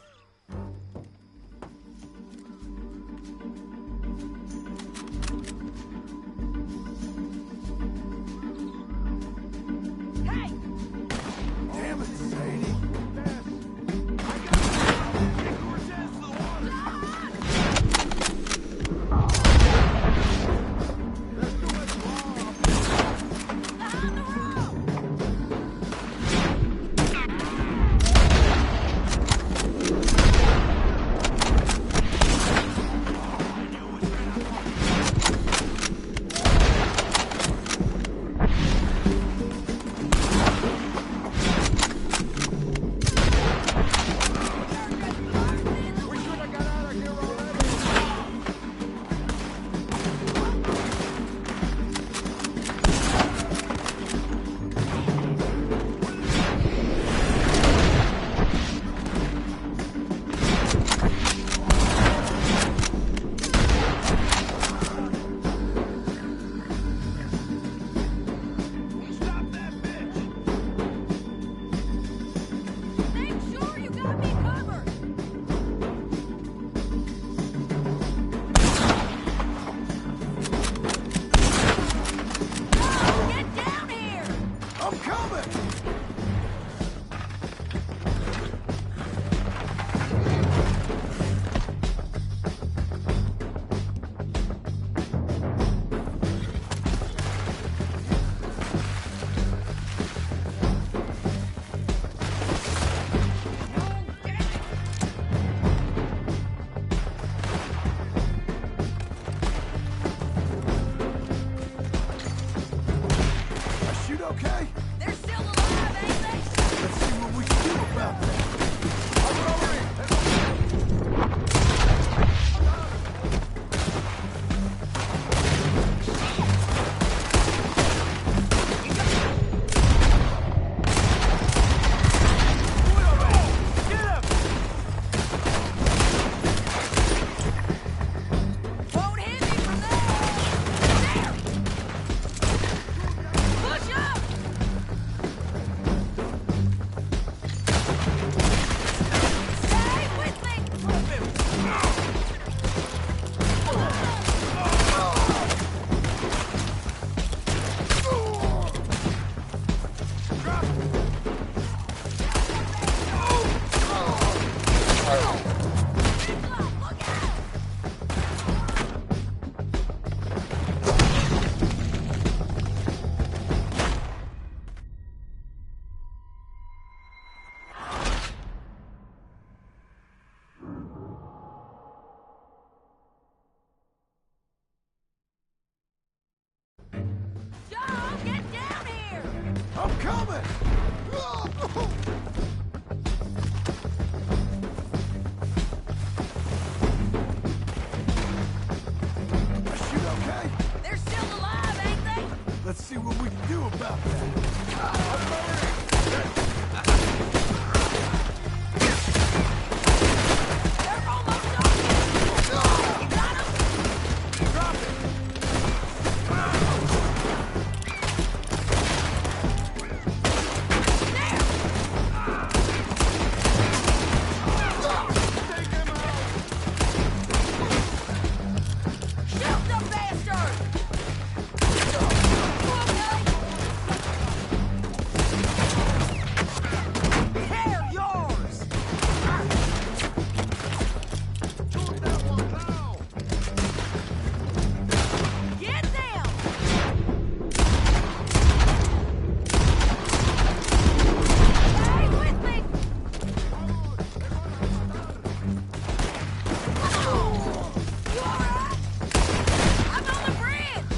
coming! Shoot, okay? They're still alive, ain't they? Let's see what we can do about that. They're almost on you. You got 'em? Drop it! Shoot the bastard! They're yours! Get them! Stay with me! Oh, you all right? I'm on the bridge!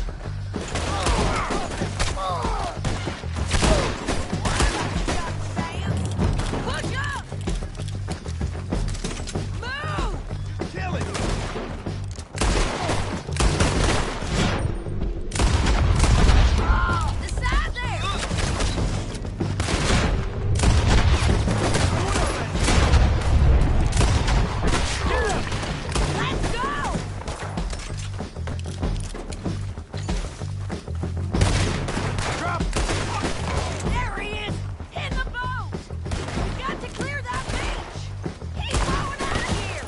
Push up! Move! Kill it! Oh, the side there! Let's go! There he is! In the boat! We got to clear that beach! He's blowing out of here!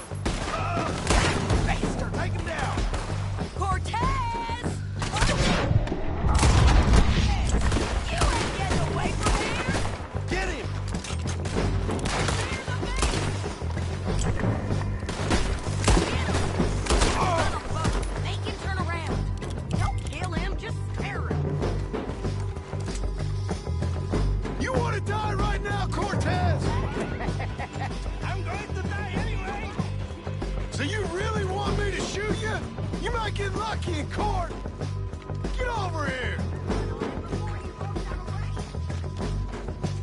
Bastard! Take him down! Cortez! You ain't getting away from here! Get him! Make him turn around! Don't kill him, just scare him! You want to die right now, Cortez? I'm going to die anyway. So you really want me to shoot you? You might get lucky in court. Get over here.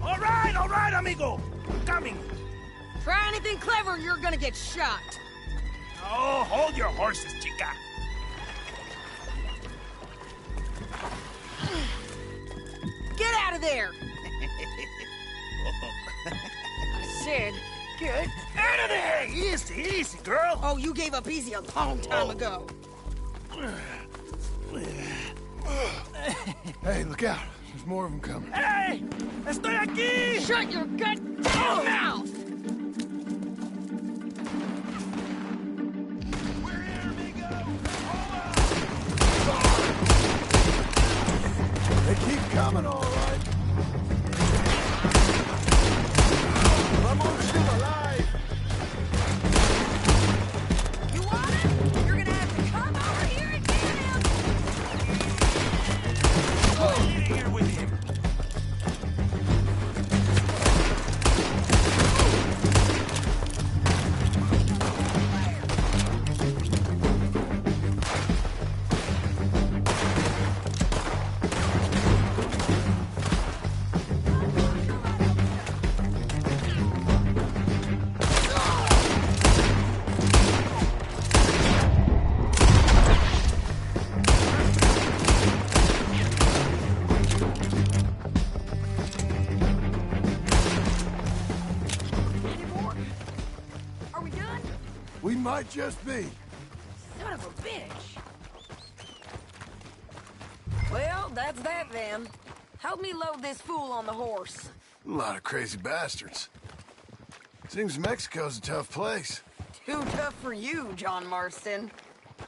All right, amigo. Coming. Try anything clever, you're gonna get shot! Oh, hold your horses, chica. Get out of there! I said, get Out of there! Easy, easy, girl. Oh, you gave up easy a long time ago. Hey, look out. There's more of them coming. Hey! Estoy aquí! Shut your goddamn mouth! They keep coming, all right. I'm gonna shoot alive. You want it? You're gonna have to come over here and get him! Get in here with him. Are we done? We might just be. Son of a bitch! Well, that's that then. Help me load this fool on the horse. A lot of crazy bastards. Seems Mexico's a tough place. Too tough for you, John Marston.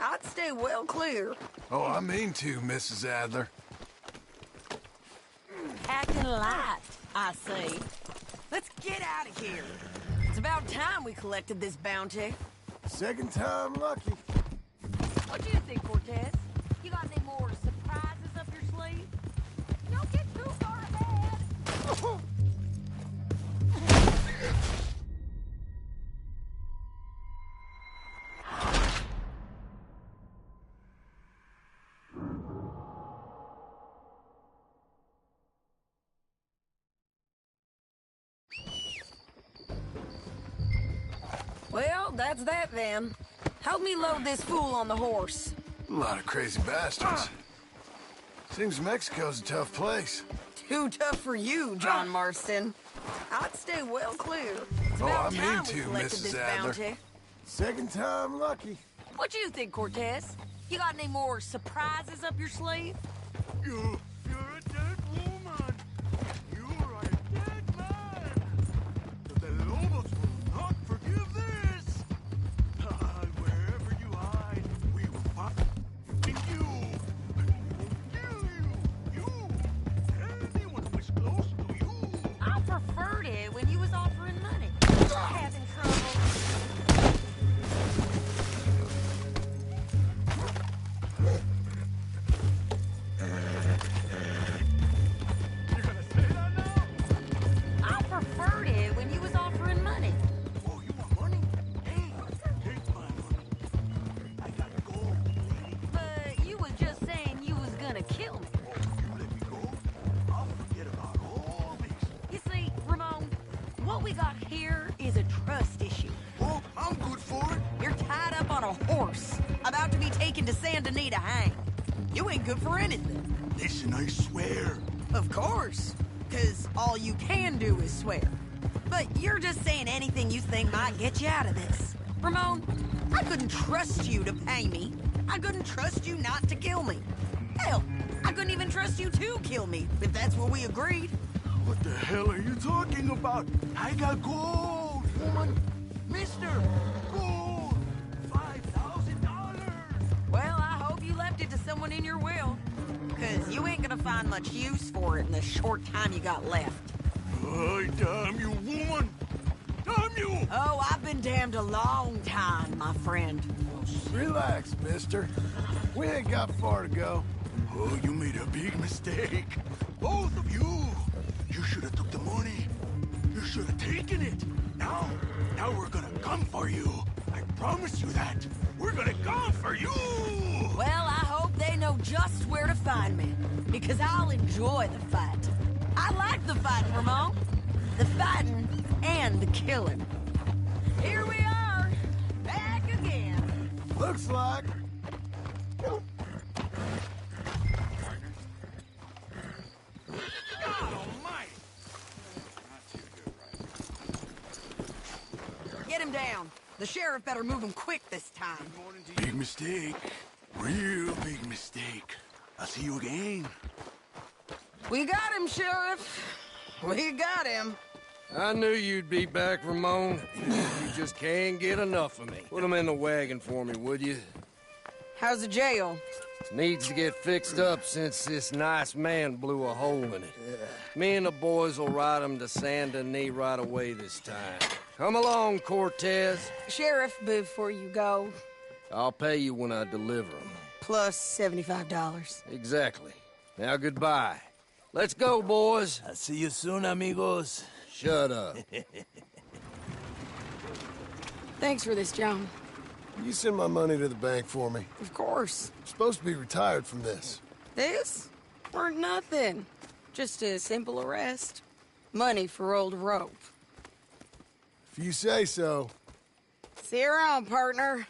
I'd stay well clear. Oh, I mean to, Mrs. Adler. Acting light, I say. Let's get out of here. It's about time we collected this bounty. Second time lucky. What do you think, Cortez? You got any more surprises up your sleeve? Don't get too far ahead. Well, that's that then. Help me load this fool on the horse. A lot of crazy bastards. Seems Mexico's a tough place. Too tough for you, John Marston. I'd stay well clear. It's Oh, about I time mean we to, collected Mrs. this Adler. bounty. Second time lucky. What you think, Cortez? You got any more surprises up your sleeve? You're a dead woman. You are a dead man. The Lobos will not forgive this. Wherever you hide, we will find you. Kill you. Anyone who is close to you. I preferred it when you was offering money. Having trouble. I preferred it when you was offering money. Oh, you want money? Hey, take my money. I got gold. But you was just saying you was gonna kill me. Oh, you let me go, I'll forget about all this. You see, Ramon, what we got here is a trust issue. Oh, I'm good for it. You're tied up on a horse, about to be taken to Saint Denis to hang. You ain't good for anything. Listen, I swear. Of course, because all you can do is swear. But you're just saying anything you think might get you out of this. Ramon, I couldn't trust you to pay me. I couldn't trust you not to kill me. Hell, I couldn't even trust you to kill me, if that's what we agreed. What the hell are you talking about? I got gold, woman. Mister, gold. $5,000. Well, I hope you left it to someone in your will. Because you ain't gonna find much use for it in the short time you got left. Ay, damn you, woman. Damn you. Oh, I've been damned a long time, my friend. Relax, mister. We ain't got far to go. Oh, you made a big mistake. Both of you. You should have took the money. You should have taken it. Now we're gonna come for you. I promise you that. We're gonna come for you. Well, I hope they know just where to find me. Because I'll enjoy the fight. I like the fighting, Ramon. The fighting and the killing. Here we are. Back again. Looks like. Get him down. The sheriff better move him quick this time. Big mistake. Real big mistake. I'll see you again. We got him, Sheriff. We got him. I knew you'd be back, Ramon. You just can't get enough of me. Put him in the wagon for me, would you? How's the jail? Needs to get fixed up since this nice man blew a hole in it. Me and the boys will ride him to Saint Denis right away this time. Come along, Cortez. Sheriff, before you go, I'll pay you when I deliver him. plus $75. Exactly. Now, goodbye. Let's go, boys. I'll see you soon, amigos. Shut up. Thanks for this, John. You send my money to the bank for me. Of course. I'm supposed to be retired from this. This? Weren't nothing. Just a simple arrest. Money for old rope. If you say so. See you around, partner.